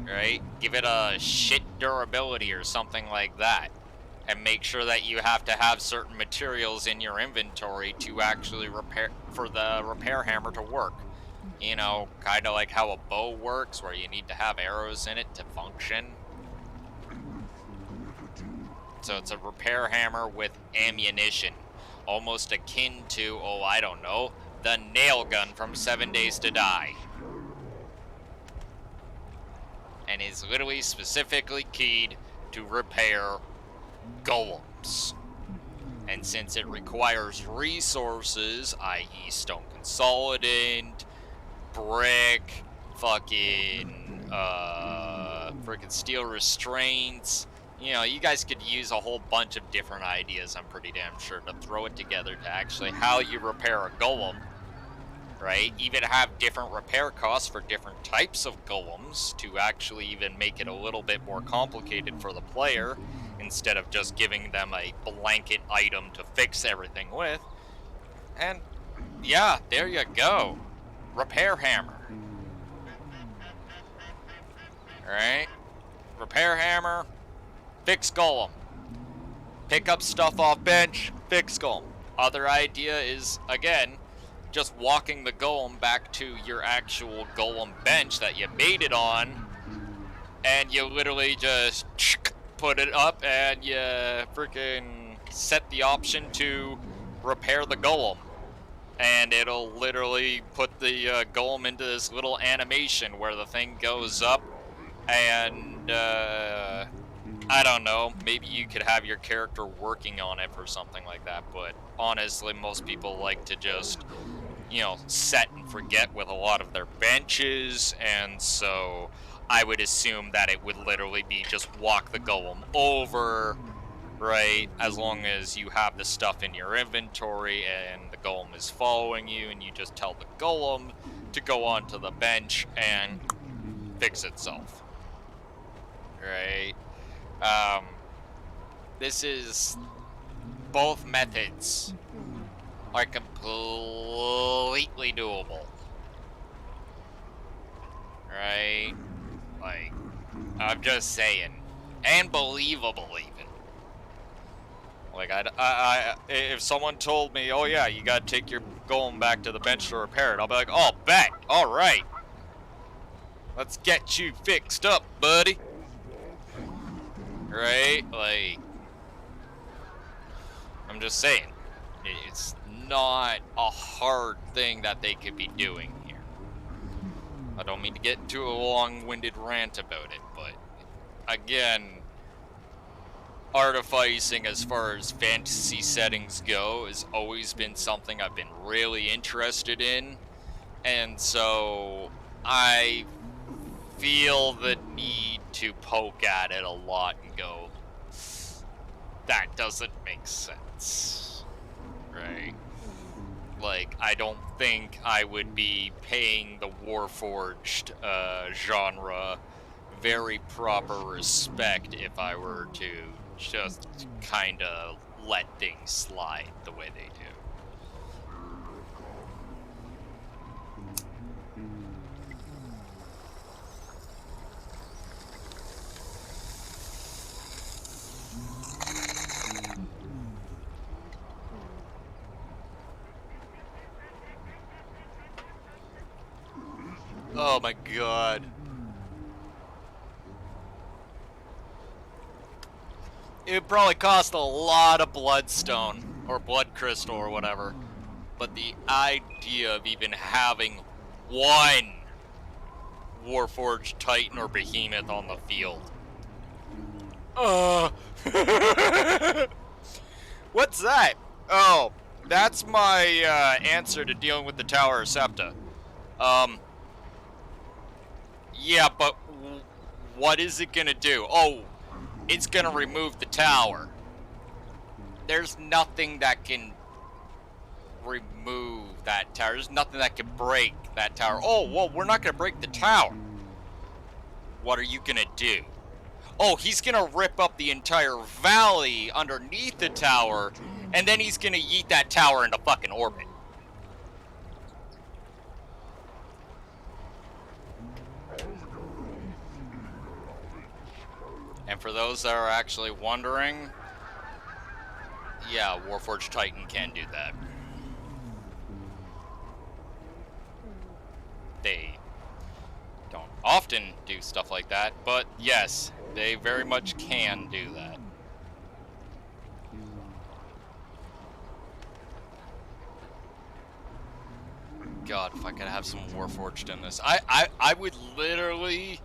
A: right? Give it a shit durability or something like that, and make sure that you have to have certain materials in your inventory to actually repair, for the repair hammer to work. You know, kind of like how a bow works, where you need to have arrows in it to function. So it's a repair hammer with ammunition, almost akin to, oh, I don't know, the nail gun from 7 Days to Die. And is literally specifically keyed to repair golems. And since it requires resources, i.e. stone consolidant, brick, fucking freaking steel restraints, you know, you guys could use a whole bunch of different ideas, I'm pretty damn sure, to throw it together to actually how you repair a golem, right? Even have different repair costs for different types of golems to actually even make it a little bit more complicated for the player, instead of just giving them a blanket item to fix everything with. And yeah, there you go. Repair hammer. Alright? Repair hammer, fix golem. Pick up stuff off bench, fix golem. Other idea is, again, just walking the golem back to your actual golem bench that you made it on, and you literally just put it up and you freaking set the option to repair the golem. And it'll literally put the golem into this little animation where the thing goes up, and I don't know, maybe you could have your character working on it for something like that, but honestly, most people like to just, you know, set and forget with a lot of their benches, and so I would assume that it would literally be just walk the golem over, right? As long as you have the stuff in your inventory and the golem is following you, and you just tell the golem to go onto the bench and fix itself, right? This is, both methods are completely doable, right? Like, I'm just saying, and believable even. Like, if someone told me, oh yeah, you gotta take your golem back to the bench to repair it, I'll be like, oh, bet, all right, let's get you fixed up, buddy. Right? Like, I'm just saying, it's not a hard thing that they could be doing here. I don't mean to get into a long-winded rant about it, but again, artificing as far as fantasy settings go has always been something I've been really interested in, and so I feel the need to poke at it a lot and go, that doesn't make sense, right? Like, I don't think I would be paying the Warforged genre very proper respect if I were to just kind of let things slide the way they do. Oh my god. It would probably cost a lot of bloodstone, or blood crystal, or whatever. but the idea of even having one Warforged Titan or Behemoth on the field. What's that? Oh, that's my answer to dealing with the Tower of Septa. Yeah, but what is it gonna do? Oh, it's gonna remove the tower. There's nothing that can remove that tower. There's nothing that can break that tower. Oh, well, we're not gonna break the tower. What are you gonna do? Oh, he's gonna rip up the entire valley underneath the tower, and then he's gonna yeet that tower into fucking orbit. And for those that are actually wondering, yeah, Warforged Titan can do that. They don't often do stuff like that, but yes, they very much can do that. God, if I could have some Warforged in this. I would literally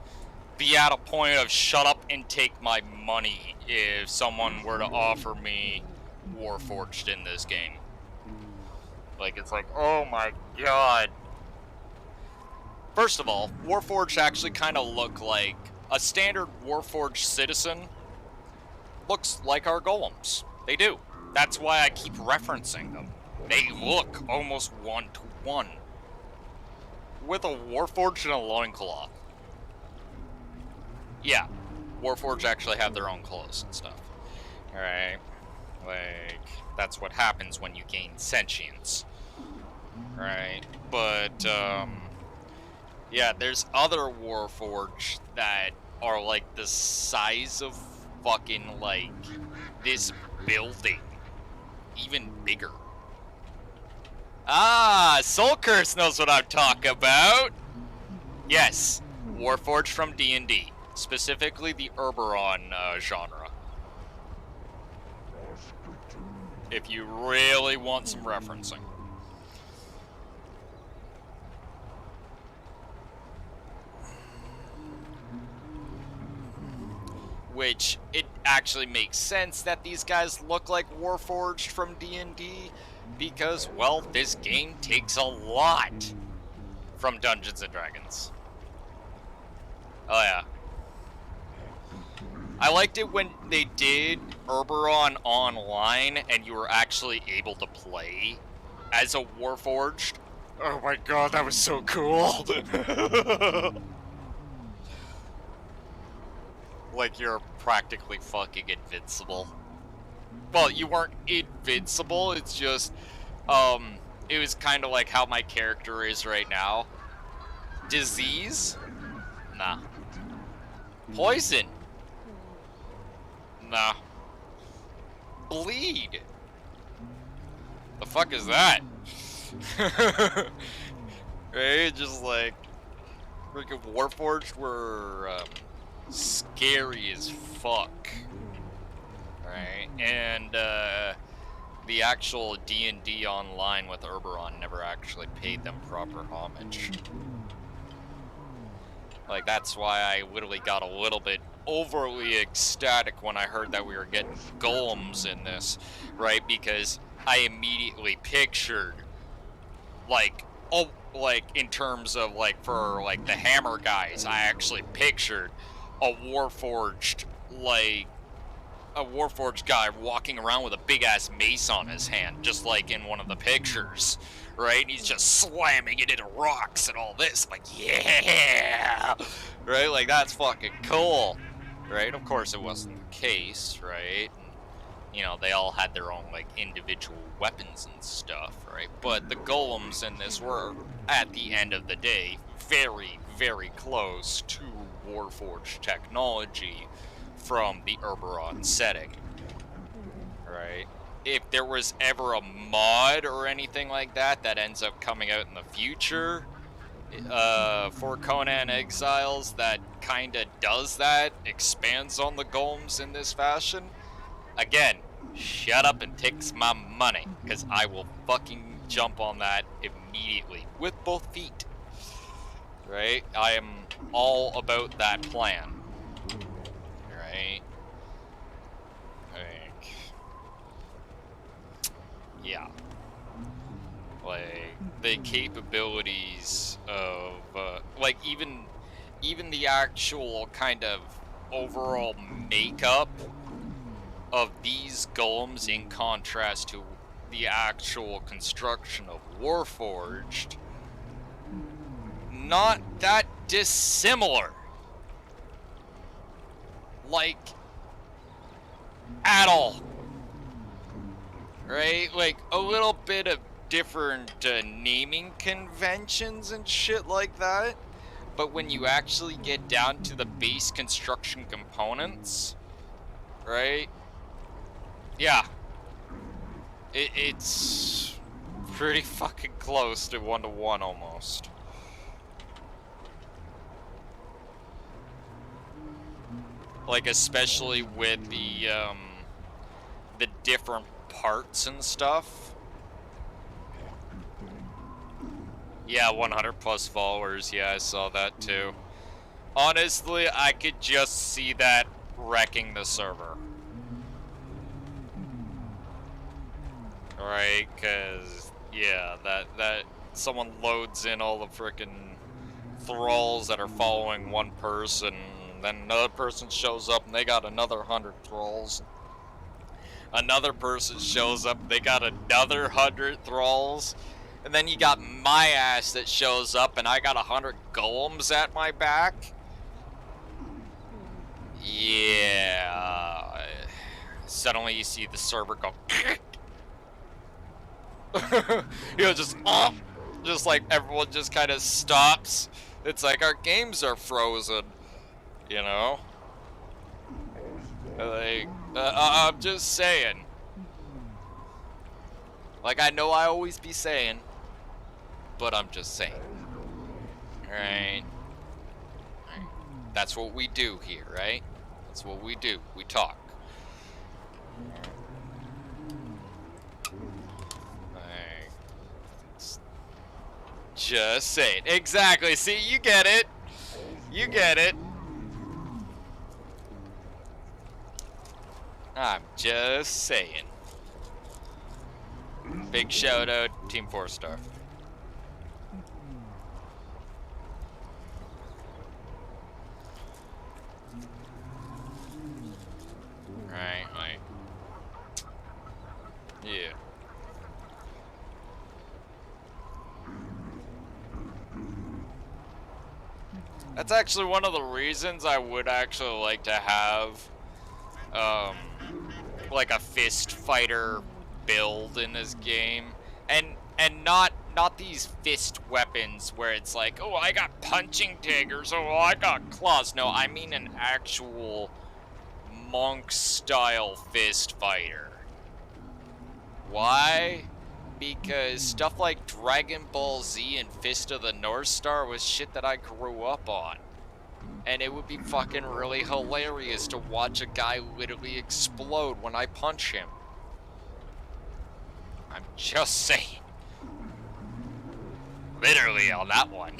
A: be at a point of shut up and take my money if someone were to offer me Warforged in this game. Like, it's like, oh my god. First of all, Warforged actually kind of look like a standard Warforged citizen looks like our golems. They do. That's why I keep referencing them. They look almost one-to-one. With a Warforged and a loincloth. Yeah, Warforged actually have their own clothes and stuff. Alright? Like, that's what happens when you gain sentience. Right? But, yeah, there's other Warforged that are like the size of fucking, like, this building. Even bigger. Ah, Soul Curse knows what I'm talking about! Yes, Warforged from D&D. Specifically the Eberron genre. If you really want some referencing. Which, it actually makes sense that these guys look like Warforged from D&D, because, well, this game takes a lot from Dungeons & Dragons. Oh yeah. I liked it when they did Eberron online and you were actually able to play as a Warforged. Oh my god, that was so cool! Like, you're practically fucking invincible. Well, you weren't invincible, it's just, it was kind of like how my character is right now. Disease? Nah. Poison? Nah. Bleed? The fuck is that? Right? Just like, freaking Warforged were, scary as fuck. Right? And, the actual D&D online with Eberron never actually paid them proper homage. Like, that's why I literally got a little bit overly ecstatic when I heard that we were getting golems in this, right? Because I immediately pictured, like, oh, like, in terms of, like, for, like, the hammer guys, I actually pictured a Warforged, like, a Warforged guy walking around with a big-ass mace on his hand, just like in one of the pictures, right? And he's just slamming it into rocks and all this, like, yeah! Right? Like, that's fucking cool, right? Of course it wasn't the case, right? And, you know, they all had their own, like, individual weapons and stuff, right? But the golems in this were, at the end of the day, very, very close to Warforged technology from the Eberron setting, right? If there was ever a mod or anything like that that ends up coming out in the future for Conan Exiles that kind of does that, expands on the golems in this fashion, again, shut up and take my money, because I will fucking jump on that immediately with both feet. Right? I am all about that plan. Right? Like, yeah. Like, the capabilities of, like, even the actual kind of overall makeup of these golems in contrast to the actual construction of Warforged, not that dissimilar. Like, at all. Right? Like, a little bit of different naming conventions and shit like that. But when you actually get down to the base construction components, right? Yeah. It's pretty fucking close to 1-to-1 almost. Like, especially with the different parts and stuff. Yeah, 100 plus followers. Yeah, I saw that too. Honestly, I could just see that wrecking the server. Right, cause yeah, that someone loads in all the frickin' thralls that are following one person, then another person shows up and they got another 100 thralls. Another person shows up, they got another 100 thralls. And then you got my ass that shows up and I got 100 golems at my back. Yeah. Suddenly you see the server go you know, just like everyone just kind of stops. It's like our games are frozen, you know? Like, I'm just saying. Like, I know I always be saying, but I'm just saying. Right? That's what we do here, right? That's what we do. We talk. Just saying. Exactly. See, you get it. You get it. I'm just saying. Big shout out, Team 4-star. Right. Yeah. That's actually one of the reasons I would actually like to have, like a fist fighter build in this game, and not these fist weapons where it's like, oh, I got punching daggers, oh, I got claws. No, I mean an actual monk style fist fighter. Why? Because stuff like Dragon Ball Z and Fist of the North Star was shit that I grew up on. And it would be fucking really hilarious to watch a guy literally explode when I punch him. I'm just saying. Literally on that one.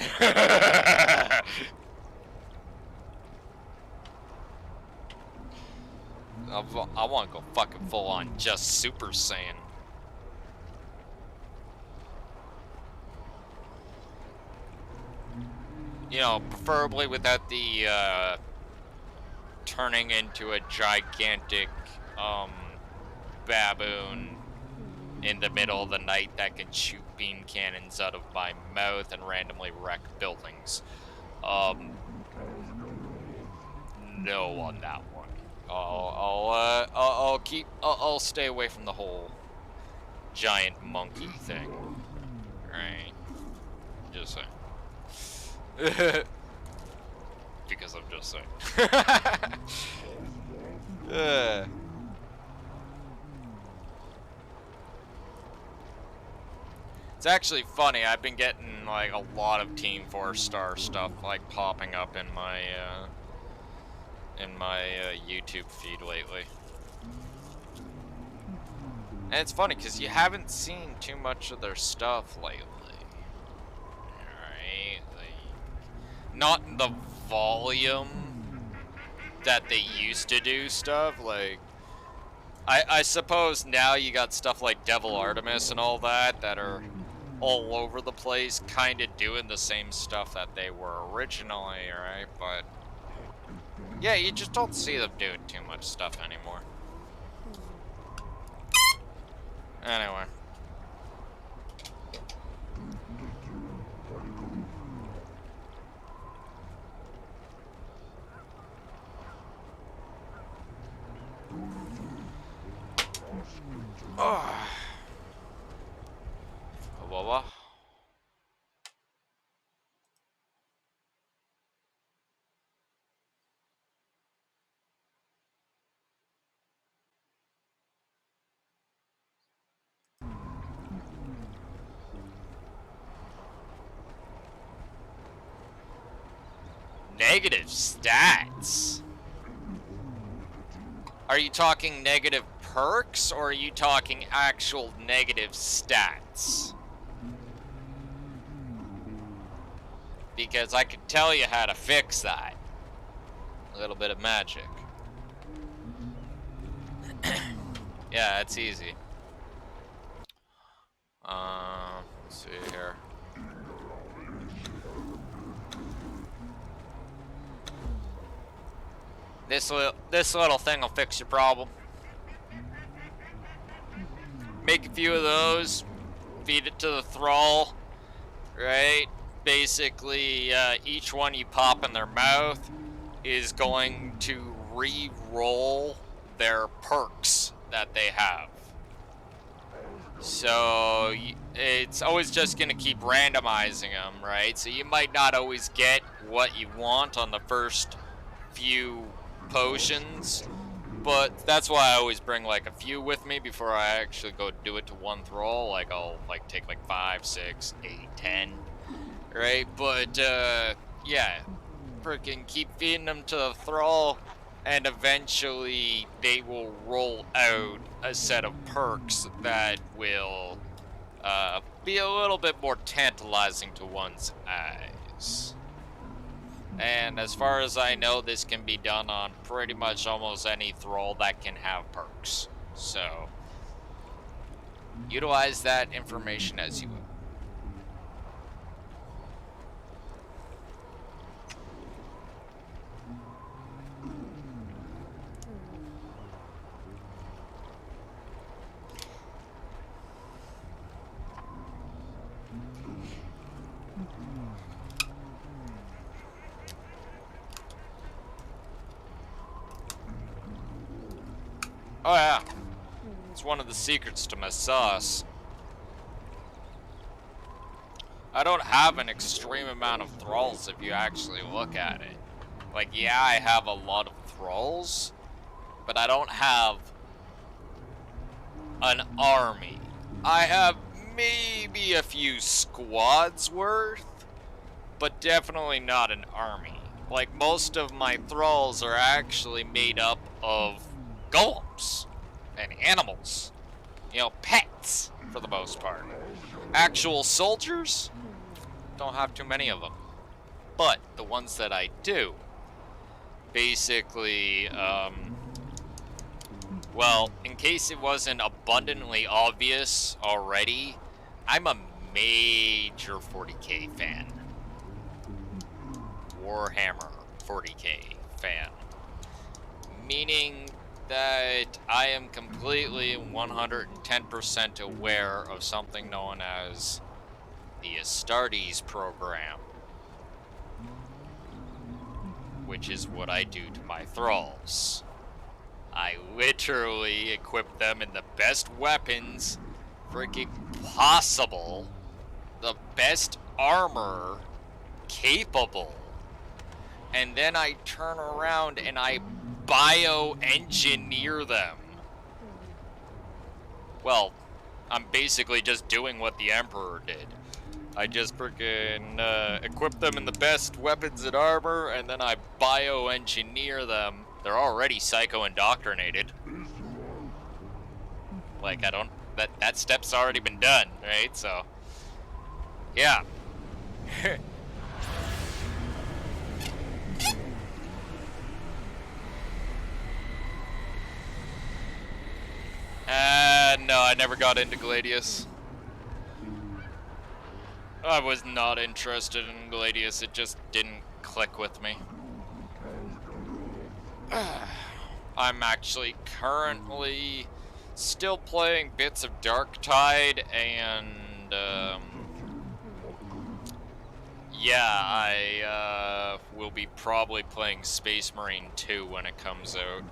A: I want to go fucking full on just Super Saiyan. You know, preferably without the turning into a gigantic baboon in the middle of the night that can shoot beam cannons out of my mouth and randomly wreck buildings. No on that one. I'll stay away from the whole giant monkey thing. Right? Just saying. Because I'm just saying. It's actually funny, I've been getting like a lot of Team 4-star stuff like popping up in my YouTube feed lately. And it's funny because you haven't seen too much of their stuff lately. Alright? Like, not in the volume that they used to do stuff. Like, I suppose now you got stuff like Devil Artemis and all that are all over the place, kind of doing the same stuff that they were originally, right? But yeah, you just don't see them doing too much stuff anymore. Anyway. Oh. What? Negative stats? Are you talking negative perks, or are you talking actual negative stats? Because I could tell you how to fix that. A little bit of magic. Yeah, it's easy. Let's see here. This little thing will fix your problem. Make a few of those, feed it to the thrall, right? Basically, each one you pop in their mouth is going to re-roll their perks that they have. So it's always just going to keep randomizing them, right? So you might not always get what you want on the first few potions, but that's why I always bring like a few with me before I actually go do it to one thrall. Like I'll like take like 5, 6, 8, 10, right? But yeah, freaking keep feeding them to the thrall, and eventually they will roll out a set of perks that will be a little bit more tantalizing to one's eyes. And as far as I know, this can be done on pretty much almost any thrall that can have perks. So, utilize that information as you will. Oh yeah, it's one of the secrets to my sauce. I don't have an extreme amount of thralls if you actually look at it. Like, yeah, I have a lot of thralls, but I don't have an army. I have maybe a few squads worth, but definitely not an army. Like, most of my thralls are actually made up of golems and animals, you know, pets for the most part. Actual soldiers, don't have too many of them, but the ones that I do, basically, well, in case it wasn't abundantly obvious already, I'm a major 40k fan. Warhammer 40k fan. Meaning that I am completely 110% aware of something known as the Astartes program, which is what I do to my thralls. I literally equip them in the best weapons freaking possible, the best armor capable, and then I turn around and I bioengineer them. Well, I'm basically just doing what the Emperor did. I just freaking equip them in the best weapons and armor, and then I bioengineer them. They're already psycho-indoctrinated. Like, I don't that step's already been done, right? So, yeah. No, I never got into Gladius. I was not interested in Gladius, it just didn't click with me. I'm actually currently still playing bits of Darktide, and yeah, I will be probably playing Space Marine 2 when it comes out.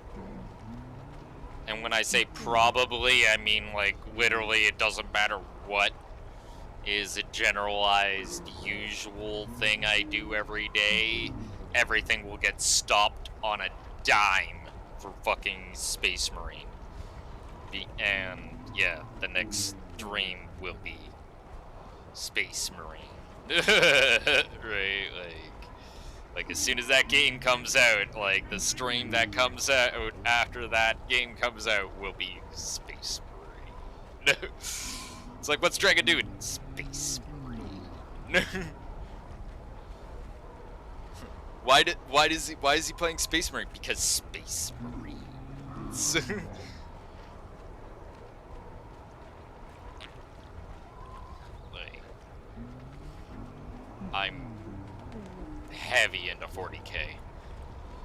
A: And when I say probably, I mean like literally it doesn't matter what is a generalized usual thing I do every day. Everything will get stopped on a dime for fucking Space Marine. And yeah, the next stream will be Space Marine. Right, like as soon as that game comes out, like the stream that comes out after that game comes out will be Space Marine. It's like, what's Dragon doing? Space Marine. Why is he playing Space Marine? Because Space Marines. Like, I'm heavy into 40k,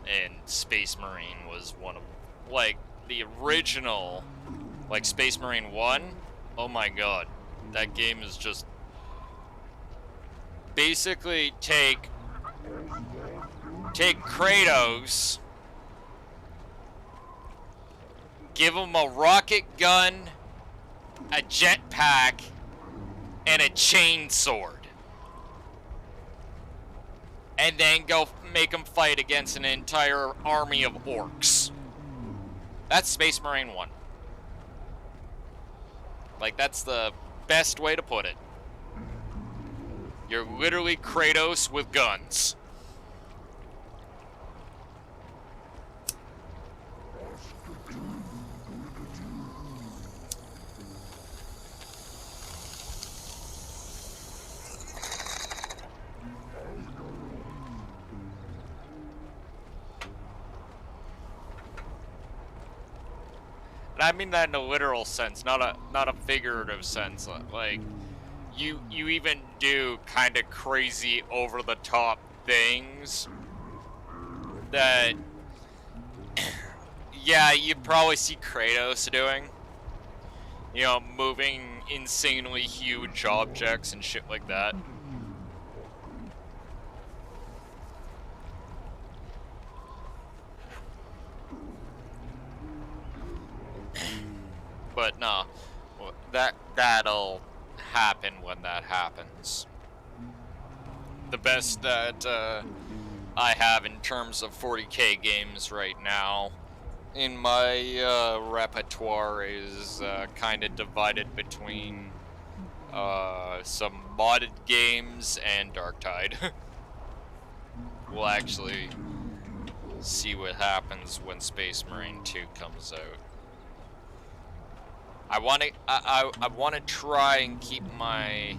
A: and Space Marine was one of, like, the original, like, Space Marine 1. Oh my god, that game is just basically take Kratos, give him a rocket gun, a jetpack, and a chain sword, and then go make him fight against an entire army of orcs. That's Space Marine 1. Like, that's the best way to put it. You're literally Kratos with guns. And I mean that in a literal sense, not a figurative sense. Like, you even do kind of crazy, over the top things that, yeah, you probably see Kratos doing. You know, moving insanely huge objects and shit like that. But no, that'll happen when that happens. The best that I have in terms of 40k games right now in my repertoire is kind of divided between some modded games and Darktide. We'll actually see what happens when Space Marine 2 comes out. I want to try and keep my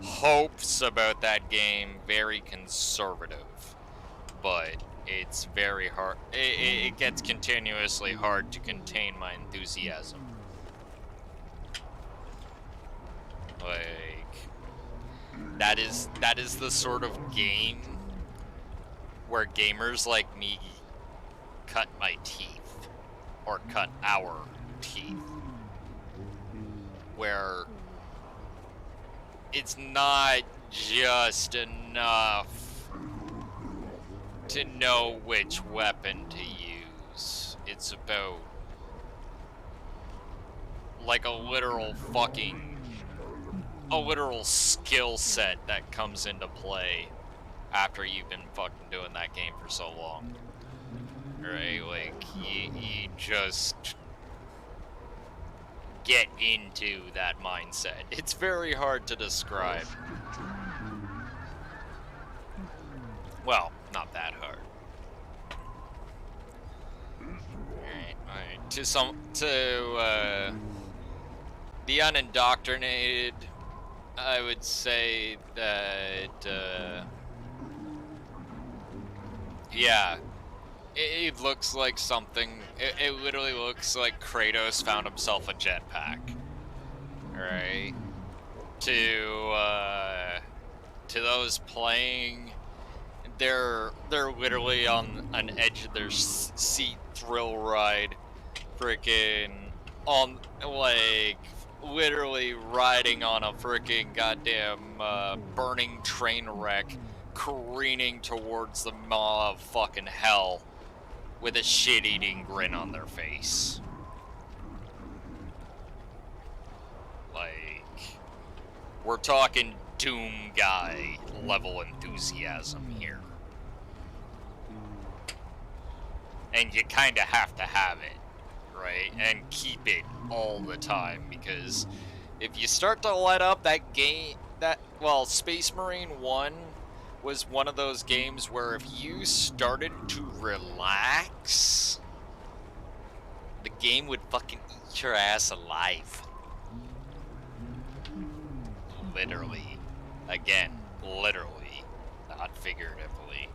A: hopes about that game very conservative, but it's very hard. It gets continuously hard to contain my enthusiasm. Like, that is the sort of game where gamers like me cut my teeth, or cut our teeth. Where it's not just enough to know which weapon to use. It's about, like, a literal skill set that comes into play after you've been fucking doing that game for so long. Right? Like, you just get into that mindset. It's very hard to describe. Well, not that hard. Alright. the unindoctrinated, I would say that, yeah, it looks like something, it literally looks like Kratos found himself a jetpack, right? To those playing, they're literally on an edge of their seat thrill ride, freaking on, like, literally riding on a freaking goddamn burning train wreck, careening towards the maw of fucking hell with a shit-eating grin on their face. Like, we're talking Doom guy level enthusiasm here. And you kind of have to have it, right? And keep it all the time, because if you start to let up that game, well, Space Marine 1 was one of those games where if you started to relax, the game would fucking eat your ass alive. Literally. Again, literally, not figuratively.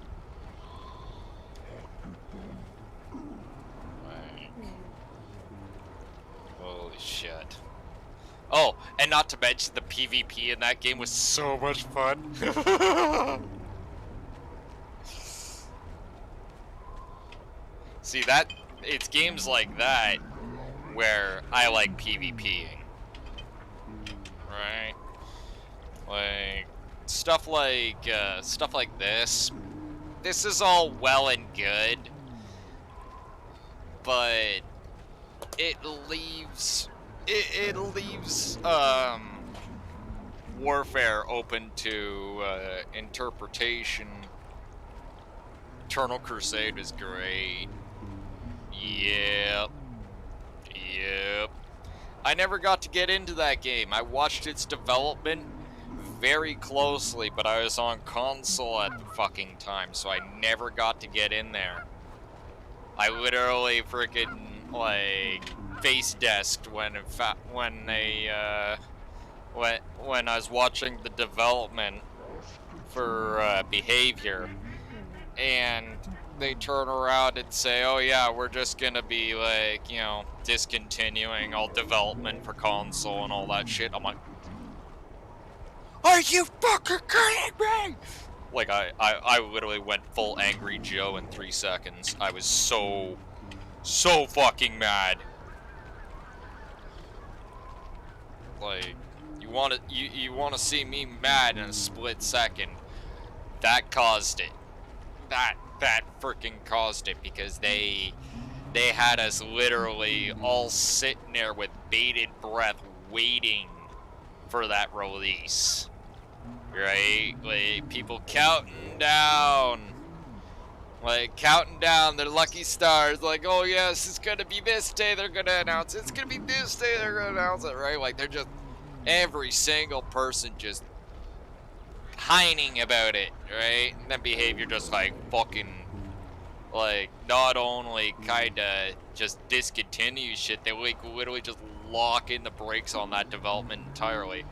A: Like, holy shit. Oh, and not to mention the PvP in that game was so much fun. See, it's games like that where I like PvPing. Right? Like, stuff like this. This is all well and good, but it leaves warfare open to interpretation. Eternal Crusade is great. Yep. I never got to get into that game. I watched its development very closely, but I was on console at the fucking time, so I never got to get in there. I literally freaking, like, face desked when I was watching the development for behavior, and they turn around and say, oh yeah, we're just gonna be, like, you know, discontinuing all development for console and all that shit. I'm like, are you fucking kidding me? Like, I literally went full Angry Joe in 3 seconds. I was so fucking mad. Like, you wanna see me mad in a split second? That caused it. That freaking caused it, because they had us literally all sitting there with bated breath waiting for that release. Right? Like, people counting down their lucky stars, like, oh yes, it's gonna be this day they're gonna announce it, it's gonna be this day they're gonna announce it, right? Like, they're just, every single person just whining about it, right? And then behavior just, like, fucking, like, not only kinda just discontinue shit, they, like, literally just lock in the brakes on that development entirely.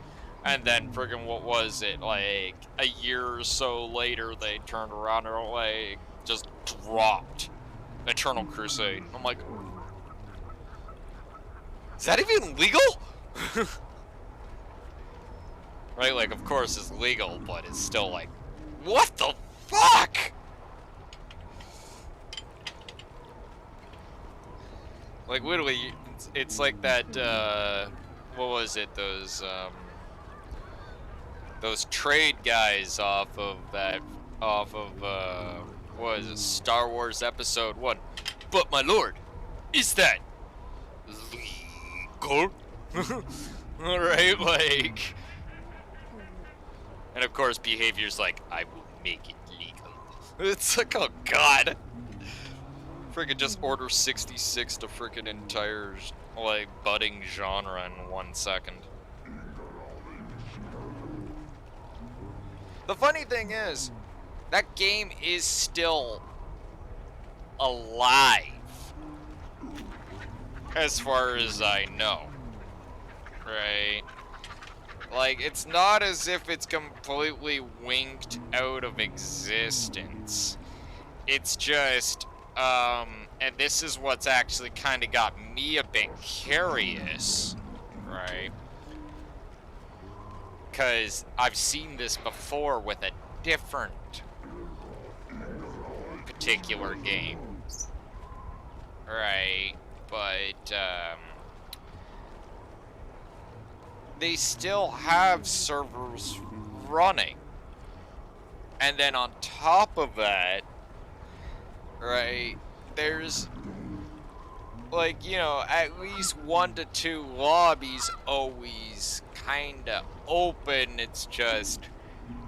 A: And then friggin', what was it, like, a year or so later, they turned around and, like, just dropped Eternal Crusade. I'm like, is that even legal? Right, like, of course it's legal, but it's still like, what the fuck? Like, literally, it's like that, what was it, those trade guys off of, what is it, Star Wars Episode 1. But my lord, is that legal? Alright, like, and of course behavior's like, I will make it legal. It's like, oh god. Freaking just order 66 to freaking entire, like, budding genre in 1 second. The funny thing is, that game is still alive, as far as I know. right? Like, it's not as if it's completely winked out of existence. It's just, and this is what's actually kind of got me a bit curious, right? Because I've seen this before with a different particular game, right? But, they still have servers running. And then on top of that, right, there's, like, you know, at least 1 to 2 lobbies always kinda open. It's just,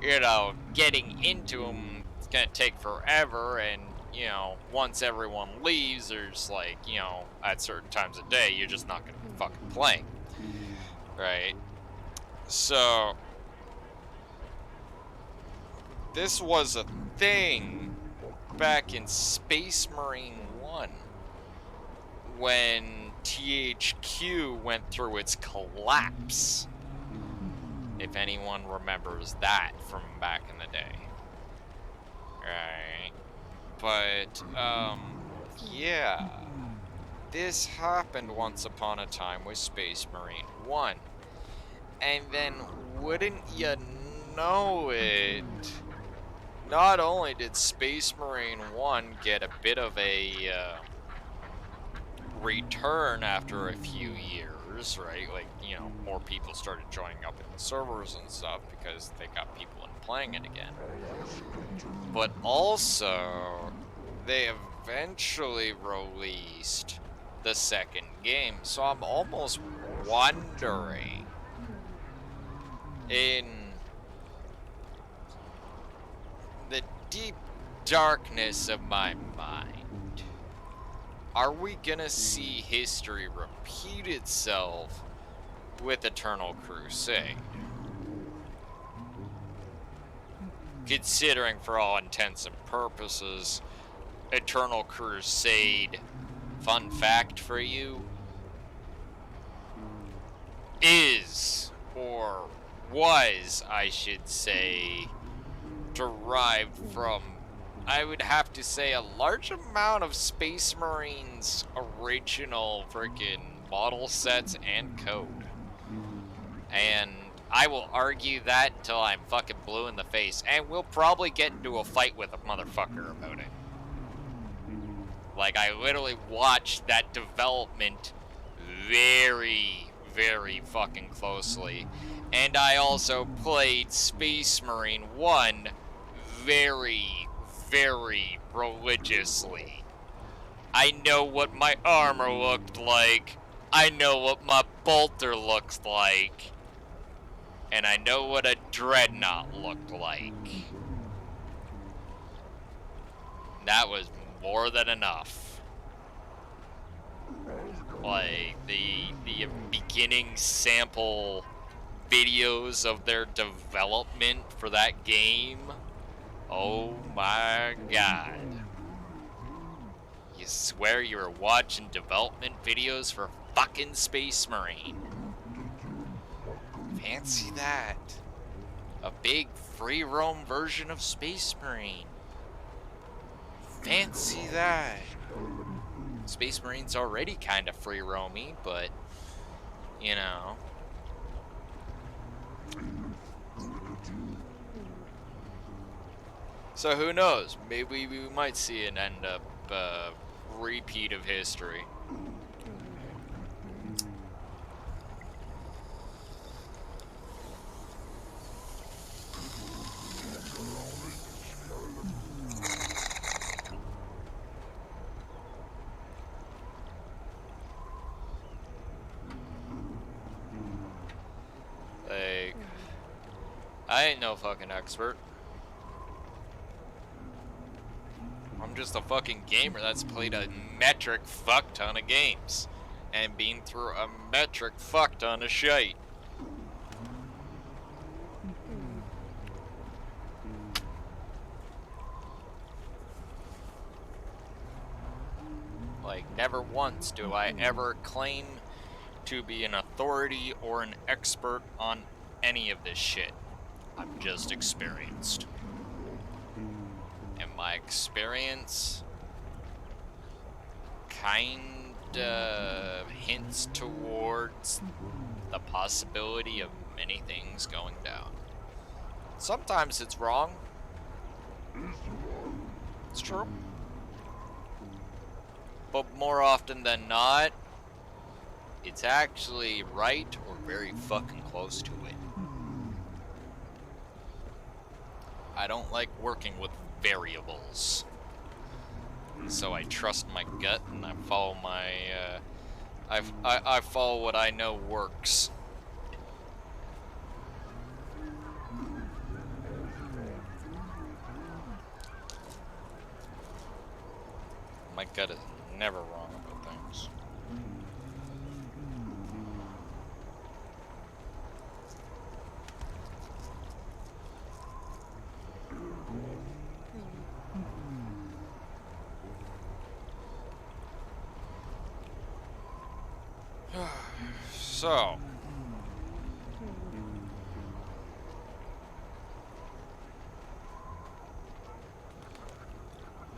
A: you know, getting into them, it's gonna take forever, and, you know, once everyone leaves, there's, like, you know, at certain times of day, you're just not gonna be fucking playing, right? So, this was a thing back in Space Marine 1 when THQ went through its collapse. If anyone remembers that from back in the day. Right. But, yeah. This happened once upon a time with Space Marine 1. And then, wouldn't you know it, not only did Space Marine 1 get a bit of a return after a few years, right? Like, you know, more people started joining up in the servers and stuff because they got people in playing it again. But also, they eventually released the second game, so I'm almost wondering, in the deep darkness of my mind, are we gonna see history repeat itself with Eternal Crusade? Considering, for all intents and purposes, Eternal Crusade, fun fact for you, is, or was, I should say, derived from, I would have to say, a large amount of Space Marines' original freaking model sets and code. And I will argue that until I'm fucking blue in the face, and we'll probably get into a fight with a motherfucker about it. Like, I literally watched that development very, very fucking closely. And I also played Space Marine 1 very, very religiously. I know what my armor looked like. I know what my bolter looks like. And I know what a dreadnought looked like. That was more than enough. Like, the beginning sample videos of their development for that game, oh my god. You swear you were watching development videos for fucking Space Marine. Fancy that. A big free roam version of Space Marine. Fancy that. Space Marine's already kind of free roamy, but, you know. So who knows? Maybe we might see an end up repeat of history. Like, I ain't no fucking expert. I'm just a fucking gamer that's played a metric fuck ton of games and been through a metric fuck ton of shite. Like, never once do I ever claim to be an authority or an expert on any of this shit. I'm just experienced. And my experience kinda hints towards the possibility of many things going down. Sometimes it's wrong. It's true. But more often than not, it's actually right or very fucking close to it. I don't like working with variables. So I trust my gut and I follow my, I follow what I know works. My gut is never wrong about things. So,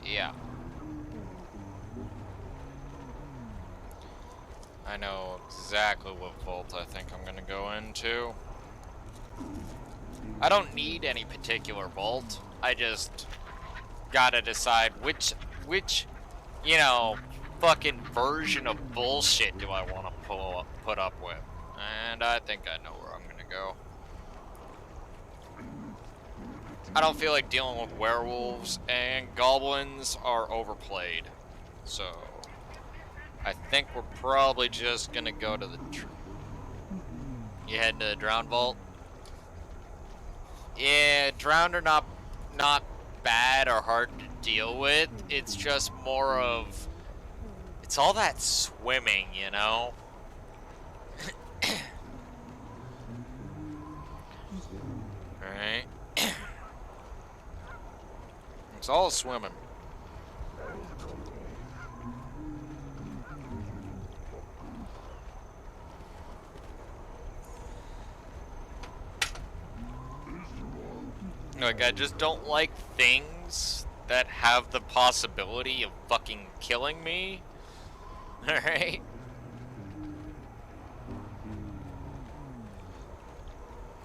A: yeah. I know exactly what vault I think I'm gonna go into. I don't need any particular vault. I just gotta decide which, you know, fucking version of bullshit do I want to put up with. And I think I know where I'm gonna go. I don't feel like dealing with werewolves, and goblins are overplayed. So, I think we're probably just gonna go to the... You heading to the Drowned Vault? Yeah, Drowned are not bad or hard to deal with. It's just more of... It's all that swimming, you know? Alright. It's all swimming. Like, I just don't like things that have the possibility of fucking killing me. Alright?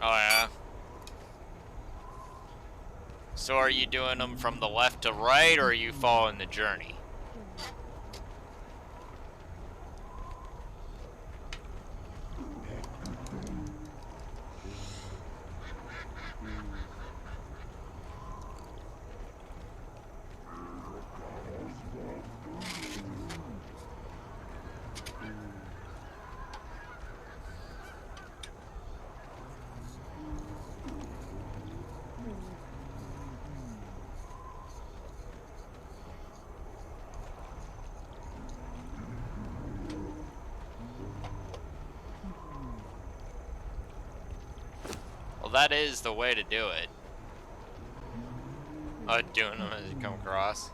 A: Oh, yeah. So are you doing them from the left to right, or are you following the journey? Well, that is the way to do it. Doing them as you come across.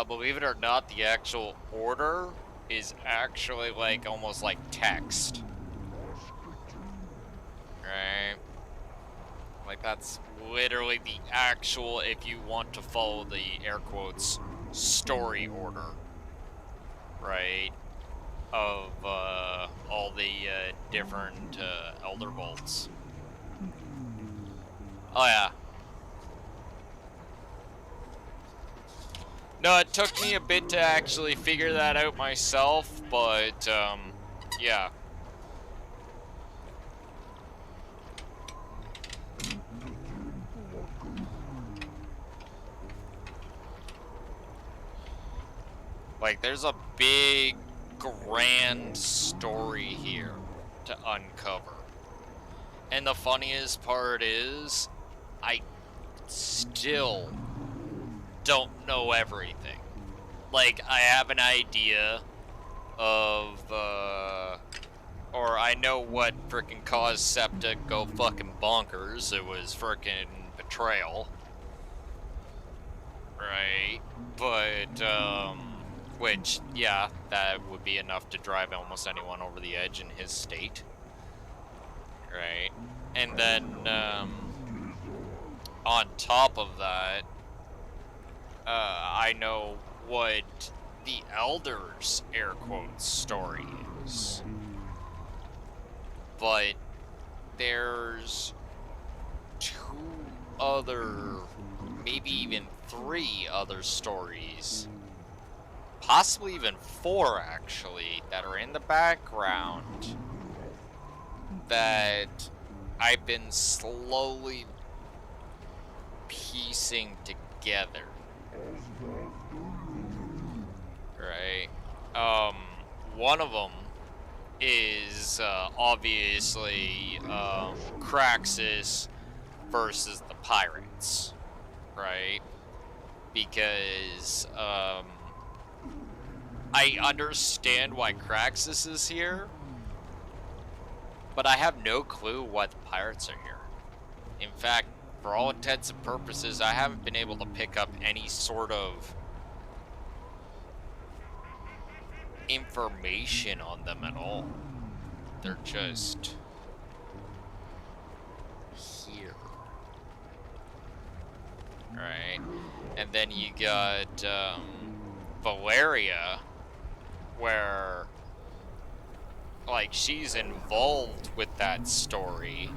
A: Believe it or not, the actual order is actually like almost like text. Right? Like that's literally the actual, if you want to follow the air quotes, story order. Right? Of all the different Elder Vaults. Oh yeah. No, it took me a bit to actually figure that out myself, but yeah. Like, there's a big, grand story here to uncover. And the funniest part is, I still don't know everything. Like, I have an idea of, or I know what frickin' caused Septa go fucking bonkers. It was frickin' betrayal. Right? But, Which, yeah, that would be enough to drive almost anyone over the edge in his state. Right? And then, on top of that, I know what the Elder's, air quotes, story is. But there's 2 other, maybe even 3 other stories, possibly even 4 actually, that are in the background that I've been slowly piecing together. Right? One of them is obviously Craxus versus the pirates, right? Because I understand why Craxus is here, but I have no clue why the pirates are here. In fact, for all intents and purposes, I haven't been able to pick up any sort of information on them at all. They're just here. Right? And then you got Valeria, where like she's involved with that story,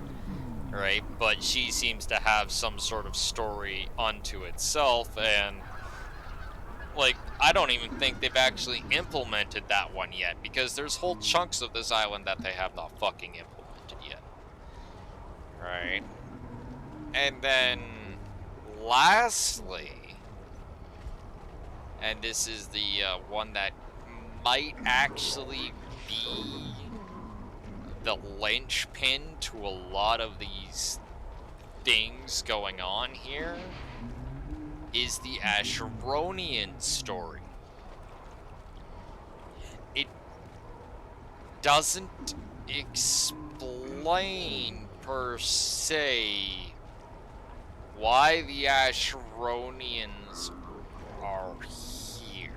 A: right? But she seems to have some sort of story unto itself, and like I don't even think they've actually implemented that one yet, because there's whole chunks of this island that they have not fucking implemented yet. Right? And then lastly, and this is the one that might actually be the linchpin to a lot of these things going on here, is the Asheronian story. It doesn't explain per se why the Asheronians are here.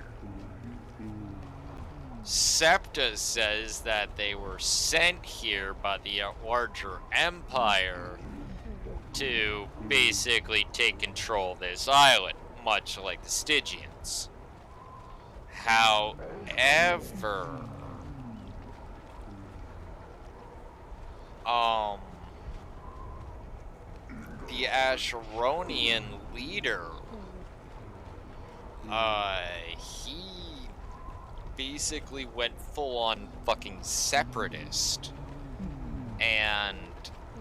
A: Septa says that they were sent here by the larger empire to basically take control of this island, much like the Stygians. However, the Asheronian leader, he basically went full-on fucking separatist and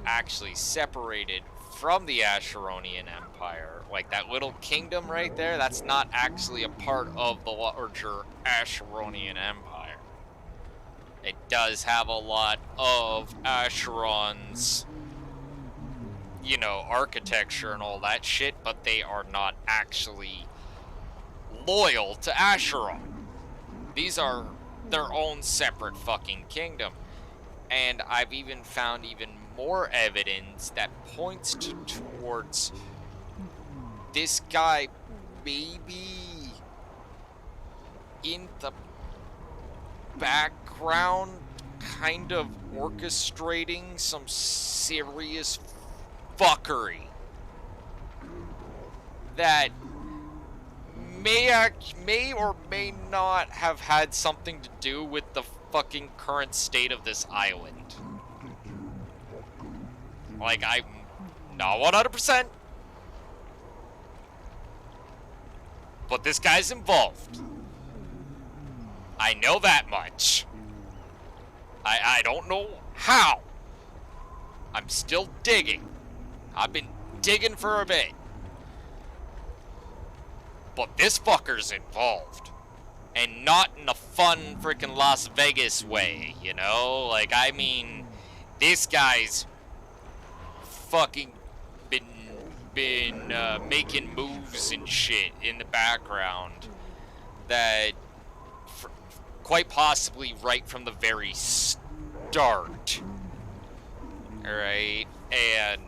A: actually separated from the Asheronian Empire. Like that little kingdom right there, that's not actually a part of the larger Asheronian Empire. It does have a lot of Acheron's, you know, architecture and all that shit, but they are not actually loyal to Acheron. These are their own separate fucking kingdom. And I've even found even more evidence that points towards this guy maybe in the background kind of orchestrating some serious fuckery that may or may not have had something to do with the fucking current state of this island. Like, I'm not 100%, but this guy's involved. I know that much. I don't know how. I'm still digging. I've been digging for a bit. But this fucker's involved. And not in a fun freaking Las Vegas way, you know? Like, I mean, this guy's fucking been making moves and shit in the background that quite possibly right from the very start. Alright? And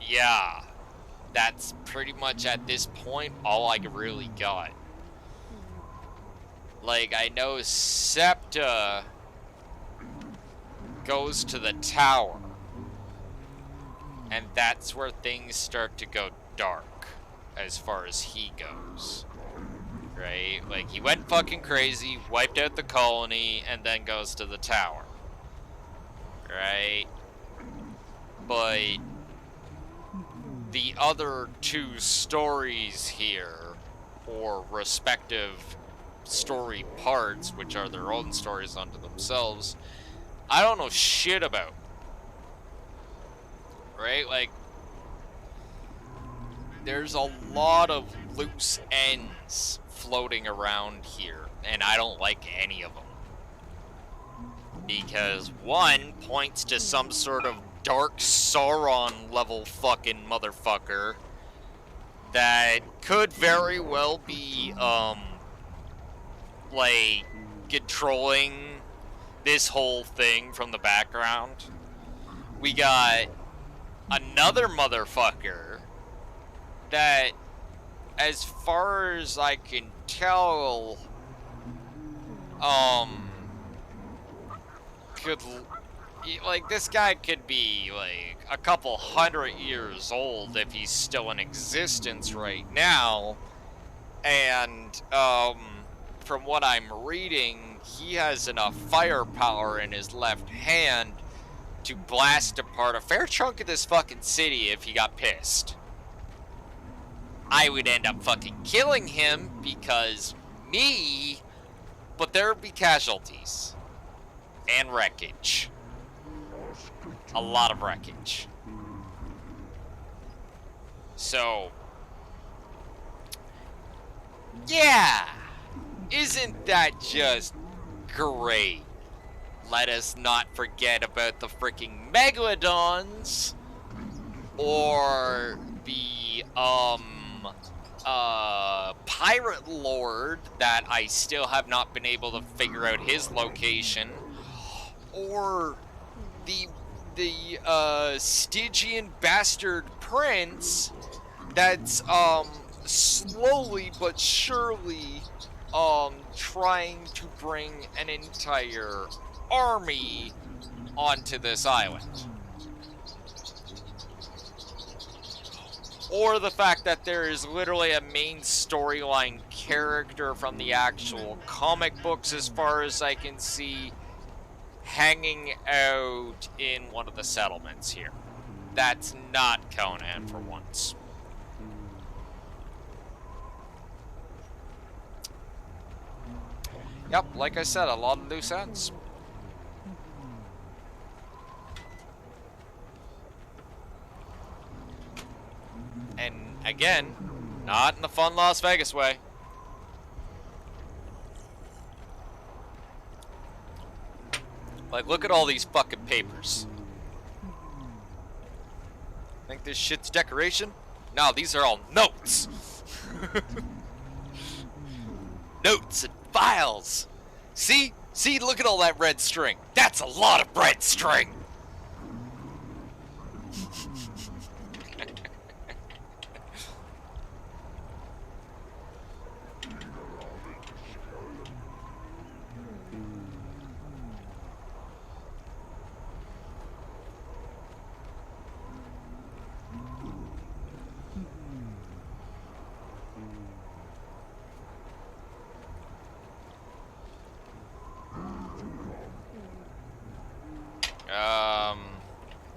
A: yeah. that's pretty much at this point all I really got. Like, I know Septa goes to the tower, and that's where things start to go dark as far as he goes. Right? Like, he went fucking crazy, wiped out the colony, and then goes to the tower. Right? But the other two stories here, or respective story parts, which are their own stories unto themselves, I don't know shit about. Right? Like, there's a lot of loose ends floating around here, and I don't like any of them. Because one points to some sort of dark Sauron level fucking motherfucker that could very well be, like, controlling this whole thing from the background. We got another motherfucker that, as far as I can tell, could, like, this guy could be, like, a couple 100 years old if he's still in existence right now, and, from what I'm reading, he has enough firepower in his left hand to blast apart a fair chunk of this fucking city if he got pissed. I would end up fucking killing him because me, but there'd be casualties. And wreckage. A lot of wreckage. So, yeah, isn't that just great? Let us not forget about the freaking Megalodons, or the, Pirate Lord that I still have not been able to figure out his location, or the Stygian bastard prince that's, slowly but surely, trying to bring an entire army onto this island. Or the fact that there is literally a main storyline character from the actual comic books, as far as I can see, hanging out in one of the settlements here. That's not Conan for once. Yep, like I said, a lot of loose ends. And again, not in the fun Las Vegas way. Like, look at all these fucking papers. Think this shit's decoration? No, these are all notes. Notes and files. See? See, look at all that red string. That's a lot of red string.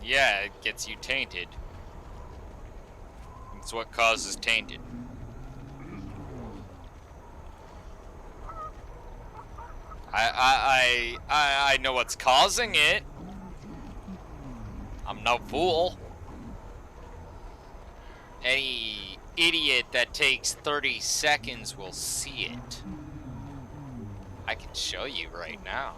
A: Yeah, it gets you tainted. It's what causes tainted. I know what's causing it. I'm no fool. Any idiot that takes 30 seconds will see it. I can show you right now.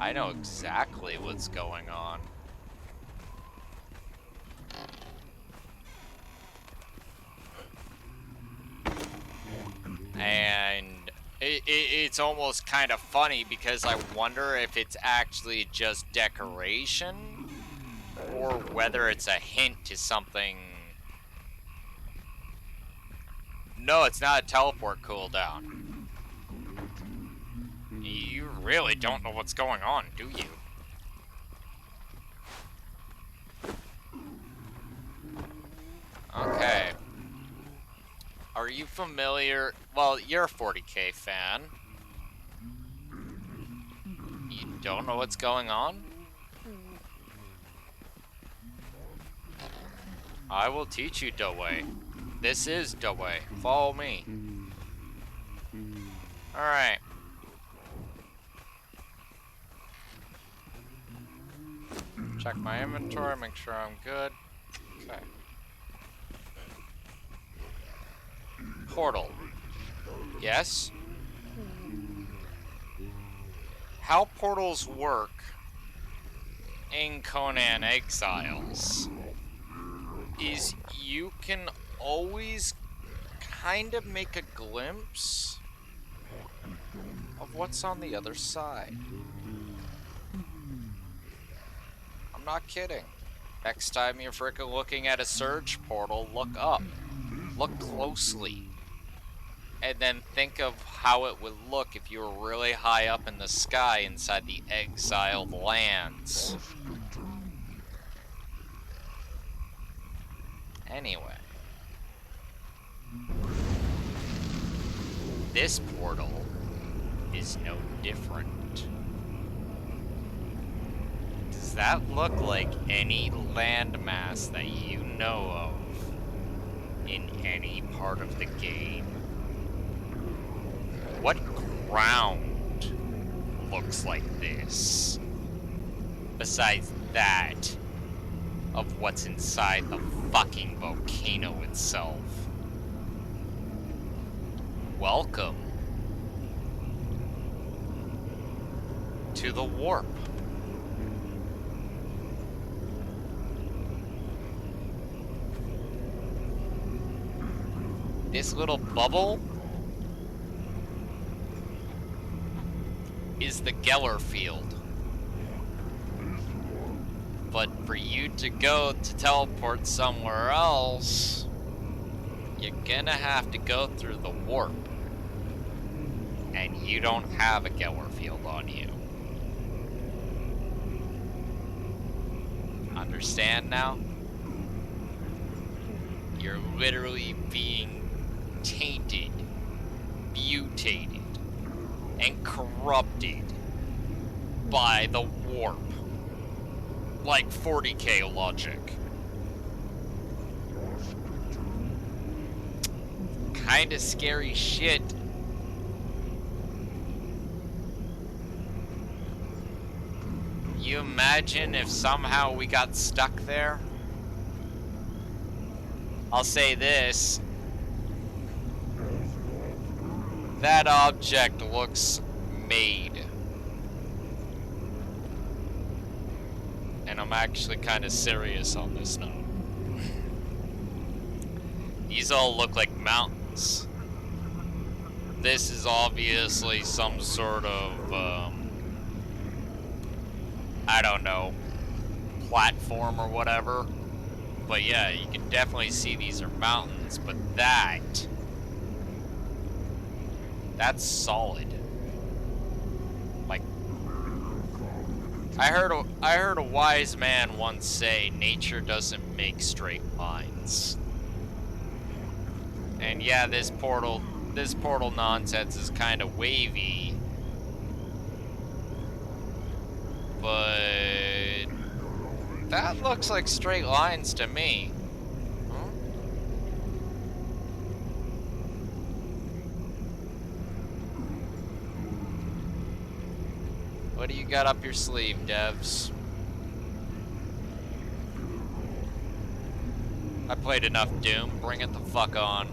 A: I know exactly what's going on. it's almost kind of funny because I wonder if it's actually just decoration or whether it's a hint to something. No, it's not a teleport cooldown. You really don't know what's going on, do you? Okay. Are you familiar? Well, you're a 40K fan. You don't know what's going on? I will teach you, Dawei. This is Dawei. Follow me. Alright. Check my inventory, make sure I'm good. Okay. Portal. Yes? How portals work in Conan Exiles is you can always kind of make a glimpse of what's on the other side. I'm not kidding. Next time you're frickin' looking at a surge portal, look up. Look closely. And then think of how it would look if you were really high up in the sky inside the exiled lands. Anyway. This portal is no different. Does that look like any landmass that you know of in any part of the game? What ground looks like this? Besides that of what's inside the fucking volcano itself. Welcome to the warp. This little bubble is the Geller field. But for you to go to teleport somewhere else, you're gonna have to go through the warp. And you don't have a Geller field on you. Understand now? You're literally being tainted, mutated, and corrupted by the warp. Like 40K logic. Kinda scary shit. You imagine if somehow we got stuck there? I'll say this. That object looks made. And I'm actually kind of serious on this note. These all look like mountains. This is obviously some sort of, I don't know, platform or whatever. But yeah, you can definitely see these are mountains, but that's solid. Like, I heard a wise man once say, nature doesn't make straight lines. And yeah, this portal nonsense is kind of wavy. But that looks like straight lines to me. Huh? What do you got up your sleeve, devs? I played enough Doom. Bring it the fuck on.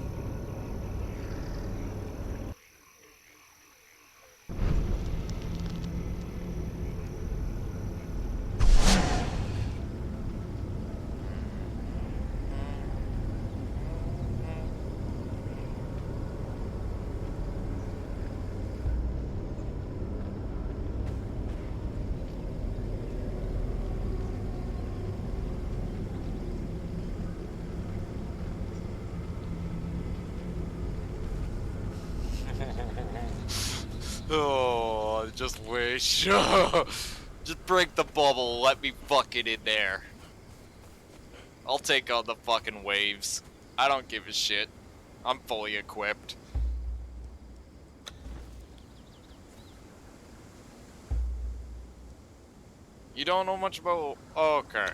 A: Oh, I just wish. Just break the bubble. Let me fucking in there. I'll take on the fucking waves. I don't give a shit. I'm fully equipped. You don't know much about... Okay.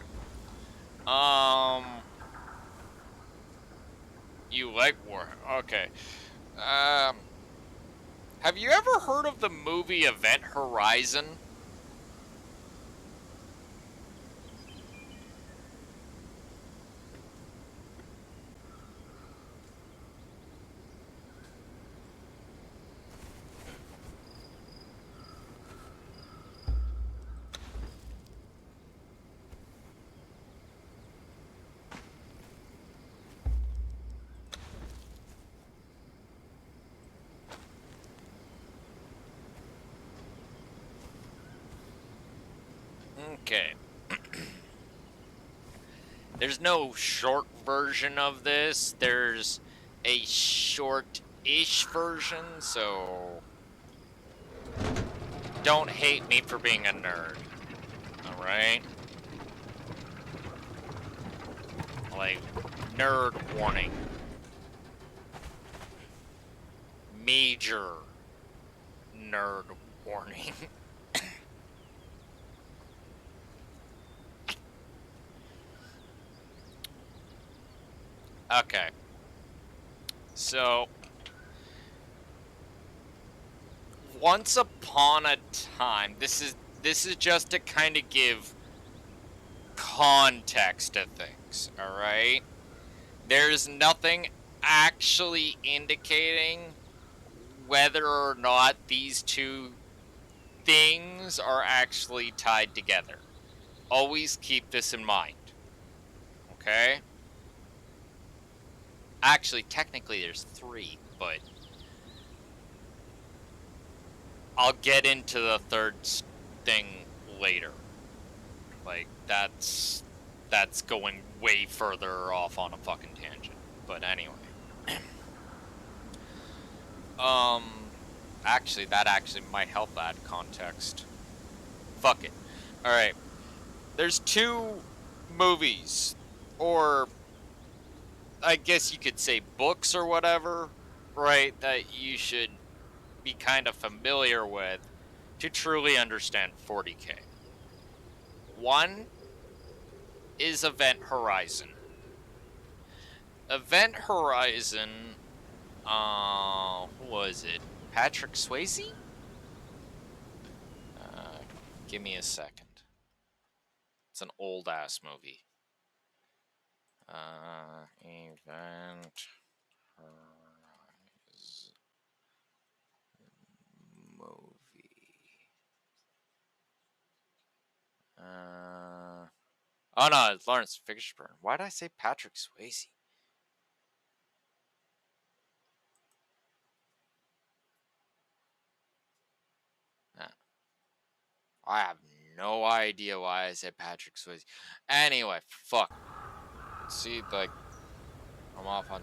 A: You like war. Okay. Um... Have you ever heard of the movie Event Horizon? Okay. There's no short version of this. There's a short-ish version, so don't hate me for being a nerd. Alright? Like, nerd warning. Major nerd warning. Okay. So, once upon a time, this is just to kind of give context to things, all right? There's nothing actually indicating whether or not these two things are actually tied together. Always keep this in mind. Okay? Actually, technically there's three, but I'll get into the third thing later. Like, that's going way further off on a fucking tangent. But anyway. um, actually, that actually might help add context. Fuck it. Alright. There's two movies, or I guess you could say books or whatever, right, that you should be kind of familiar with to truly understand 40K. One is Event Horizon. Event Horizon, who was it? Patrick Swayze? Give me a second. It's an old ass movie. Event Horizon movie. Oh no, it's Lawrence Fishburne. Why did I say Patrick Swayze? I have no idea why I said Patrick Swayze. Anyway, fuck. See, like, I'm off on.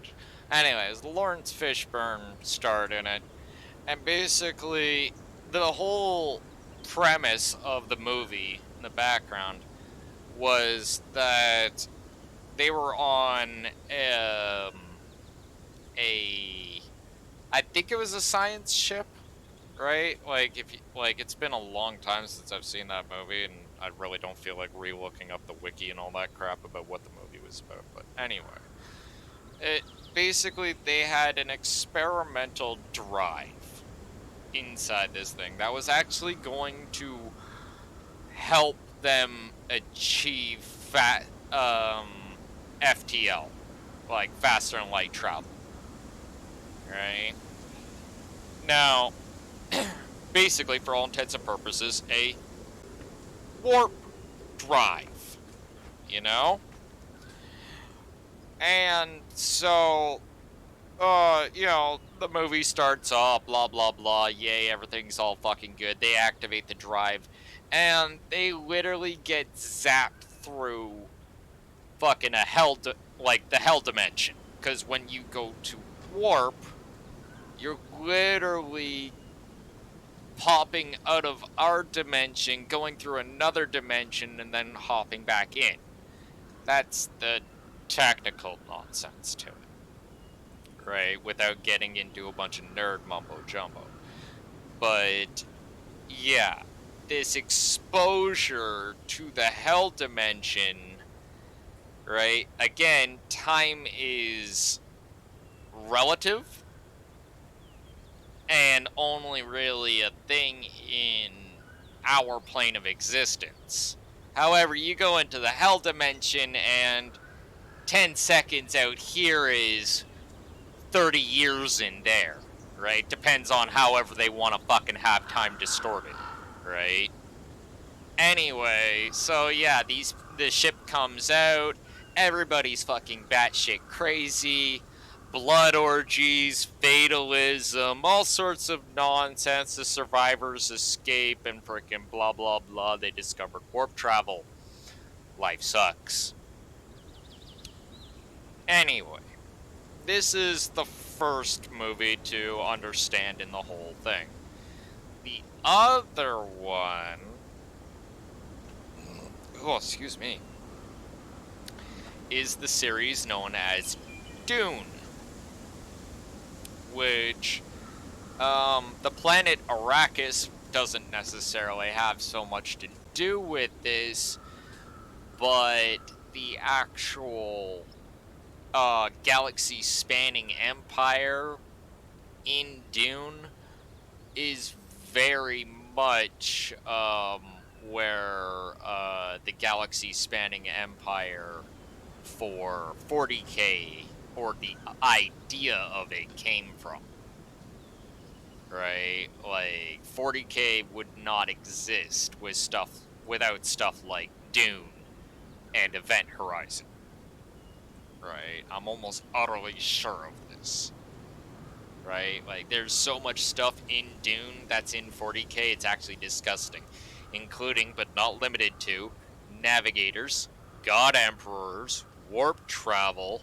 A: Anyways, Lawrence Fishburne starred in it, and basically, the whole premise of the movie in the background was that they were on a I think it was a science ship, right? Like, if you, like, it's been a long time since I've seen that movie, and I really don't feel like re-looking up the wiki and all that crap about what the movie was about. But anyway, it basically, they had an experimental drive inside this thing that was actually going to help them achieve FTL, like faster than light travel, right? Now, basically, for all intents and purposes, a warp drive, you know? And so, you know, the movie starts off, blah, blah, blah, yay, everything's all fucking good. They activate the drive, and they literally get zapped through fucking like the hell dimension. Because when you go to warp, you're literally popping out of our dimension, going through another dimension, and then hopping back in. That's the technical nonsense to it, right? Without getting into a bunch of nerd mumbo jumbo. But yeah, this exposure to the hell dimension, right? Again, time is relative and only really a thing in our plane of existence. However, you go into the hell dimension and 10 seconds out here is 30 years in there, right? Depends on however they want to fucking have time distorted, right? Anyway, so yeah, the ship comes out, everybody's fucking batshit crazy, blood orgies, fatalism, all sorts of nonsense. The survivors escape and freaking blah blah blah. They discovered warp travel. Life sucks. Anyway, this is the first movie to understand in the whole thing. The other one, oh, excuse me, is the series known as Dune, which the planet Arrakis doesn't necessarily have so much to do with this, but the actual galaxy-spanning empire in Dune is very much where the galaxy-spanning empire for 40K, or the idea of it, came from. Right? Like, 40K would not exist without stuff like Dune and Event Horizon. Right? I'm almost utterly sure of this. Right? Like, there's so much stuff in Dune that's in 40K, it's actually disgusting. Including, but not limited to, navigators, god emperors, warp travel,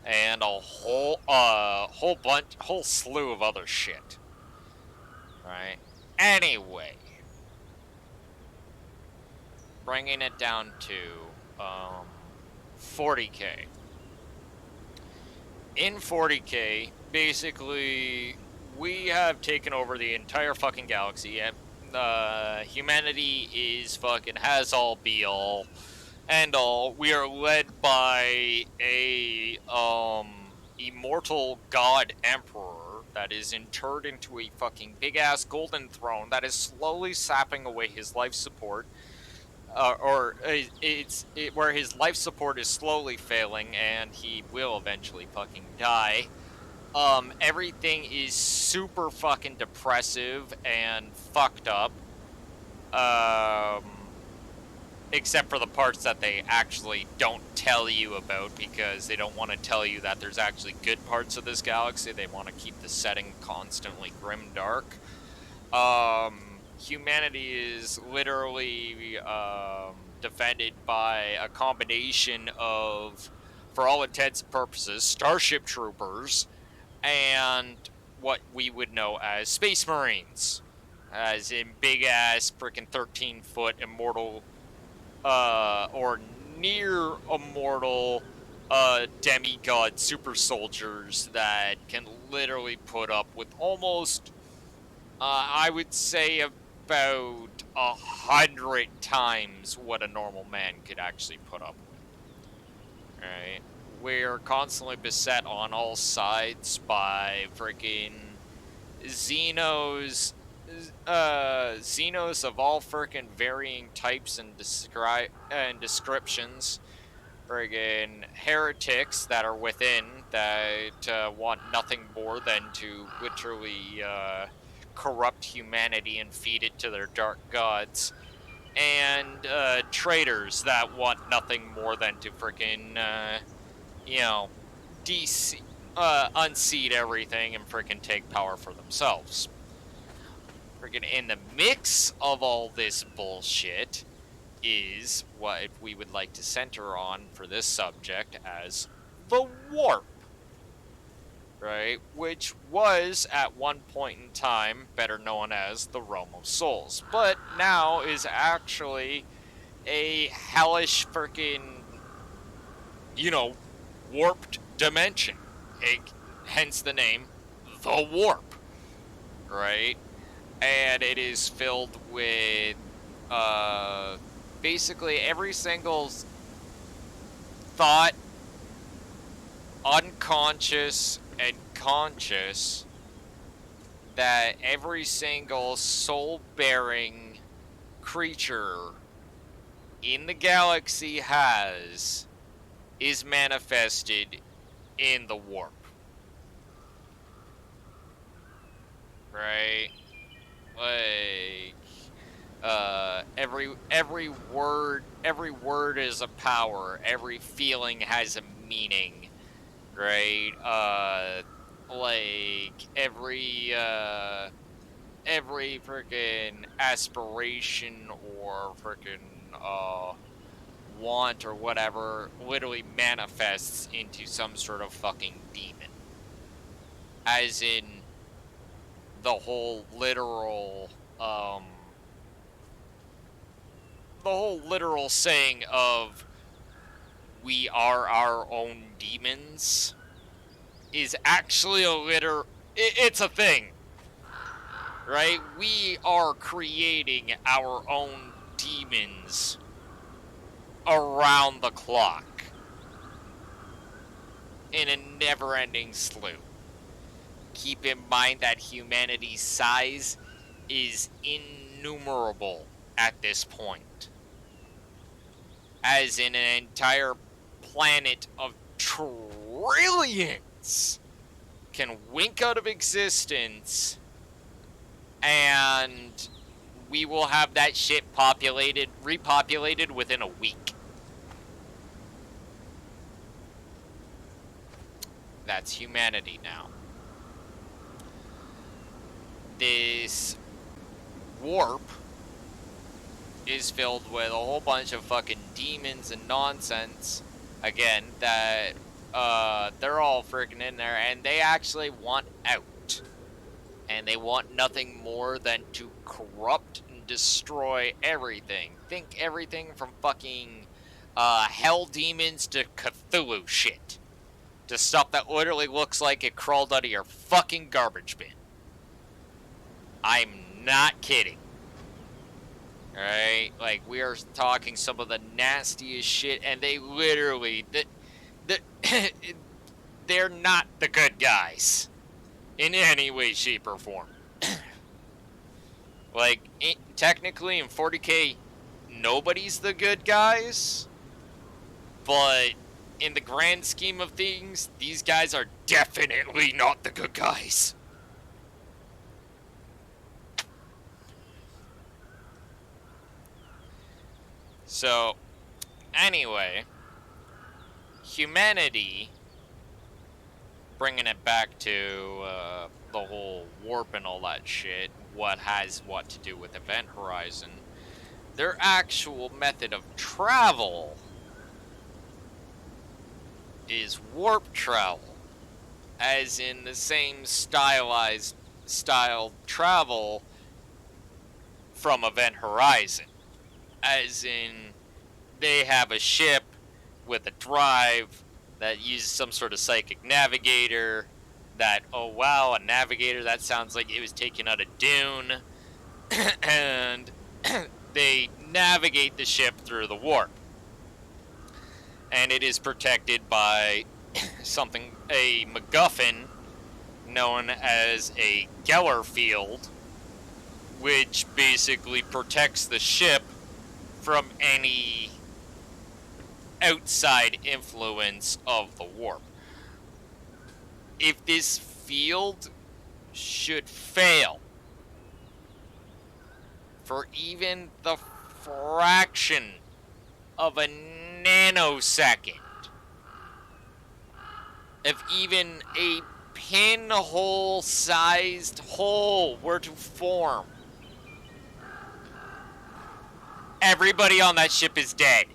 A: and a whole slew of other shit. Right? Anyway, bringing it down to 40K. In 40K, basically, we have taken over the entire fucking galaxy. Humanity is fucking has all be all and all. We are led by a immortal god emperor that is interred into a fucking big ass golden throne that is slowly sapping away his life support. Where his life support is slowly failing and he will eventually fucking die. Everything is super fucking depressive and fucked up. Except for the parts that they actually don't tell you about, because they don't want to tell you that there's actually good parts of this galaxy. They want to keep the setting constantly grim dark. Humanity is literally defended by a combination of, for all intents and purposes, Starship Troopers and what we would know as Space Marines. As in big ass freaking 13-foot immortal or near immortal demigod super soldiers that can literally put up with almost, I would say, about 100 times what a normal man could actually put up with. Right? We're constantly beset on all sides by freaking Xenos of all freaking varying types and descriptions. Friggin' heretics that are within that want nothing more than to literally corrupt humanity and feed it to their dark gods. And traitors that want nothing more than to freaking, unseat everything and freaking take power for themselves. Freaking in the mix of all this bullshit is what we would like to center on for this subject as the warp. right? Which was, at one point in time, better known as the Realm of Souls, but now is actually a hellish freaking, warped dimension. Hence the name, the Warp, right? And it is filled with, basically every single thought, unconscious and conscious, that every single soul-bearing creature in the galaxy has is manifested in the warp. Right? Like, every word is a power, every feeling has a meaning, right? Like every freaking aspiration or freaking want or whatever literally manifests into some sort of fucking demon. As in the whole literal saying of we are our own demons is actually it's a thing, right? We are creating our own demons around the clock in a never-ending slew. Keep in mind that humanity's size is innumerable at this point, as in an entire planet of trillions can wink out of existence, and we will have that shit repopulated within a week. That's humanity now. This warp is filled with a whole bunch of fucking demons and nonsense. Again, that they're all freaking in there, and they actually want out. And they want nothing more than to corrupt and destroy everything. Think everything from fucking hell demons to Cthulhu shit. To stuff that literally looks like it crawled out of your fucking garbage bin. I'm not kidding. Alright? Like, we are talking some of the nastiest shit, and they literally... they're not the good guys. In any way, shape, or form. Like, technically in 40K, nobody's the good guys. But in the grand scheme of things, these guys are definitely not the good guys. So, anyway, humanity, bringing it back to the whole warp and all that shit, what has what to do with Event Horizon, their actual method of travel is warp travel, as in the same stylized travel from Event Horizon. As in, they have a ship with a drive that uses some sort of psychic navigator. That, oh wow, a navigator, that sounds like it was taken out of Dune. And they navigate the ship through the warp. And it is protected by a MacGuffin known as a Geller field, which basically protects the ship from any outside influence of the warp. If this field should fail for even the fraction of a nanosecond, if even a pinhole-sized hole were to form, everybody on that ship is dead.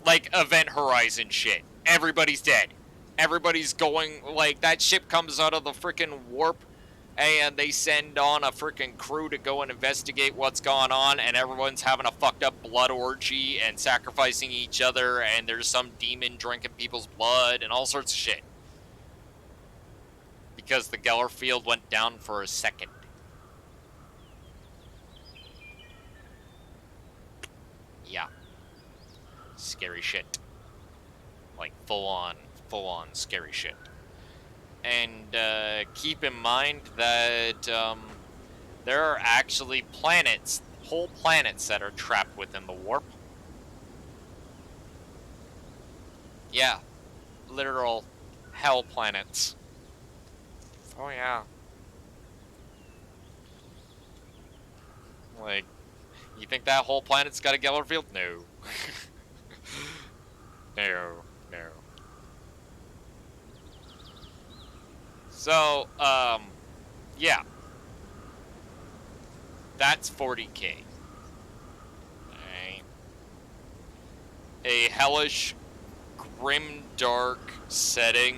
A: Like Event Horizon shit. Everybody's dead. everybody's going, like, that ship comes out of the freaking warp, and they send on a freaking crew to go and investigate what's going on, and everyone's having a fucked up blood orgy and sacrificing each other, and there's some demon drinking people's blood and all sorts of shit. Because the Geller field went down for a second. Yeah. Scary shit. Like, full-on scary shit. And keep in mind that there are actually planets, whole planets that are trapped within the warp. Yeah, literal hell planets. Oh yeah. Like, you think that whole planet's got a Geller field? No. No. So, yeah. That's 40k. Right. A hellish, grim, dark setting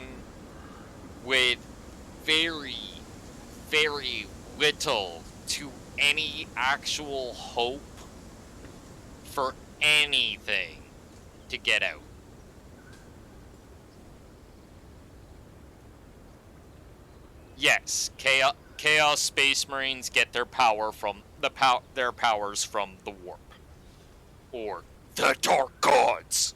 A: with very, very little to any actual hope for anything to get out. Yes, Chaos Space Marines get their power from their powers from the warp, or the Dark Gods.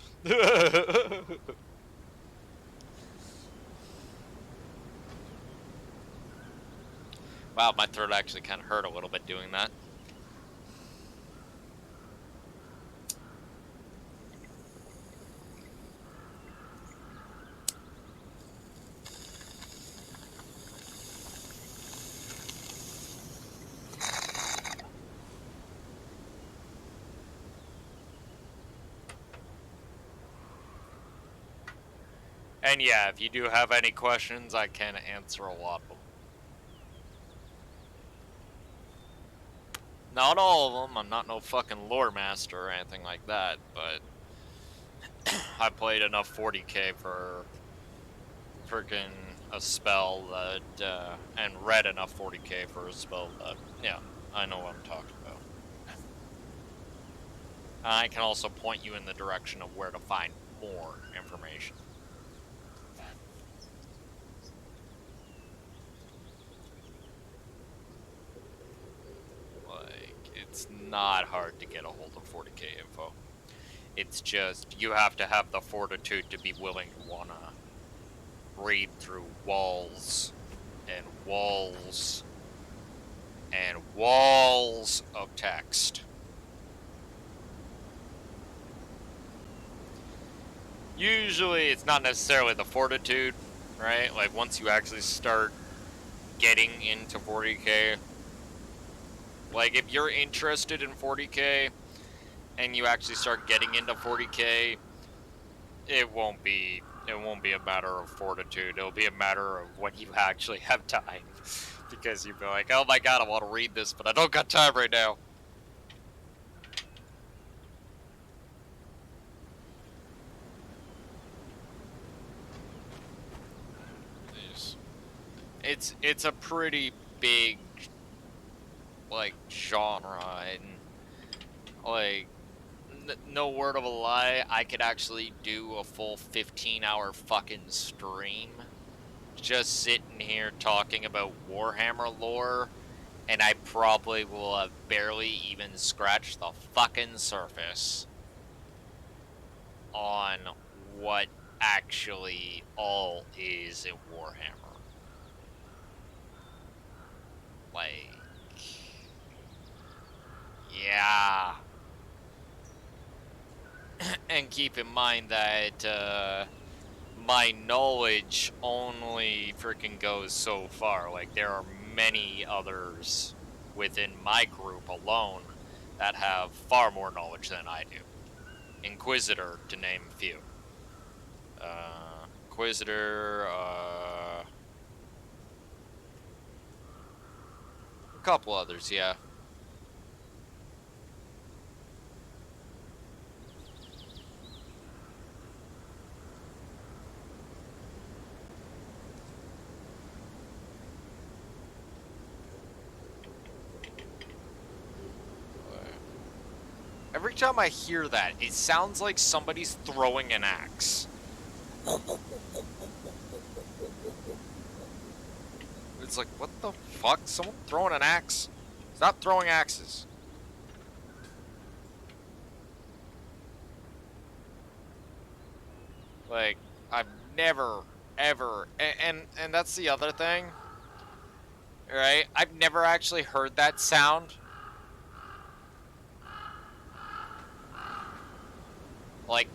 A: Wow, my throat actually kind of hurt a little bit doing that. And yeah, if you do have any questions, I can answer a lot of them. Not all of them, I'm not no fucking lore master or anything like that, but I played enough 40k for freaking a spell that, and read enough 40k for a spell that, yeah, I know what I'm talking about. I can also point you in the direction of where to find more information. Like, it's not hard to get a hold of 40k info. It's just, you have to have the fortitude to be willing to wanna read through walls and walls and walls of text. Usually it's not necessarily the fortitude, right? Like, once you actually start getting into 40k, like, if you're interested in 40k and you actually start getting into 40k, it won't be a matter of fortitude. It'll be a matter of when you actually have time. Because you'll be like, oh my god, I want to read this, but I don't got time right now. It's a pretty big, like, genre, and, like, no word of a lie, I could actually do a full 15-hour fucking stream just sitting here talking about Warhammer lore, and I probably will have barely even scratched the fucking surface on what actually all is in Warhammer. Like, yeah. And keep in mind that my knowledge only freaking goes so far. Like, there are many others within my group alone that have far more knowledge than I do. Inquisitor, to name a few. Inquisitor, a couple others, yeah. every time I hear that, it sounds like somebody's throwing an axe. It's like, what the fuck? Someone throwing an axe? Stop throwing axes. Like, I've never, ever, and that's the other thing, right? I've never actually heard that sound. Like,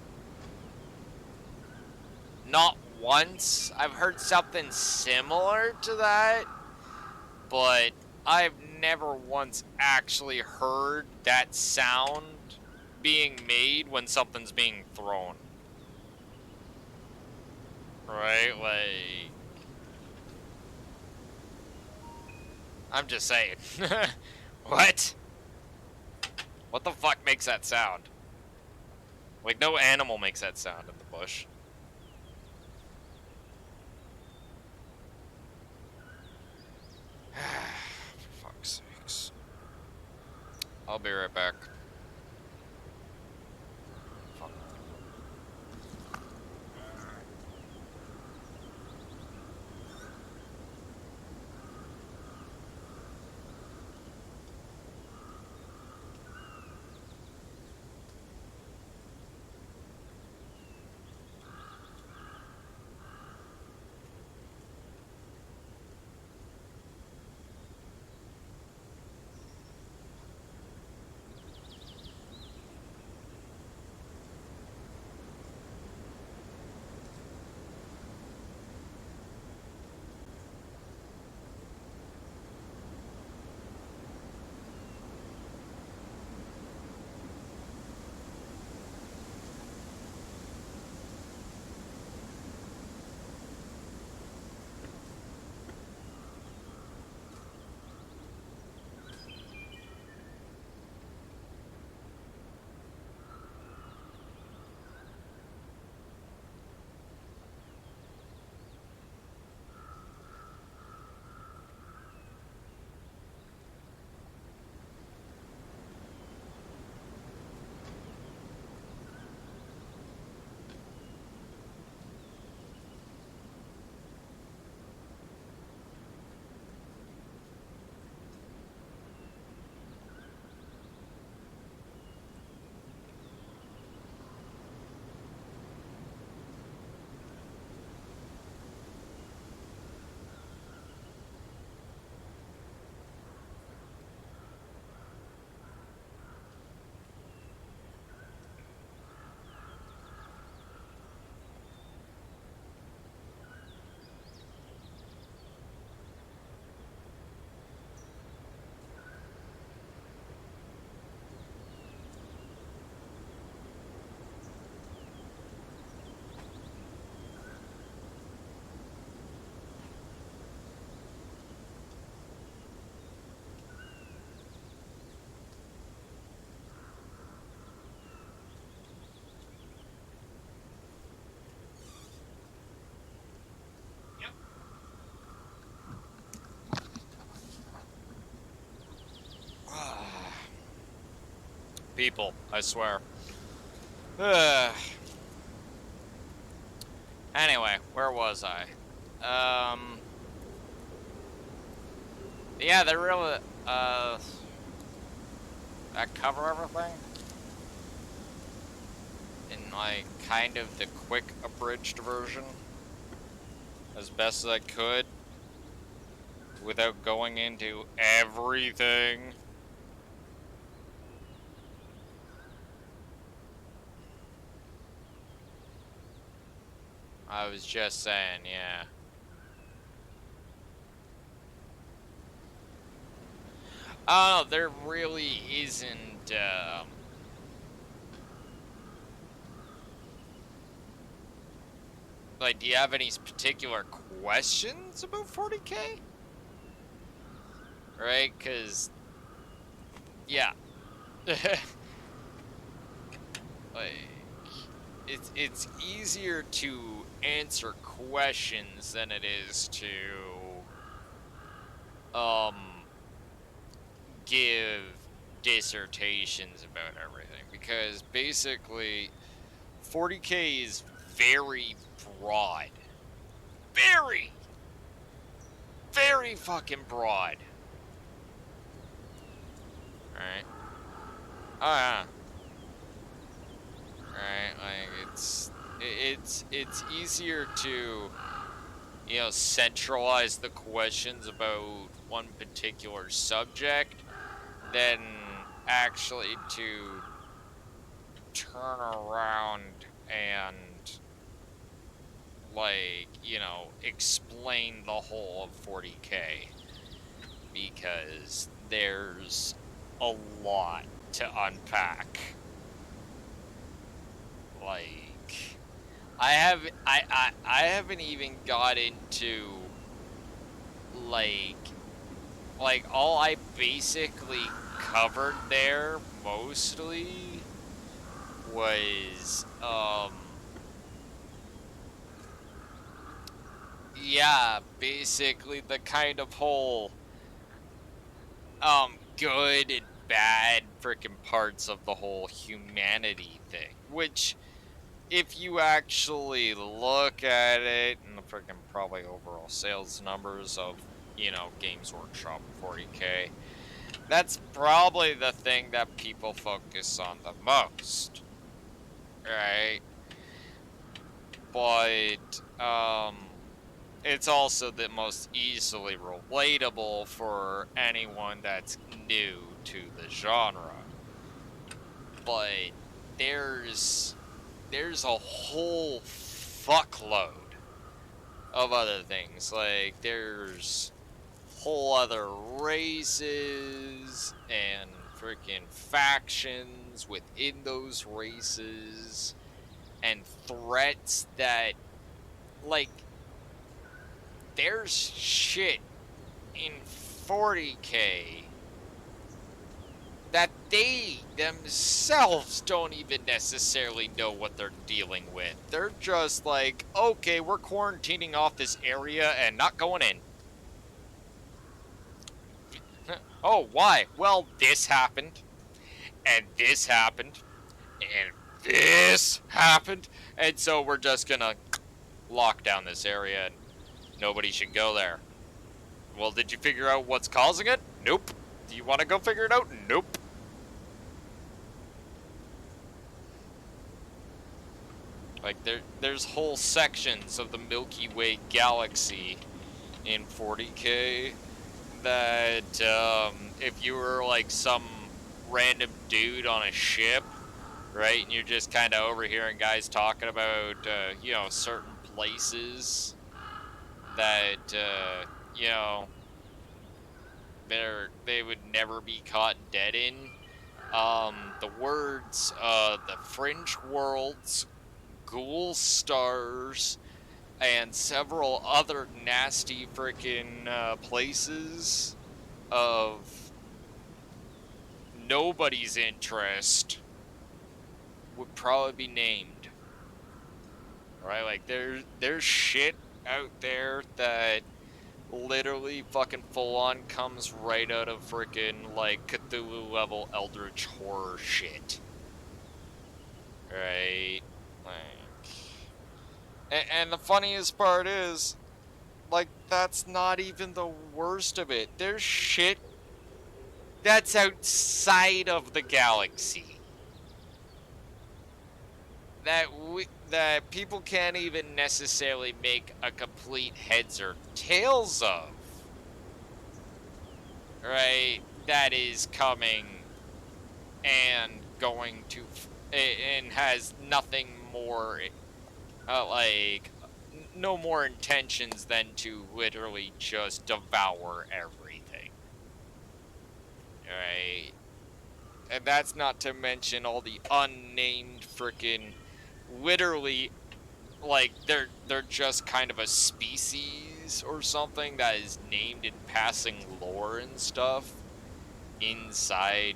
A: not once. I've heard something similar to that, but I've never once actually heard that sound being made when something's being thrown. Right? Like, I'm just saying. What? What the fuck makes that sound? Like, no animal makes that sound in the bush. For fuck's sakes. I'll be right back. Fuck. People, I swear. Anyway, where was I? Yeah, they really, that cover everything? In, like, kind of the quick abridged version? As best as I could? Without going into everything? I was just saying, yeah. Oh, there really isn't, like, do you have any particular questions about 40K? Right, because, yeah. Like, it's easier to answer questions than it is to, give dissertations about everything, because basically 40K is very broad. Very, very fucking broad. Alright? Oh yeah. Alright, like it's easier to, you know, centralize the questions about one particular subject than actually to turn around and, like, you know, explain the whole of 40K, because there's a lot to unpack. Like, I haven't even got into like all I basically covered there mostly was yeah, basically the kind of whole good and bad freaking parts of the whole humanity thing, which, if you actually look at it and the freaking probably overall sales numbers of, you know, Games Workshop 40K, that's probably the thing that people focus on the most, right? But it's also the most easily relatable for anyone that's new to the genre. But there's a whole fuckload of other things. Like, there's whole other races and freaking factions within those races and threats that, like, there's shit in 40K that they themselves don't even necessarily know what they're dealing with. They're just like, okay, we're quarantining off this area and not going in. Oh, why? Well, this happened, and this happened, and this happened, and so we're just gonna lock down this area and nobody should go there. Well, did you figure out what's causing it? Nope. Do you want to go figure it out? Nope. Like, there's whole sections of the Milky Way galaxy in 40K that, if you were, like, some random dude on a ship, right, and you're just kind of overhearing guys talking about, you know, certain places that, you know, they would never be caught dead in, the words, the Fringe Worlds, Ghoul Stars, and several other nasty freaking places of nobody's interest would probably be named. Right? Like, there's shit out there that literally fucking full on comes right out of freaking, like, Cthulhu level Eldritch horror shit. Right? Like, and the funniest part is, like, that's not even the worst of it. There's shit that's outside of the galaxy that people can't even necessarily make a complete heads or tails of. Right? That is coming and going to, and has nothing more, like, no more intentions than to literally just devour everything. Right? And that's not to mention all the unnamed frickin', literally, like, they're just kind of a species or something that is named in passing lore and stuff inside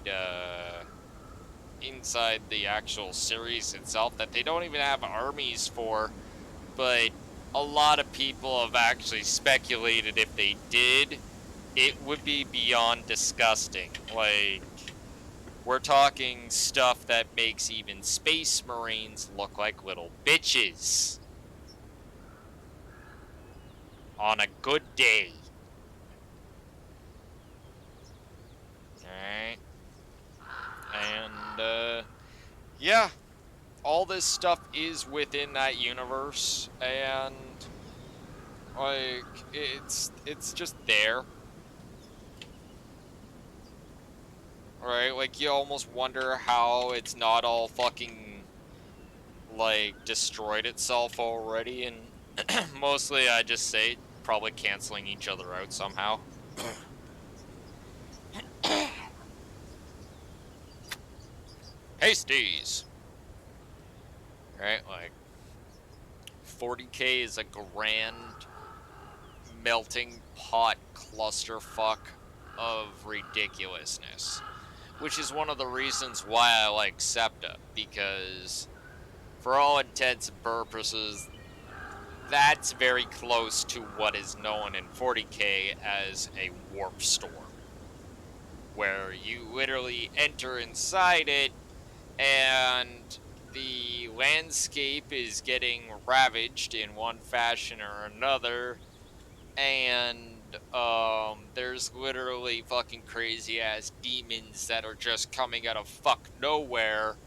A: the actual series itself that they don't even have armies for. But a lot of people have actually speculated if they did, it would be beyond disgusting. Like,
D: We're talking stuff that makes even Space Marines look like little bitches. On a good day. Alright. And, yeah. All this stuff is within that universe, and, like, it's just there. Right? Like, you almost wonder how it's not all fucking, like, destroyed itself already, and mostly I just say probably canceling each other out somehow. Hasties! Right? Like, 40k is a grand melting pot clusterfuck of ridiculousness. Which is one of the reasons why I like SEPTA, because for all intents and purposes, that's very close to what is known in 40k as a warp storm. Where you literally enter inside it, and the landscape is getting ravaged in one fashion or another, and there's literally fucking crazy ass demons that are just coming out of fuck nowhere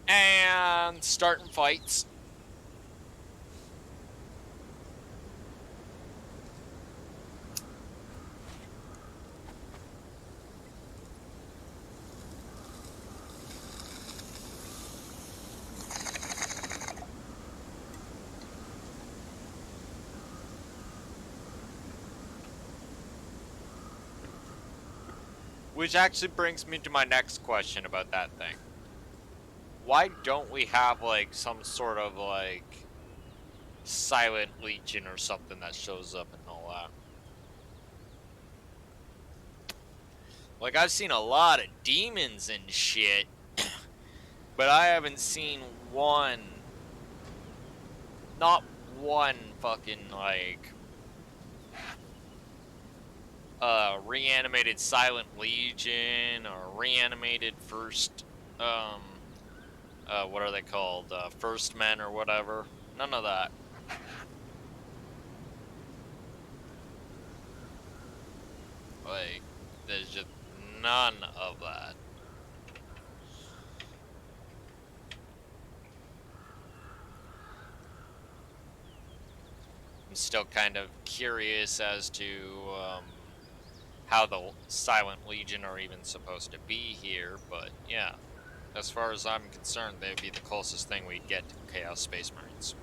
D: and starting fights. Which actually brings me to my next question about that thing. Why don't we have, like, some sort of, like, silent legion or something that shows up and all that? Like, I've seen a lot of demons and shit, but I haven't seen one, not one fucking, like, reanimated Silent Legion or reanimated First, what are they called? First Men or whatever. None of that. Like, there's just none of that. I'm still kind of curious as to, how the Silent Legion are even supposed to be here, but yeah. As far as I'm concerned, they'd be the closest thing we'd get to Chaos Space Marines.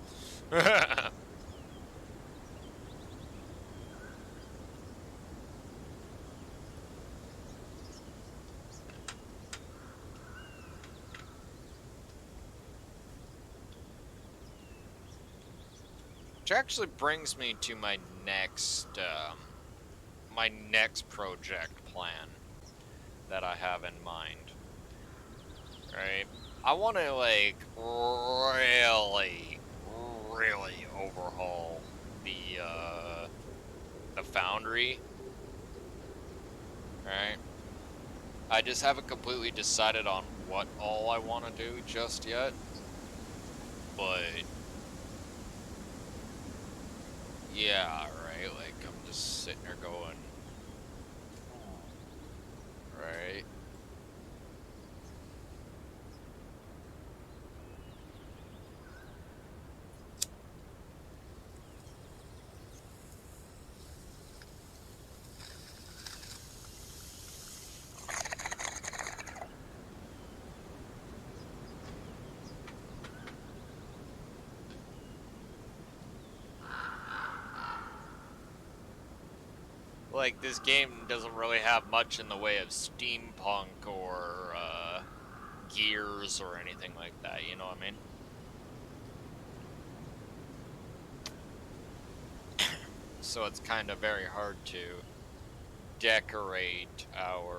D: Which actually brings me to my next project plan that I have in mind. Right? I want to, like, really overhaul the Foundry. Right? I just haven't completely decided on what all I want to do just yet. But yeah, right, like, I'm just sitting there going, right? Like, this game doesn't really have much in the way of steampunk or gears or anything like that, you know what I mean? So it's kind of very hard to decorate our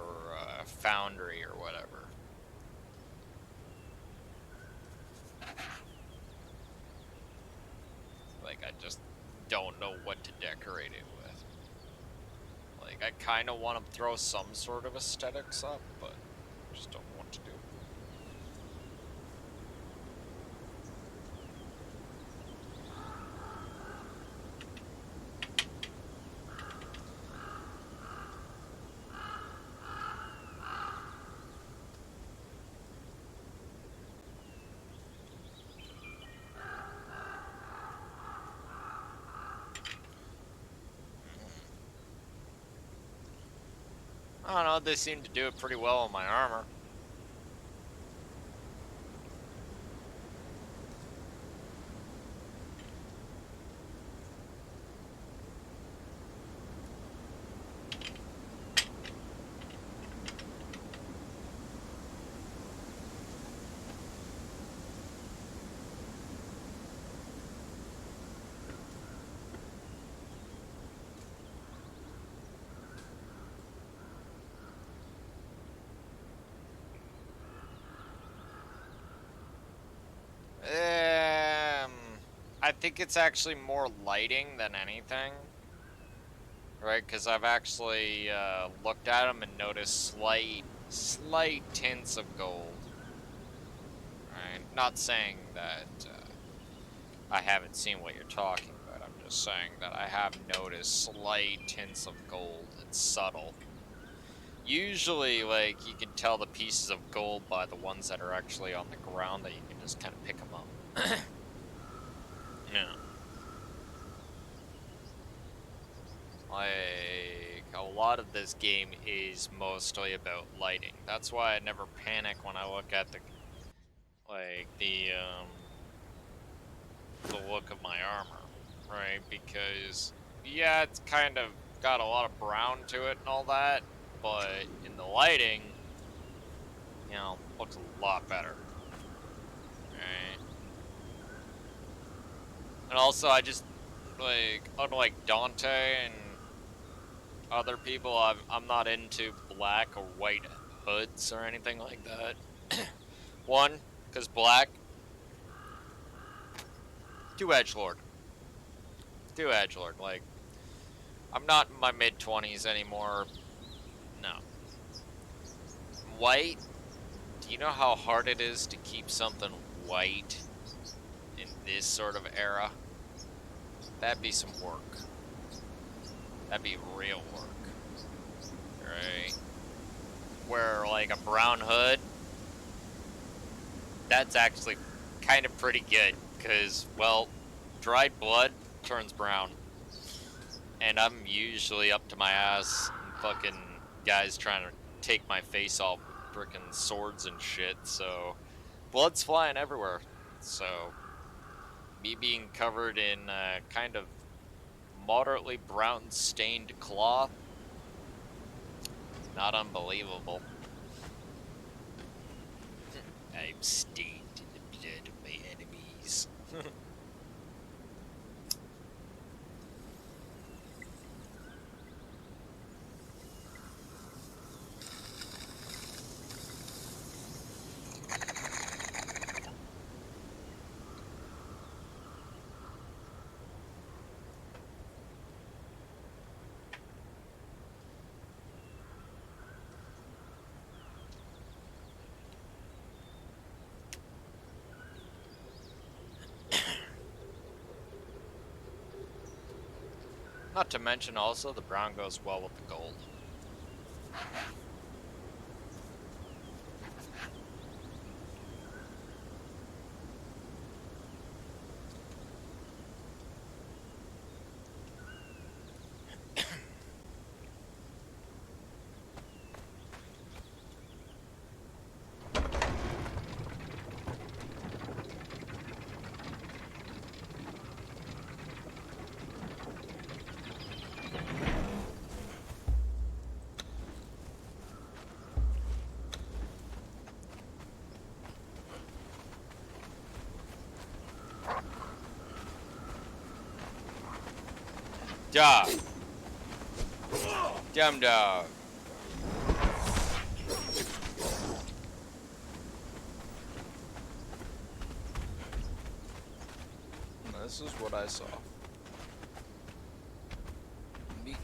D: foundry or whatever. Like, I just don't know what to decorate it with. Like, I kind of want to throw some sort of aesthetics up, but Just don't know what to do. I don't know, they seem to do it pretty well on my armor. I think it's actually more lighting than anything. Right, because I've actually looked at them and noticed slight tints of gold. Right, not saying that I haven't seen what you're talking about. I'm just saying that I have noticed slight tints of gold. It's subtle. Usually, like, you can tell the pieces of gold by the ones that are actually on the ground that you can just kind of pick them up. Yeah. Like, a lot of this game is mostly about lighting. That's why I never panic when I look at the look of my armor, right? Because, yeah, it's kind of got a lot of brown to it and all that, but in the lighting, you know, looks a lot better, right? And also, I just, like, unlike Dante and other people, I'm not into black or white hoods or anything like that. One, because black, too edgelord. Too edgelord. Like, I'm not in my mid-20s anymore. No. White, do you know how hard it is to keep something white in this sort of era? That'd be some work. That'd be real work. Right? Where, like, a brown hood, that's actually kind of pretty good. Because, well, dried blood turns brown. And I'm usually up to my ass in fucking guys trying to take my face off with frickin' swords and shit, so blood's flying everywhere. So me being covered in kind of moderately brown stained cloth, not unbelievable. I'm stained in the blood of my enemies. Not to mention also the brown goes well with the gold. Dog. Dumb dog. This is what I saw. Neat.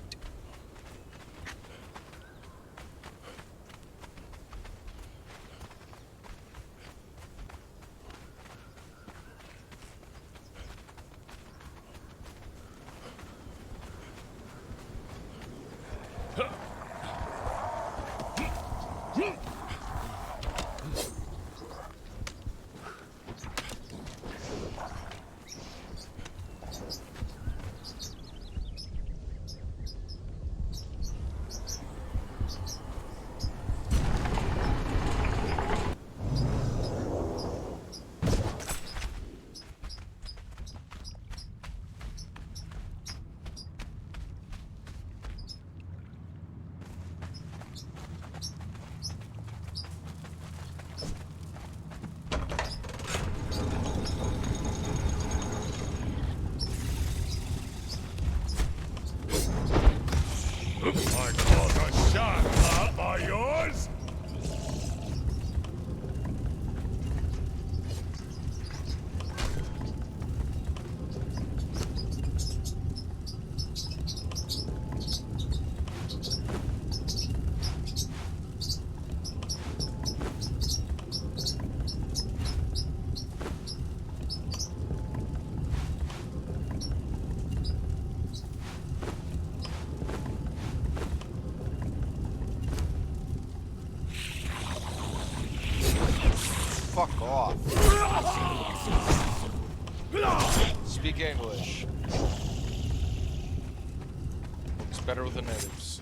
A: fuck off. Speak English. Works better with the natives.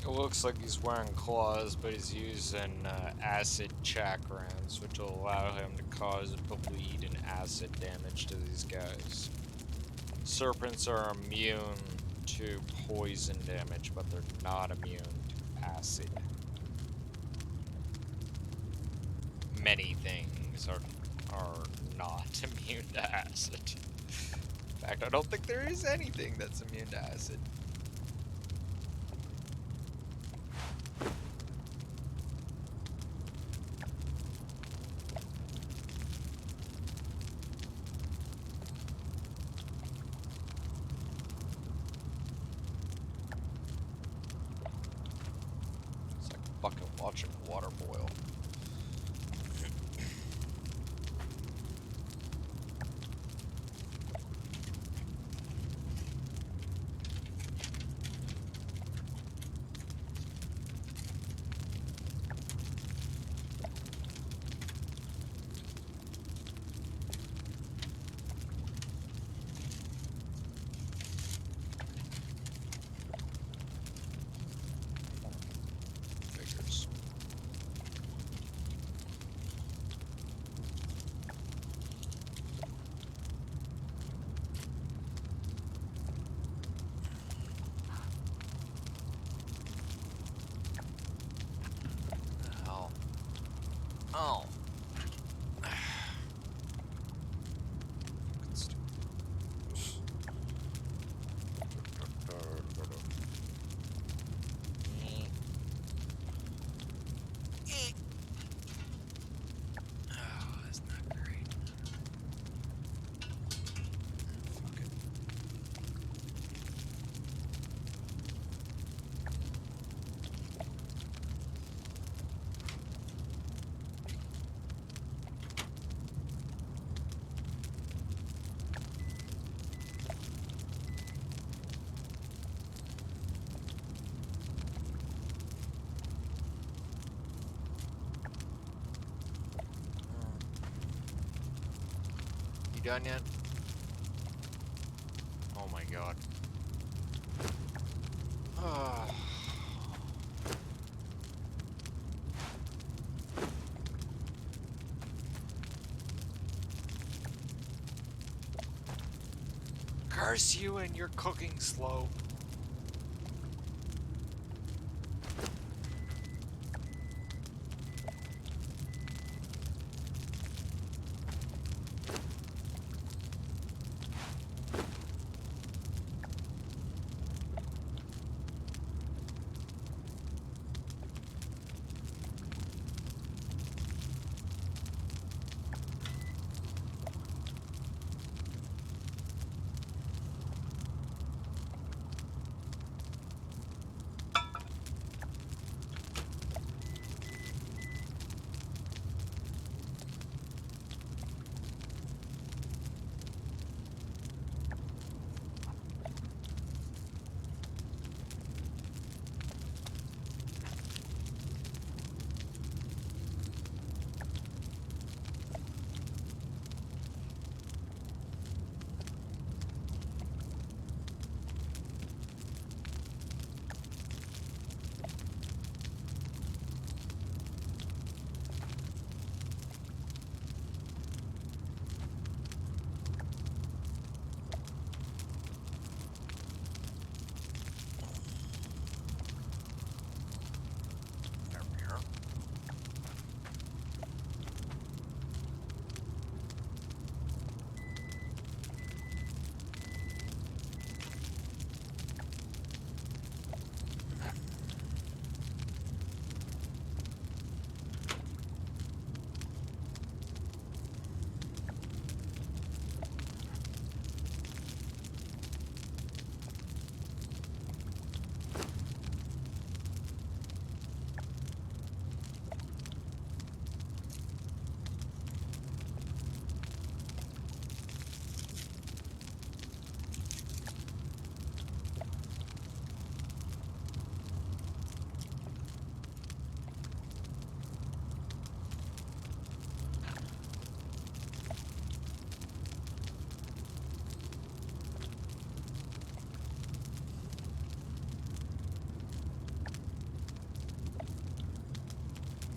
A: It looks like he's wearing claws, but he's using acid chakrams, which will allow him to cause bleed and acid damage to these guys. Serpents are immune to poison damage, but they're not immune to acid. Many things are not immune to acid. In fact, I don't think there is anything that's immune to acid. It's like fucking watching water boil. Figures. done yet? Oh my god. Curse you and your cooking slow.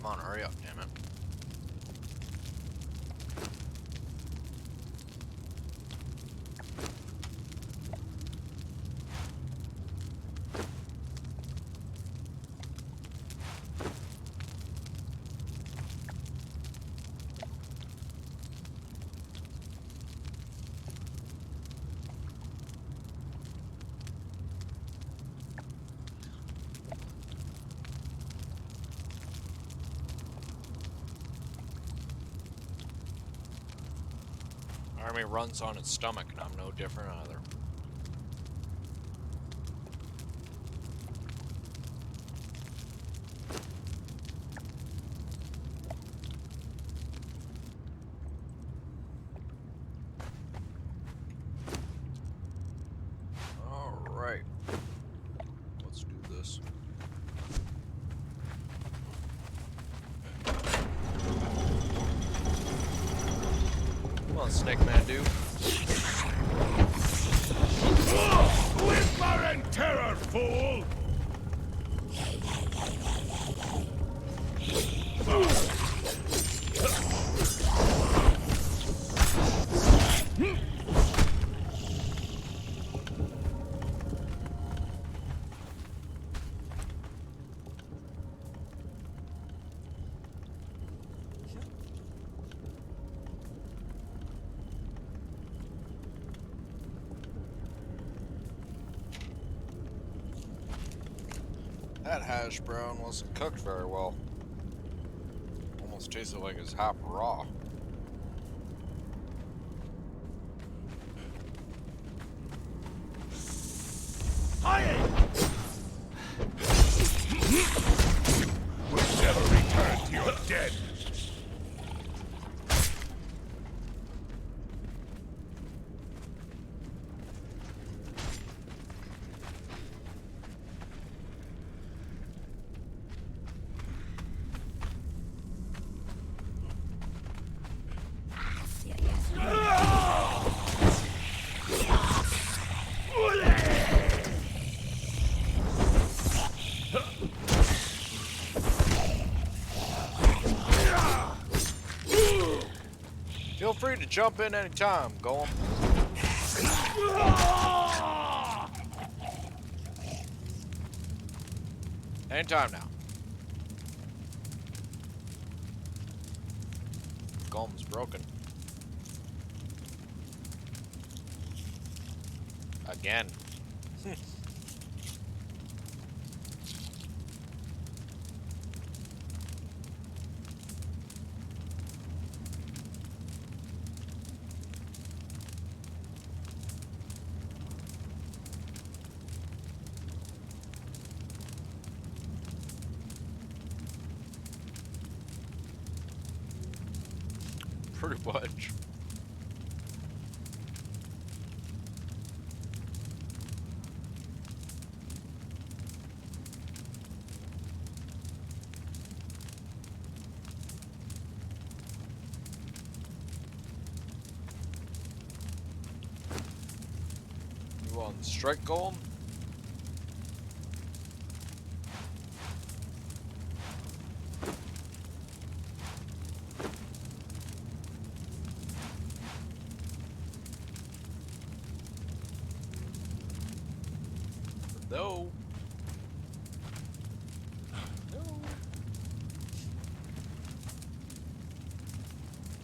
A: Come on, hurry up, damn it. Army runs on its stomach, and I'm no different either. Alright. Let's do this. Come on, Snake Man, dude.
E: Whisper and terror, fool!
A: That hash brown wasn't cooked very well. Almost tasted like it's half raw.
E: Will never return to your dead.
A: jump in anytime, Golem. Anytime now. Golem's broken. Again. Pretty much. You want strike Golem? No. No.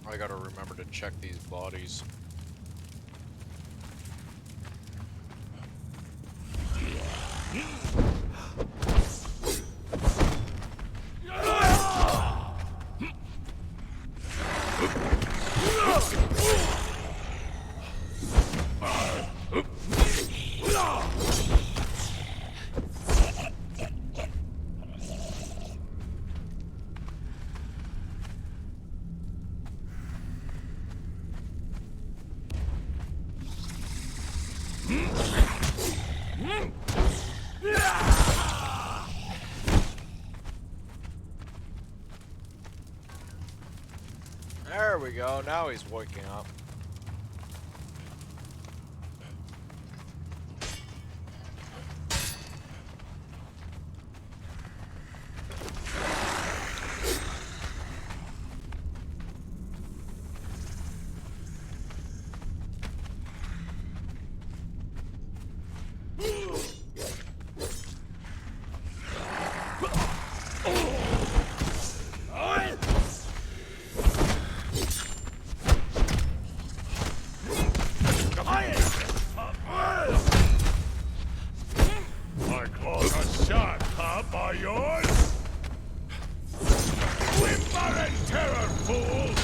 A: I gotta remember to check these bodies. There we go, now he's waking up.
E: My claws are sharp, huh? Are yours? Whimper and terror, fool!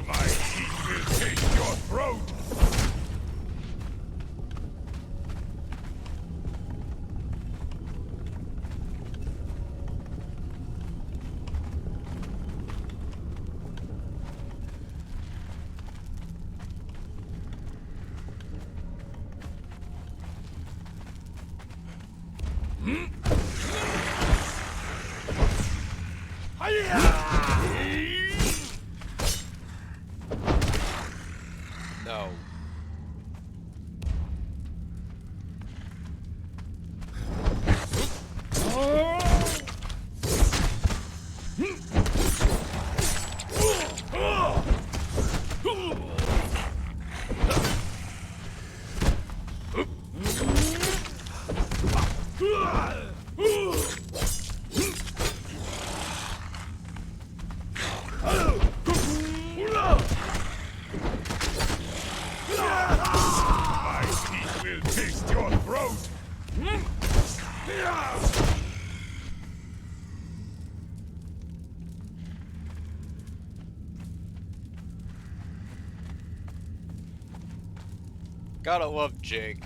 E: My teeth will taste your throat!
A: No.
E: My teeth will taste your throat!
A: Gotta love Jake.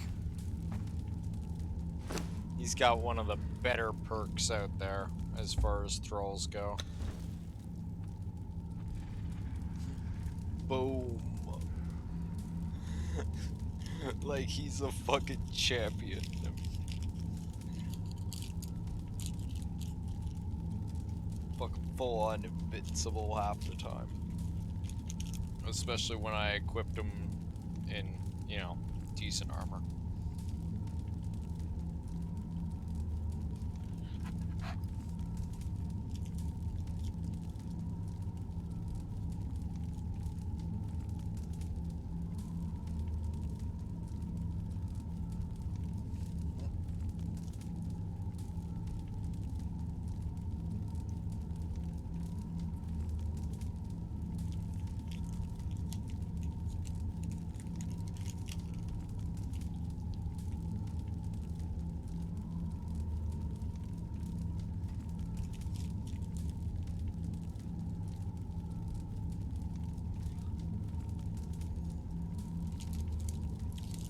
A: He's got one of the better perks out there as far as thralls go. Boom. Like he's a fucking champion. Fucking full on invincible half the time. Especially when I equipped him in, you know, decent armor.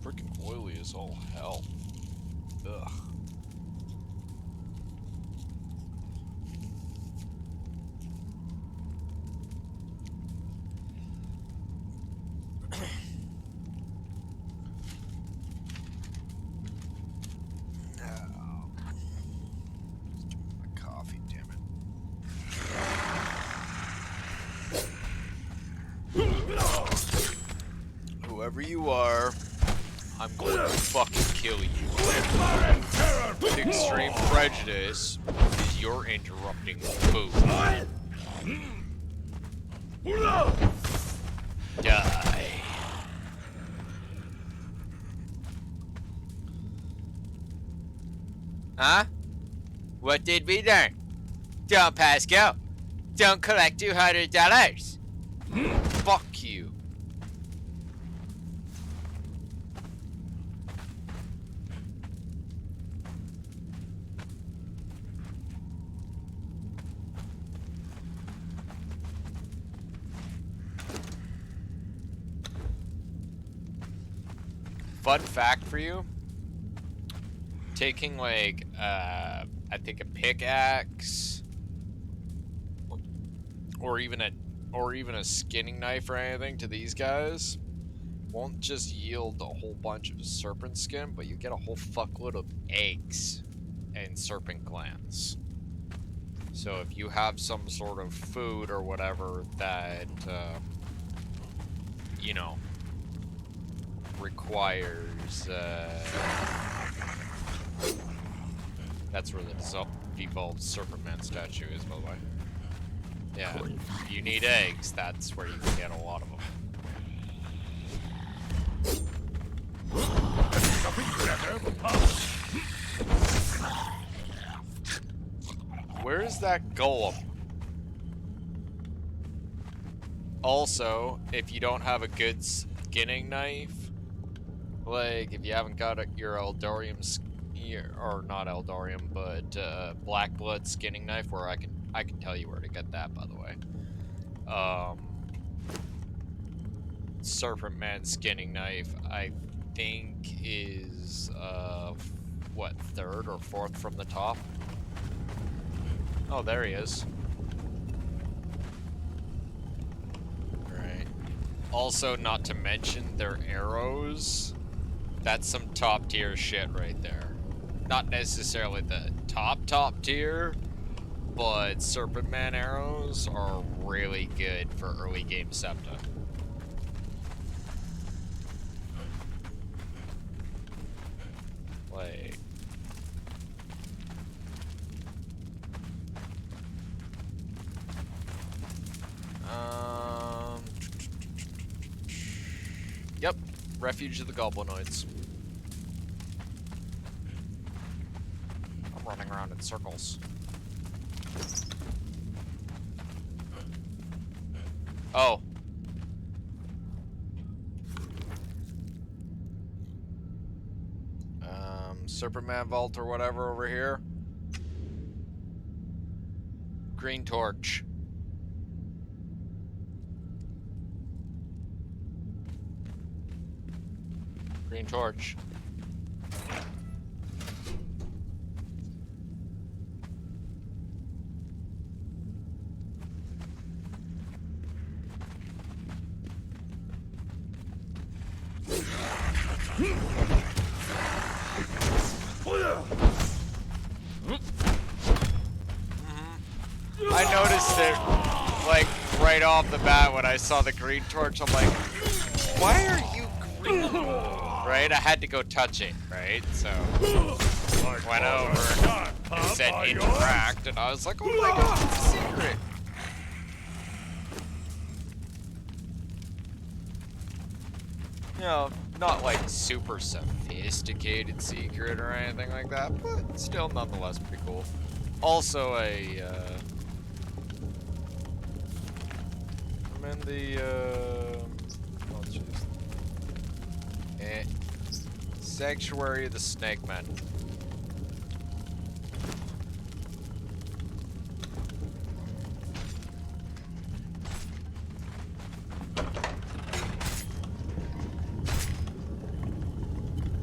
A: Freaking oily as all hell. Ugh. My coffee, damn it. Whoever you are, I'm going to fucking kill you. Extreme prejudice is you're interrupting food. Die. Huh? What did we learn? Don't pass go. Don't collect $200. Fuck you. Fun fact for you, taking like, I think a pickaxe, or even a skinning knife or anything to these guys, won't just yield a whole bunch of serpent skin, but you get a whole fuckload of eggs and serpent glands. So if you have some sort of food or whatever that, you know, requires, that's where the devolved Serpent Man statue is, by the way. Yeah, if you need eggs, that's where you can get a lot of them. Where is that golem? Also, if you don't have a good skinning knife, like if you haven't got your Eldorium, or not Eldorium, but Black Blood skinning knife, where I can tell you where to get that, by the way. Serpent Man skinning knife, I think is what, third or fourth from the top? Oh, there he is. Right. Also, not to mention their arrows. That's some top tier shit right there. Not necessarily the top tier, but Serpent Man arrows are really good for early game Septa. Like, yep, Refuge of the Goblinoids. I'm running around in circles. Oh. Serpent Man Vault or whatever over here. Green torch. Green torch.
D: I noticed it, like, right off the bat when I saw the green torch. I'm like, why are you green? Right? I had to go touch it, right? So, went over, it said interact, and I was like, oh my god, it's a secret. You know, not like super sophisticated secret or anything like that, but still nonetheless pretty cool. Also I'm in the, oh jeez. Sanctuary of the Snake Men.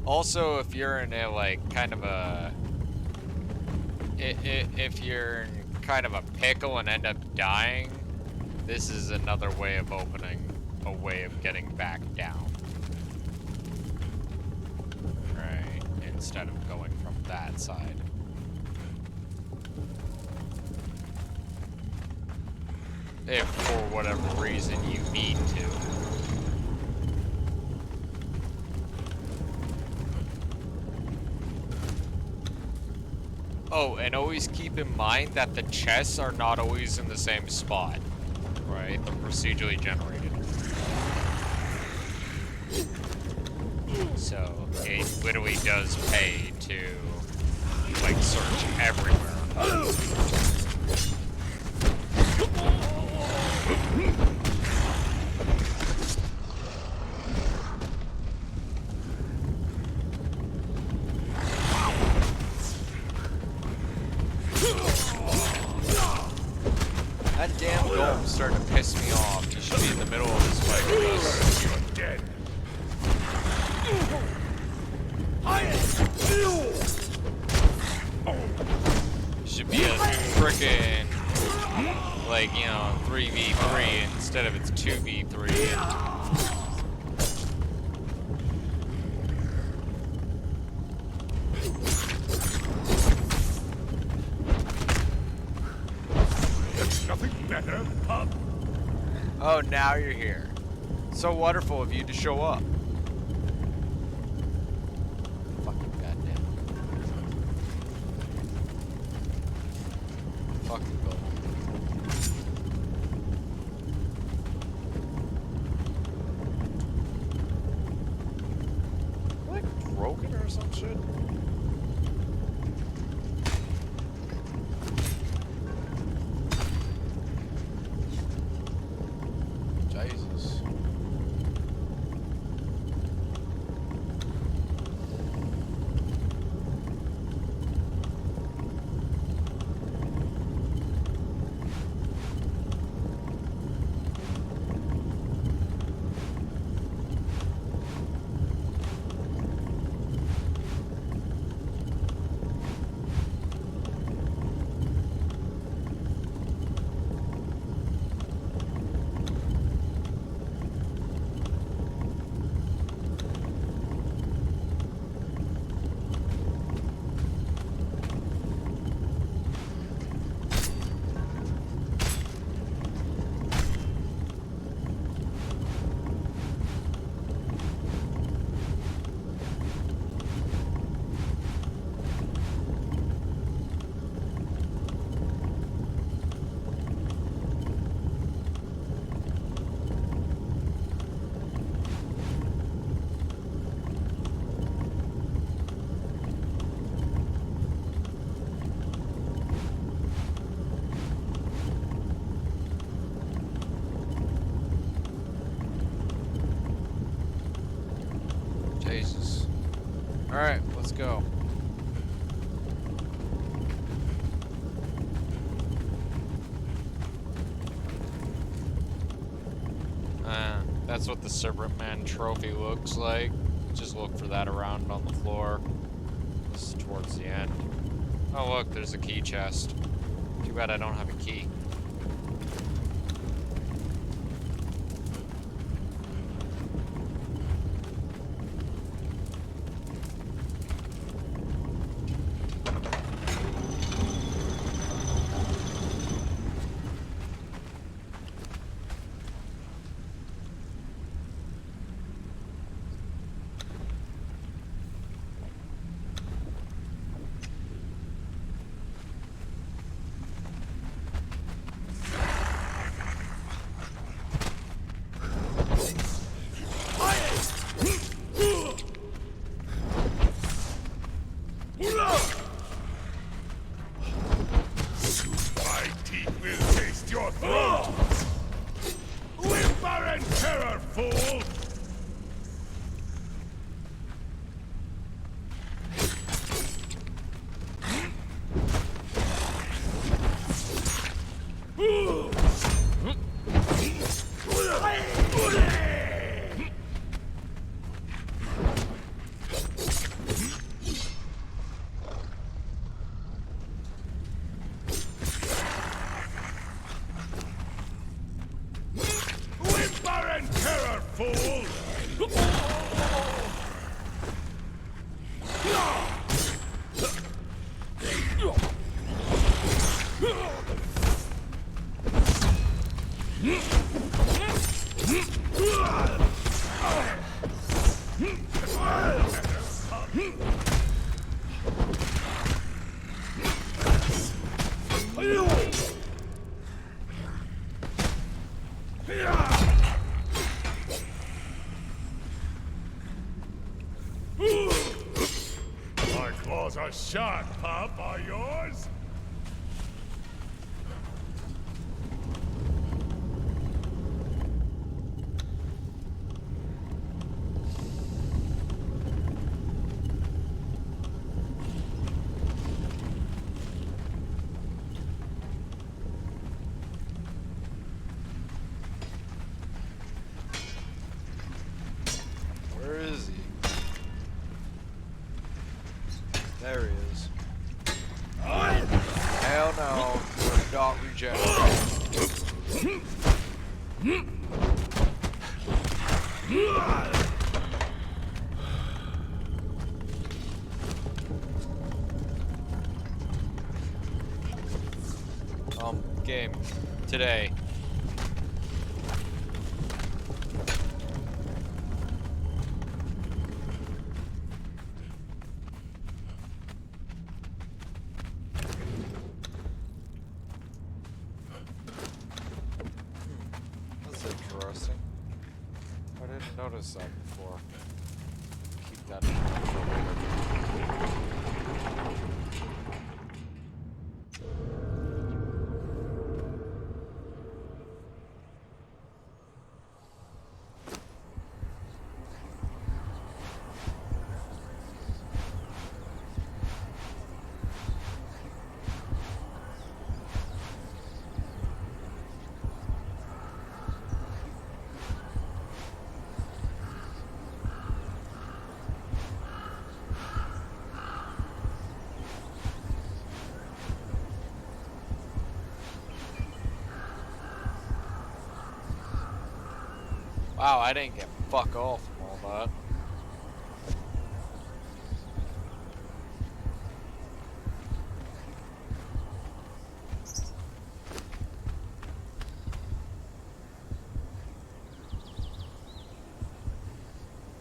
D: Also, if you're in a, like, kind of a... If you're in kind of a pickle and end up dying, this is another way of opening a way of getting back down. Right, instead of going from that side. If, for whatever reason, you need to. Oh, and always keep in mind that the chests are not always in the same spot, right? They're procedurally generated. So, it literally does pay to, like, search everywhere. That damn golem's starting to piss me off. He should be in the middle of this fight with us.
E: You're dead.
D: Should be a frickin', like, you know, 3v3 instead of it's 2v3.
E: There's nothing better, pup.
D: Oh, now you're here. So wonderful of you to show up. Fucking goddamn. Fucking go. Like broken or some shit? Jesus. Jesus. Alright, let's go. That's what the Serpent Man trophy looks like. Just look for that around on the floor. This is towards the end. Oh look, there's a key chest. Too bad I don't have a key.
E: Those are sharp, pup, are yours?
A: Where is he? There he is. Hell no. Do not regenerate. Game. Today. That's interesting. I didn't notice that before. Keep that in mind for later. Wow, I didn't get fuck all from all that.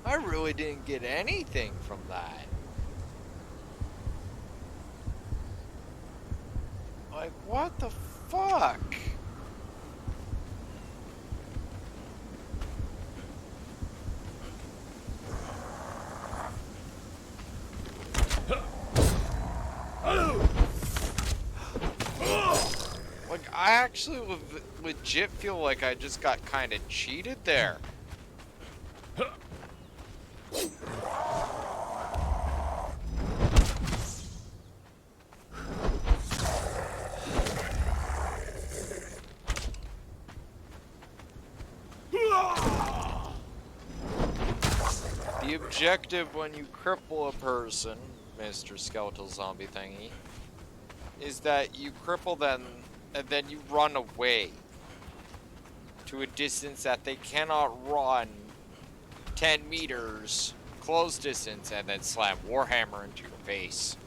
A: I really didn't get anything from that. Like, what the fuck? Like, I actually legit feel like I just got kind of cheated there. The objective when you cripple a person, Mr. Skeletal Zombie thingy, is that you cripple them and then you run away to a distance that they cannot run 10 meters close distance and then slam Warhammer into your face.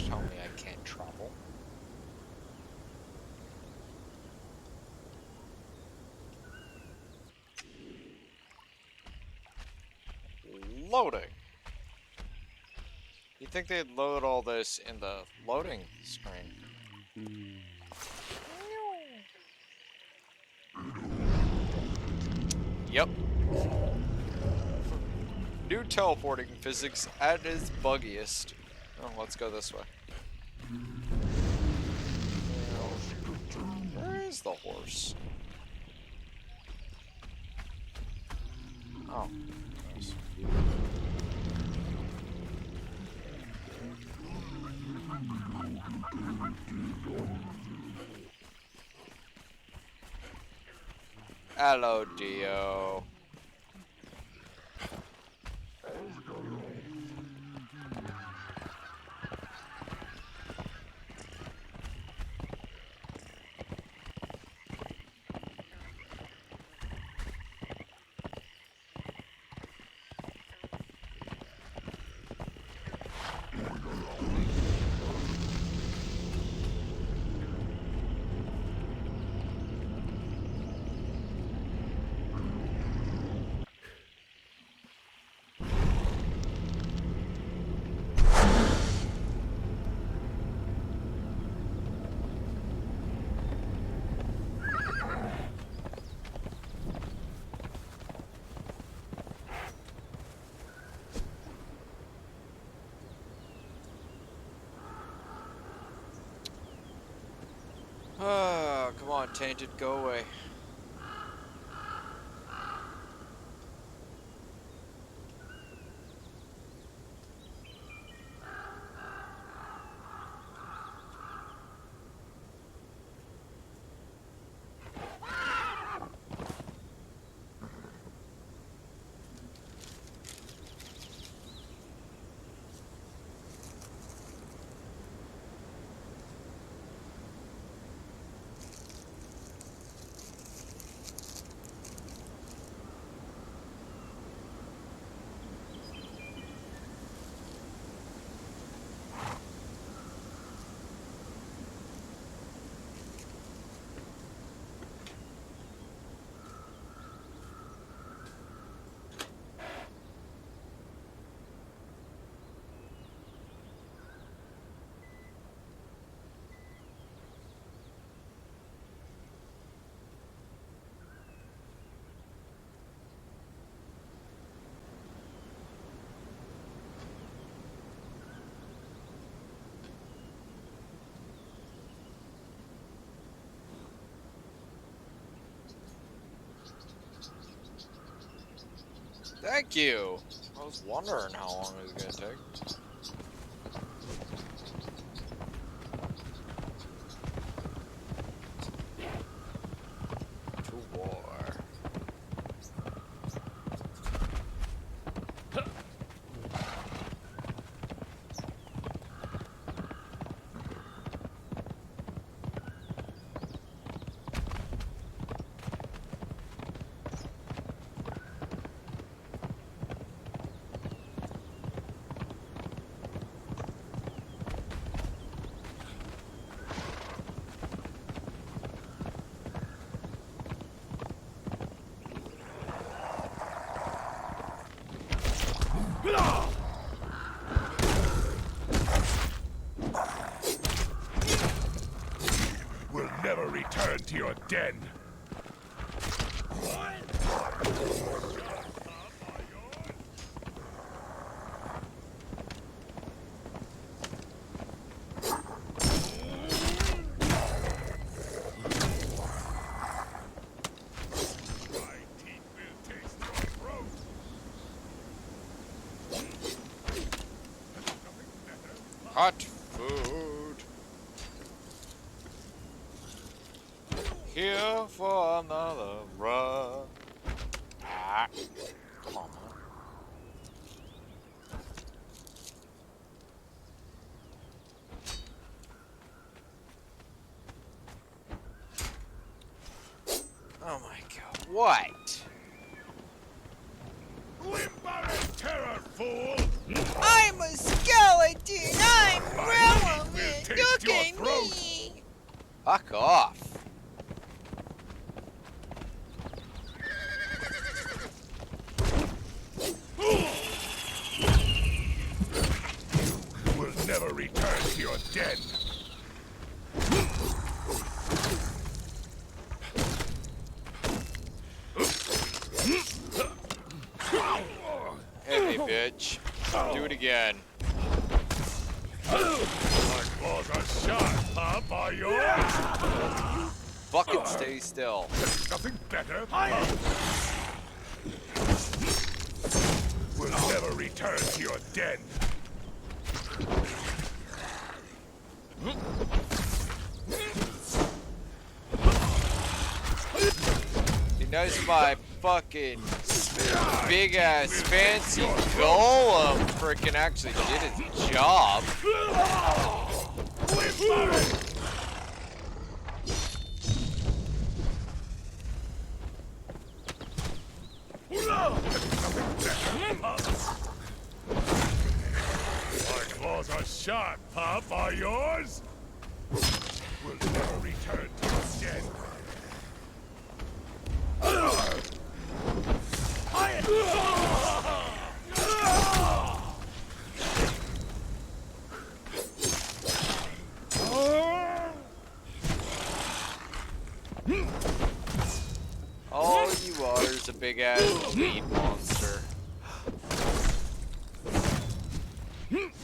A: Tell me I can't travel. Loading. You'd think they'd load all this in the loading screen. Yep. New teleporting physics at its buggiest. Oh, let's go this way. Where is the horse? Oh. Nice. Hello, Dio.
D: Tainted, go away. Thank you. I was wondering how long it was gonna take. To war.
E: Will never return to your den.
D: Hot food. Here for another run. Ah. Come on, man. Oh my god. What?
E: Limber in terror, fool!
D: I'm a skeleton! I'm
E: My meat will
D: relevant!
E: taste
D: Look
E: your
D: at
E: throat.
D: me! Fuck off.
E: Will never return to your den.
D: Hit me, bitch. Do it again.
E: My claws are sharp, huh, by yours?
D: Fucking stay still.
E: Nothing better. Will never return to your den.
D: He knows my fucking big ass fancy golem freaking actually did his job.
E: My claws are sharp, huh, by yours? Will never return to your den.
D: All you are is a big ass meat monster.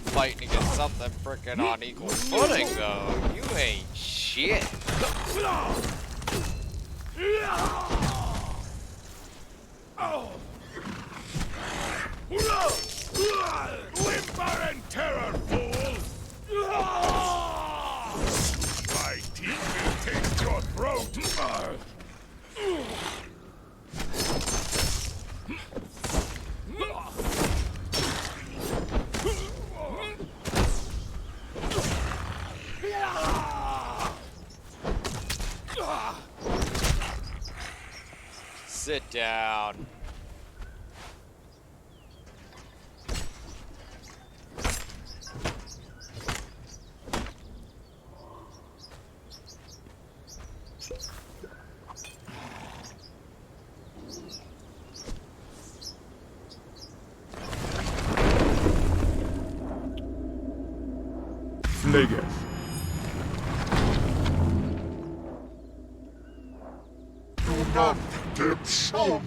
D: Fighting against something freaking on equal footing though. You ain't shit.
E: Whimper and terror, fool! My teeth will taste your throat!
D: Sit down.
C: Negev.
B: Do not get sunk.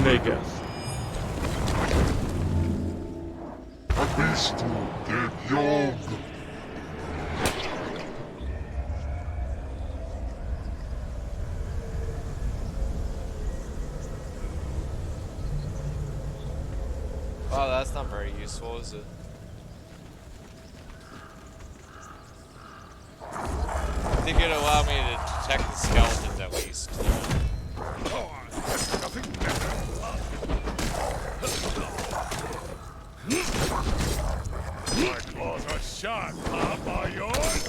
C: Negev.
B: A beast to get young.
D: Wow, that's not very useful, is it? I think it'd allow me to detect the skeletons at least.
E: Nothing better. My claws are sharp, Pop. Are yours?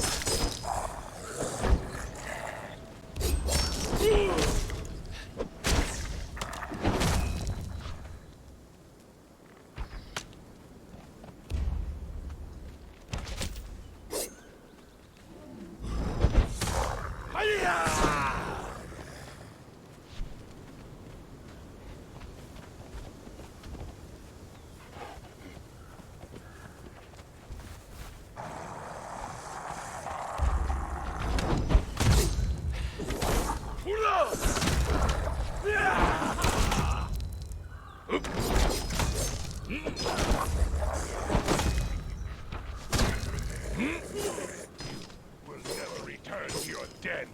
E: We'll never return to your den.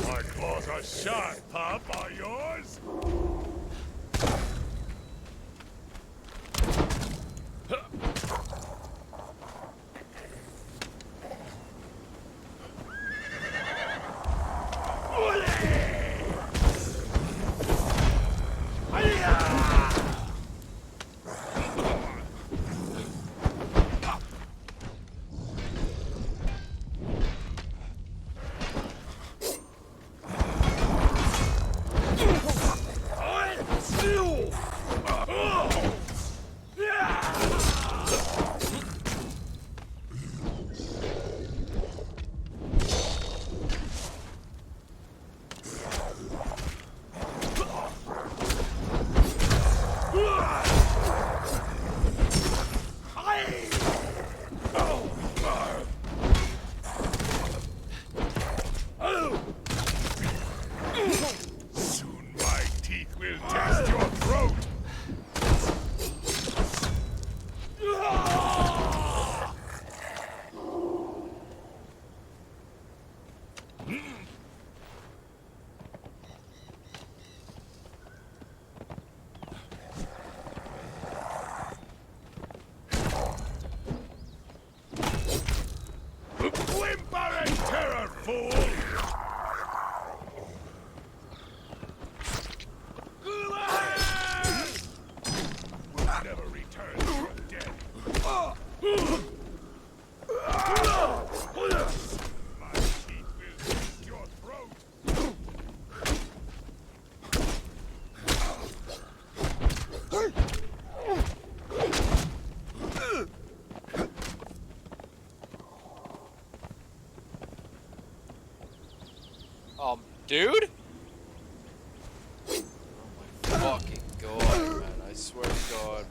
E: My claws are sharp, Pop. Are yours? Soon my teeth will test your throat. Whimper and terror, fool! We'll never return to your den. My teeth will taste your throat.
D: Dude? Oh my fucking god, man. I swear to god.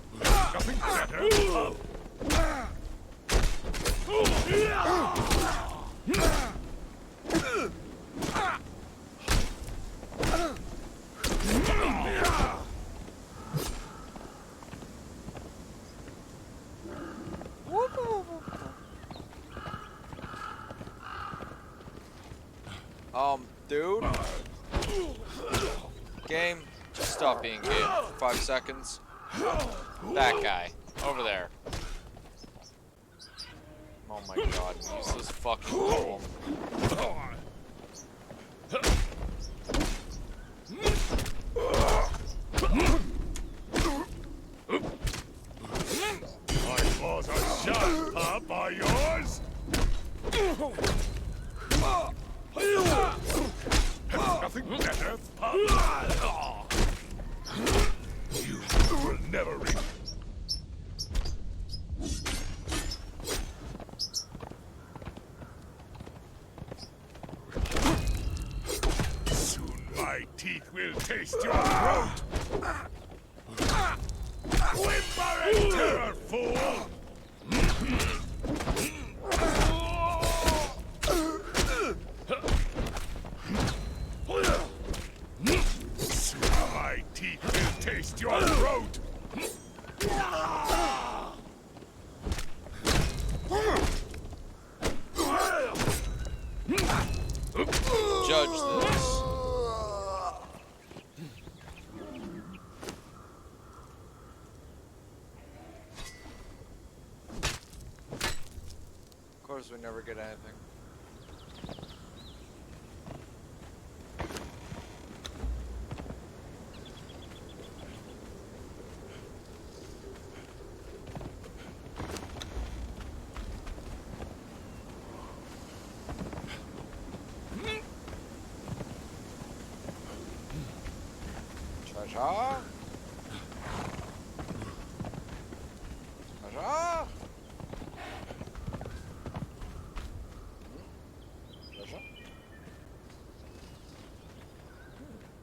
E: Nothing better, pup.
D: Dude? Game, just stop being game for 5 seconds. That guy, over there. Oh my god, use this fucking golem.
E: My claws are sharp, pup. Are yours? Nothing better, pup. You will never reach. Soon my teeth will taste your throat. Whimper and terror, fool! Soon my teeth will taste your throat!
D: Judge this. Of course we never get anything. Treasure? Treasure? Treasure?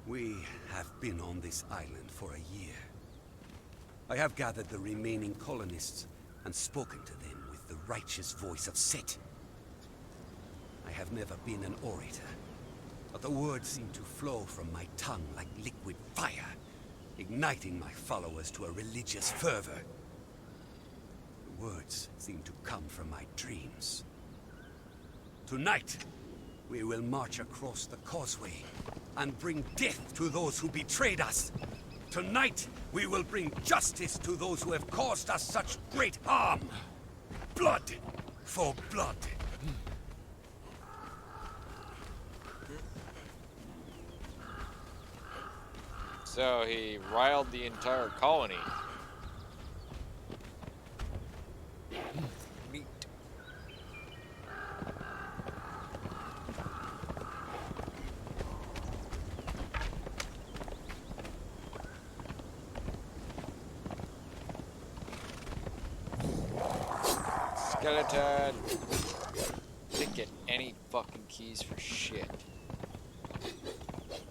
F: We have been on this island for a year. I have gathered the remaining colonists and spoken to them with the righteous voice of Set. I have never been an orator, but the words seem to flow from my tongue like liquid fire, igniting my followers to a religious fervor. The words seem to come from my dreams. Tonight, we will march across the causeway and bring death to those who betrayed us. Tonight, we will bring justice to those who have caused us such great harm. Blood for blood.
D: So he riled the entire colony. Neat. Skeleton. Didn't get any fucking keys for shit.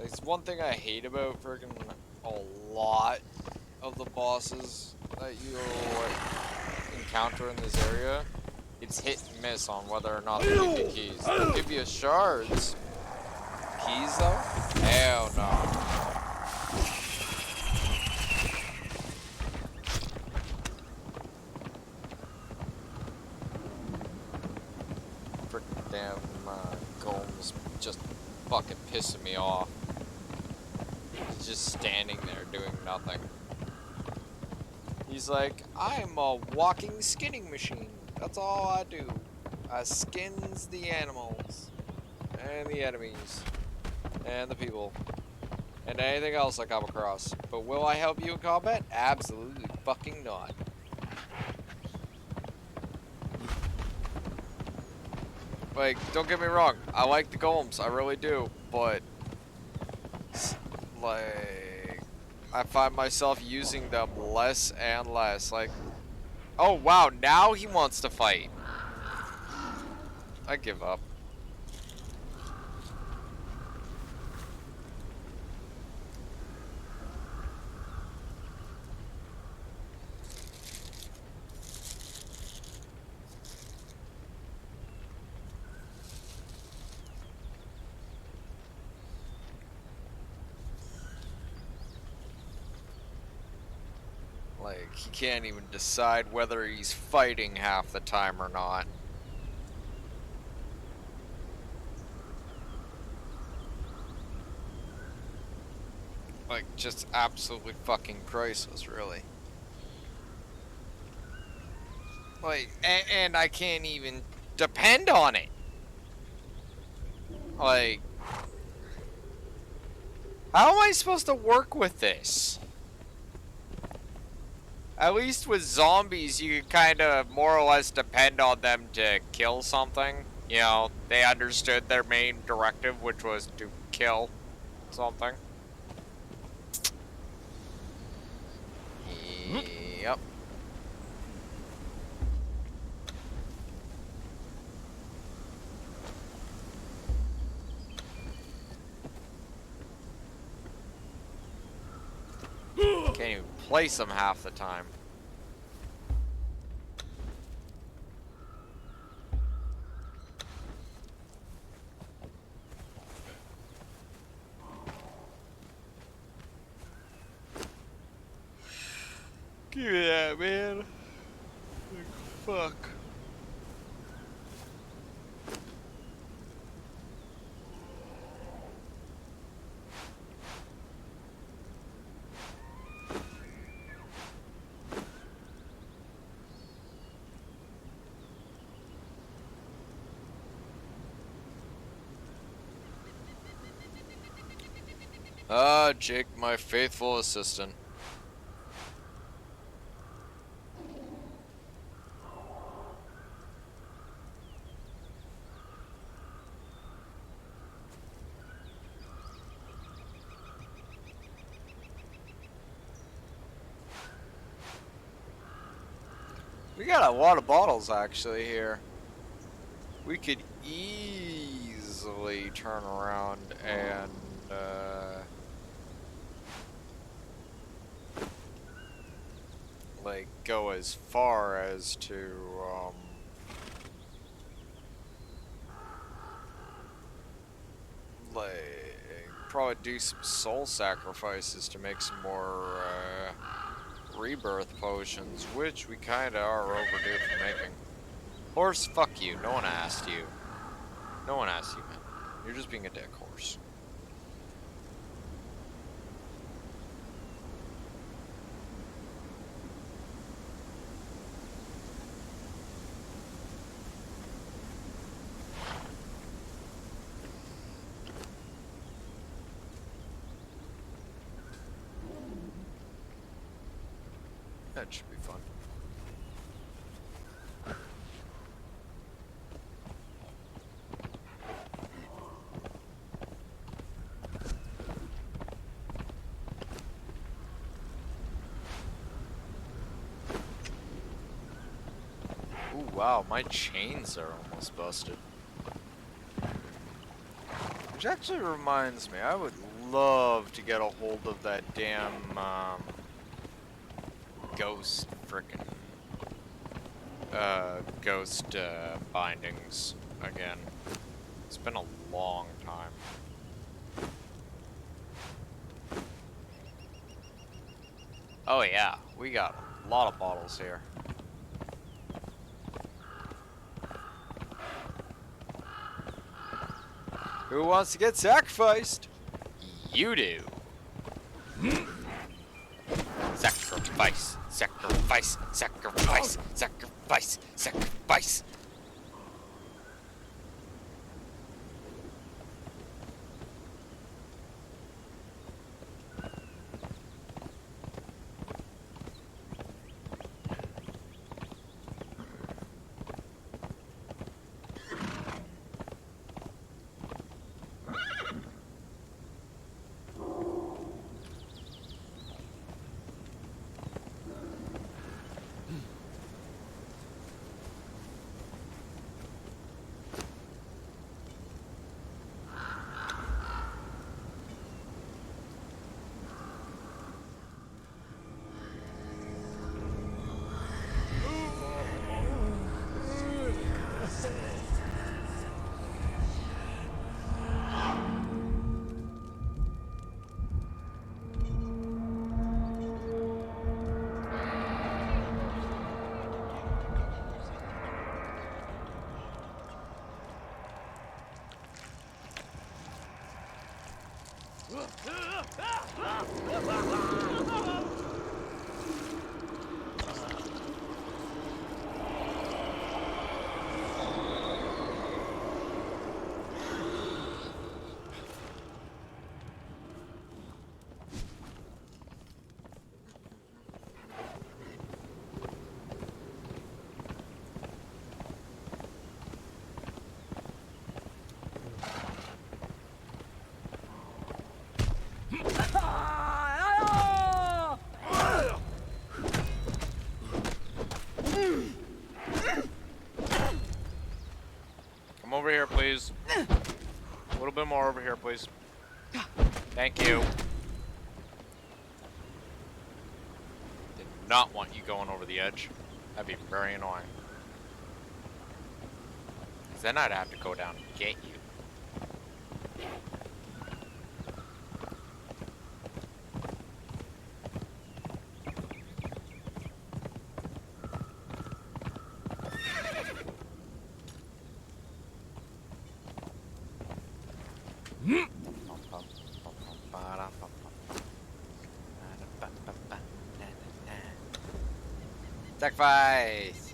D: It's one thing I hate about friggin' a lot of the bosses that you encounter in this area. It's hit and miss on whether or not they give you keys. They'll give you shards. Keys though? Hell no. Frickin' damn golem's just fucking pissing me off. He's just standing there doing nothing. He's like, I'm a walking skinning machine. That's all I do. I skins the animals. And the enemies. And the people. And anything else I come across. But will I help you in combat? Absolutely fucking not. Like, don't get me wrong. I like the golems. I really do. But like, I find myself using them less and less. Like, oh wow, now he wants to fight. I give up. Like, he can't even decide whether he's fighting half the time or not. Like, just absolutely fucking priceless, really. Like, and I can't even depend on it. Like, how am I supposed to work with this? At least with zombies, you can kind of more or less depend on them to kill something. You know, they understood their main directive, which was to kill something. Yep. Can't even place them half the time. Give me that, man. Like, fuck. Ah, Jake, my faithful assistant. We got a lot of bottles actually here. We could easily turn around and like go as far as to like probably do some soul sacrifices to make some more rebirth potions, which we kinda are overdue for making. Horse, fuck you. No one asked you. No one asked you, man. You're just being a dick horse. That should be fun. Ooh, wow, my chains are almost busted. Which actually reminds me, I would love to get a hold of that damn, ghost frickin' ghost bindings again. It's been a long time. Oh yeah, we got a lot of bottles here. Who wants to get sacrificed? You do. Sacrifice, sacrifice, sacrifice, sacrifice, sacrifice.
A: Come over here, please. A little bit more over here, please. Thank you. Did not want you going over the edge. That'd be very annoying. 'Cause then I'd have to go down and get you. Sacrifice!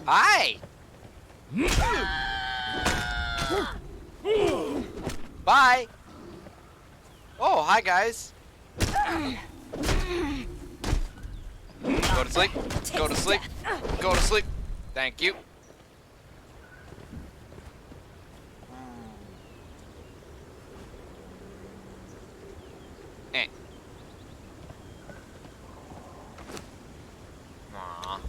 A: Hi! Bye! Oh, hi guys! Go to sleep. Go to sleep. Go to sleep. Thank you. Eh. Aw.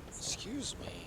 D: Excuse me.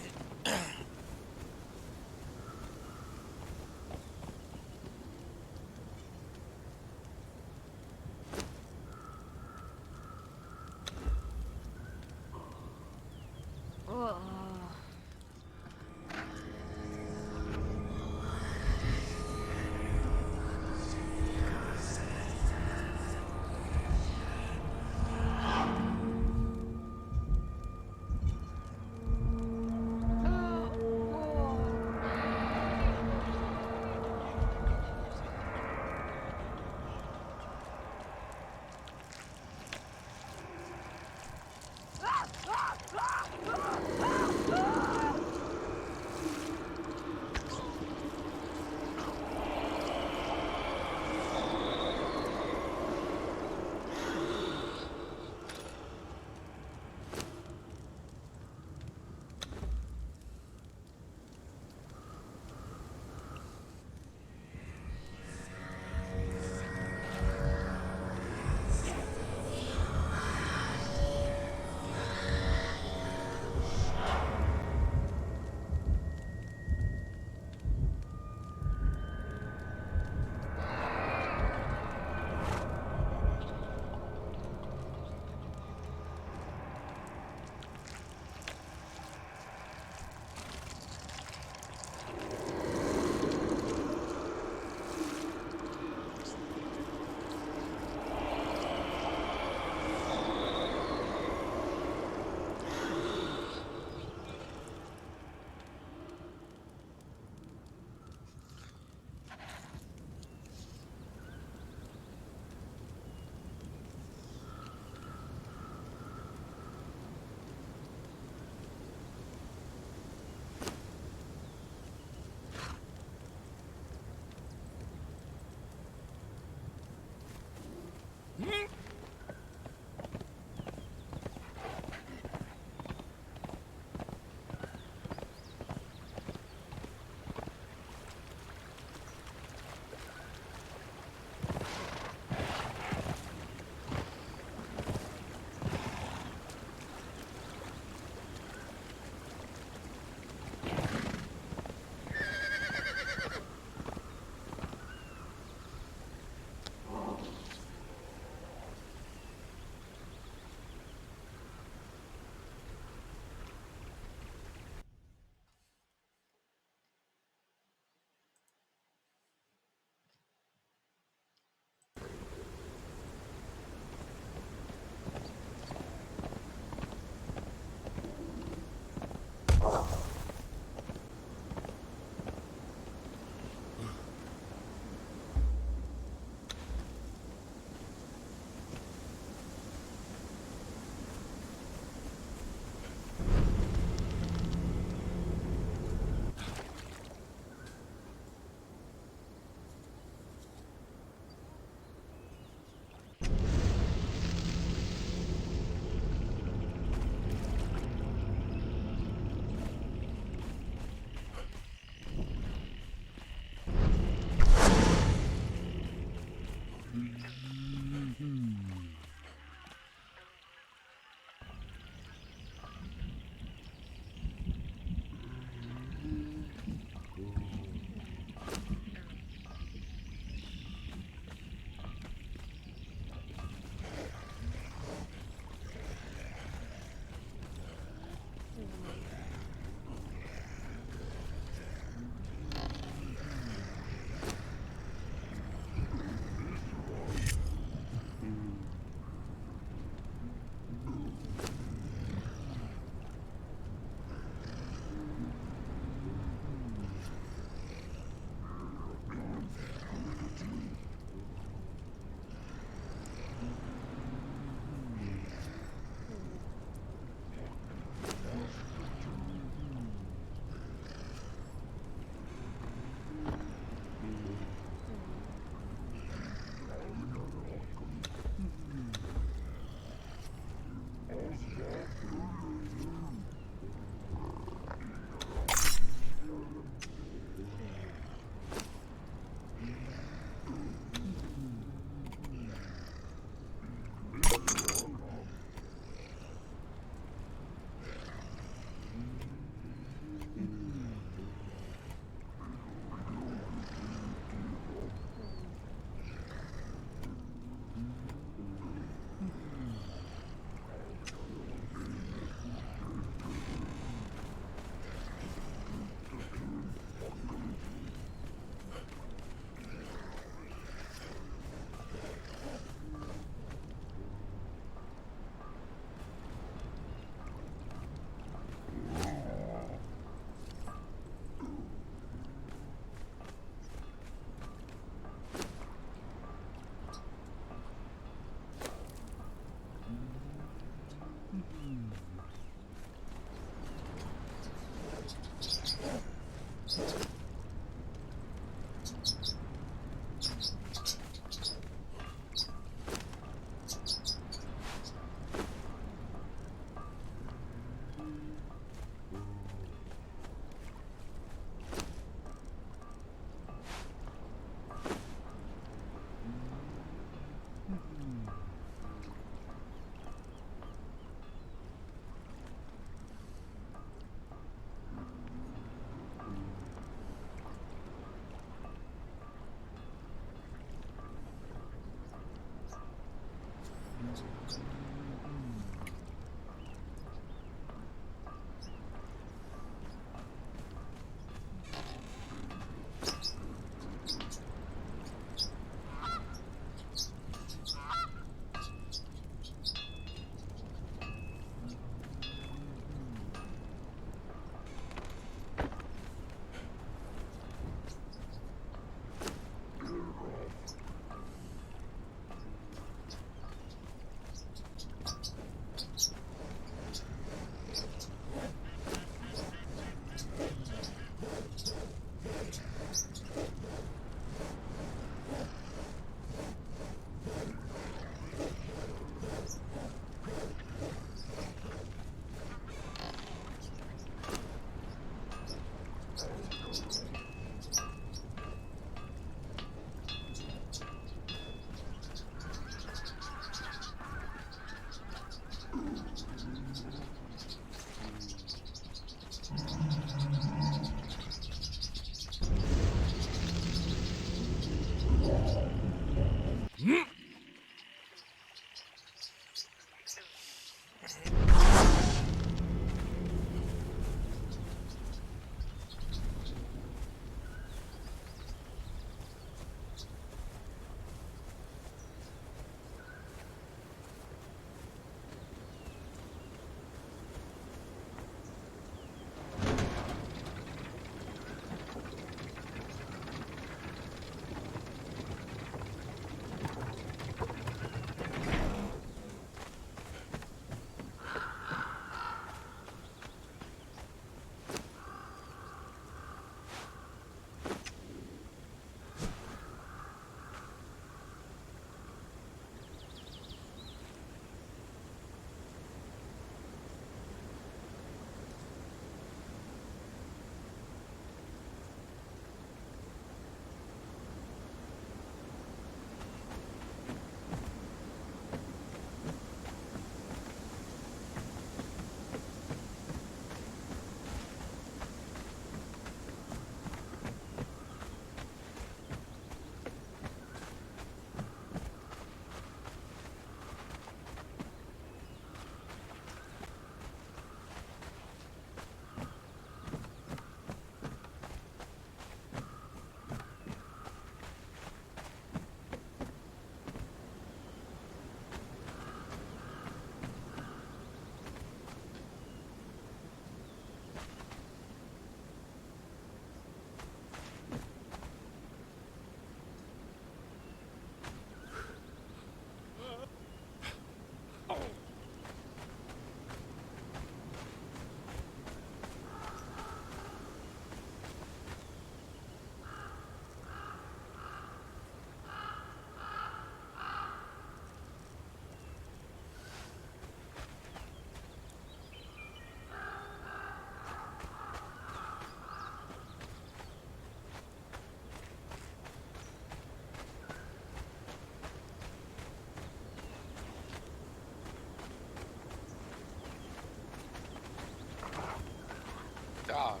D: dog.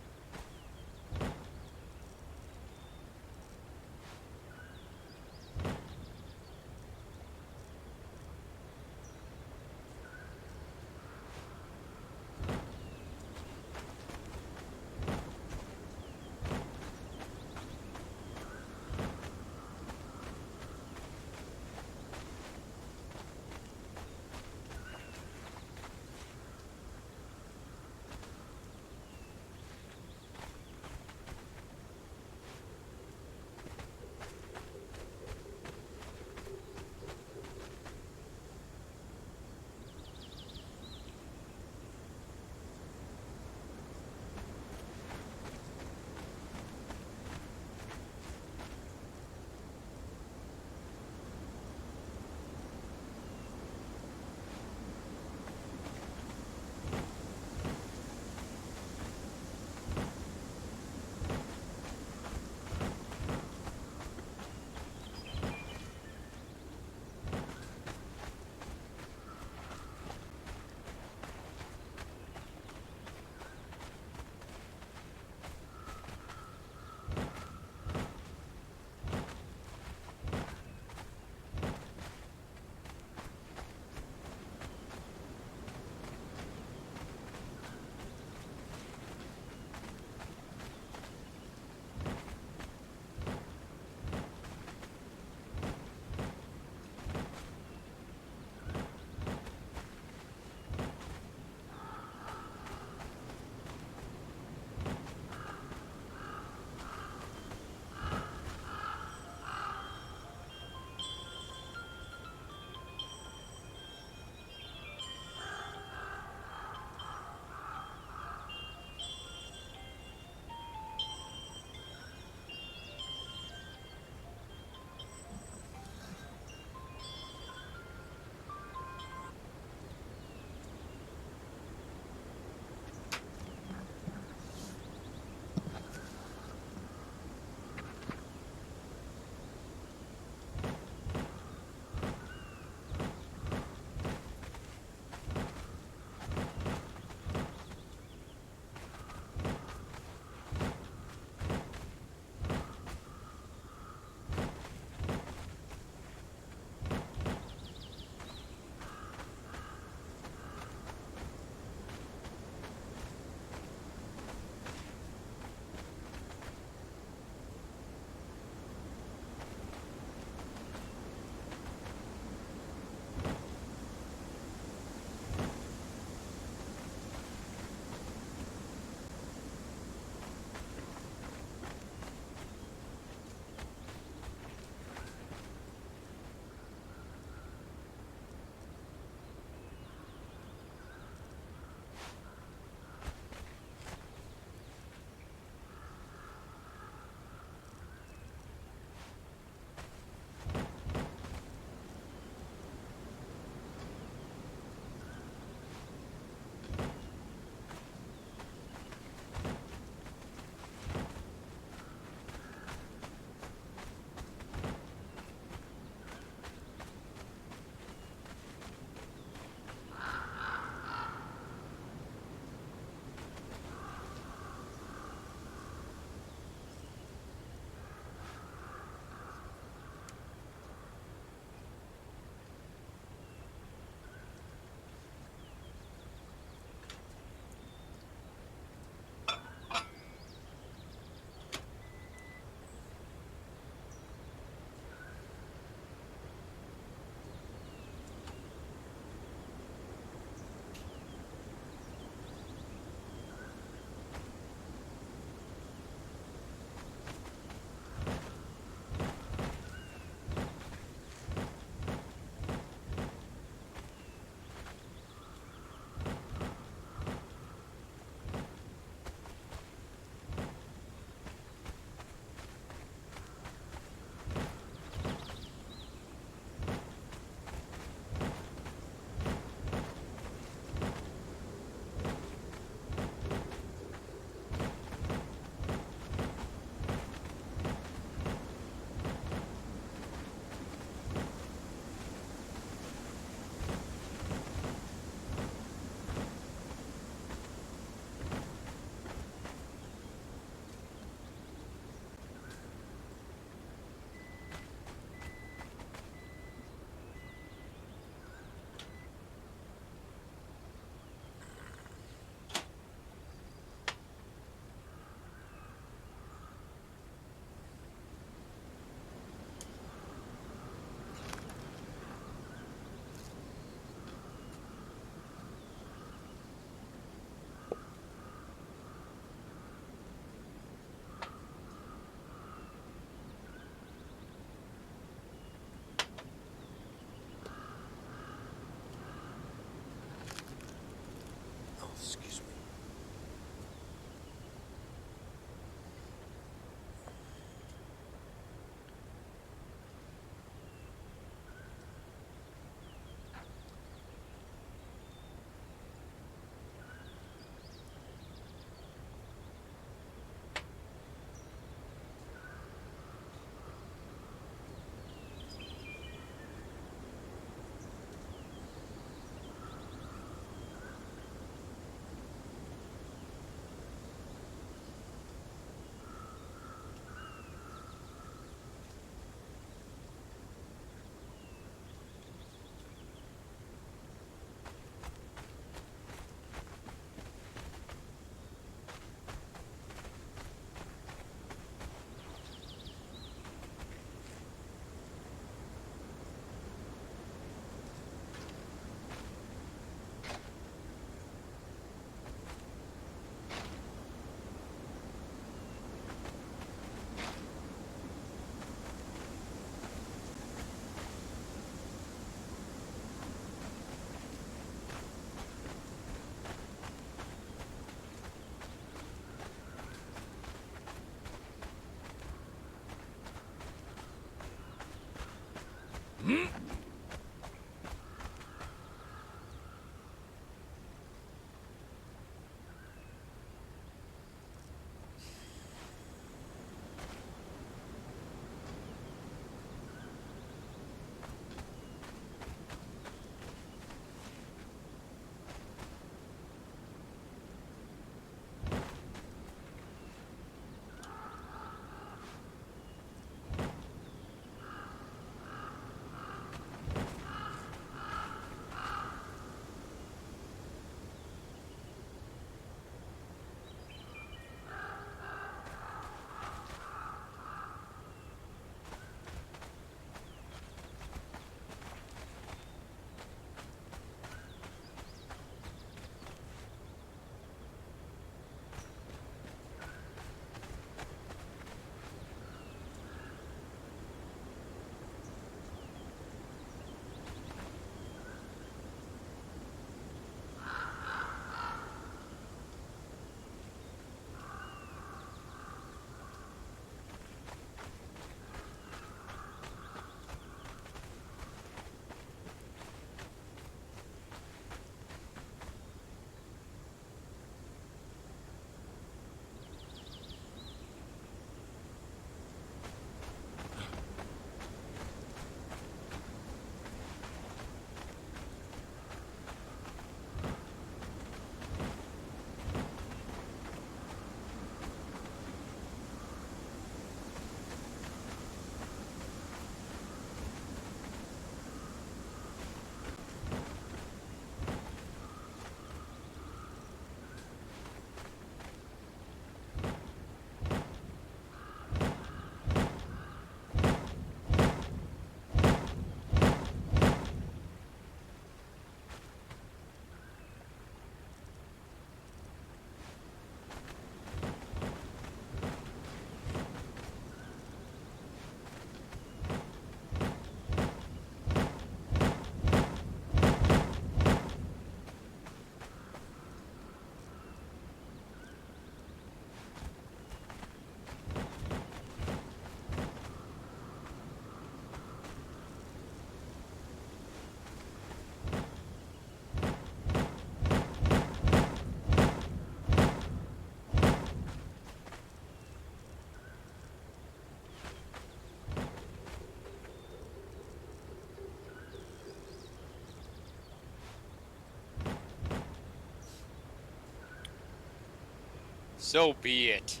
D: So be it.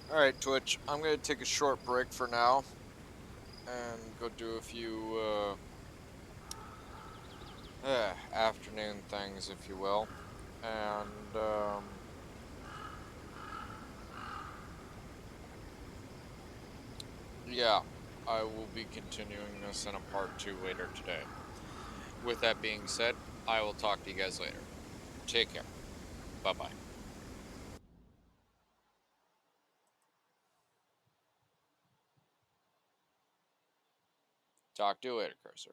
A: Alright, Twitch, I'm gonna take a short break for now and go do a few afternoon things, if you will. And yeah, I will be continuing this in a part 2 later today. With that being said, I will talk to you guys later. Take care. Bye-bye. Talk to you later, Cursor.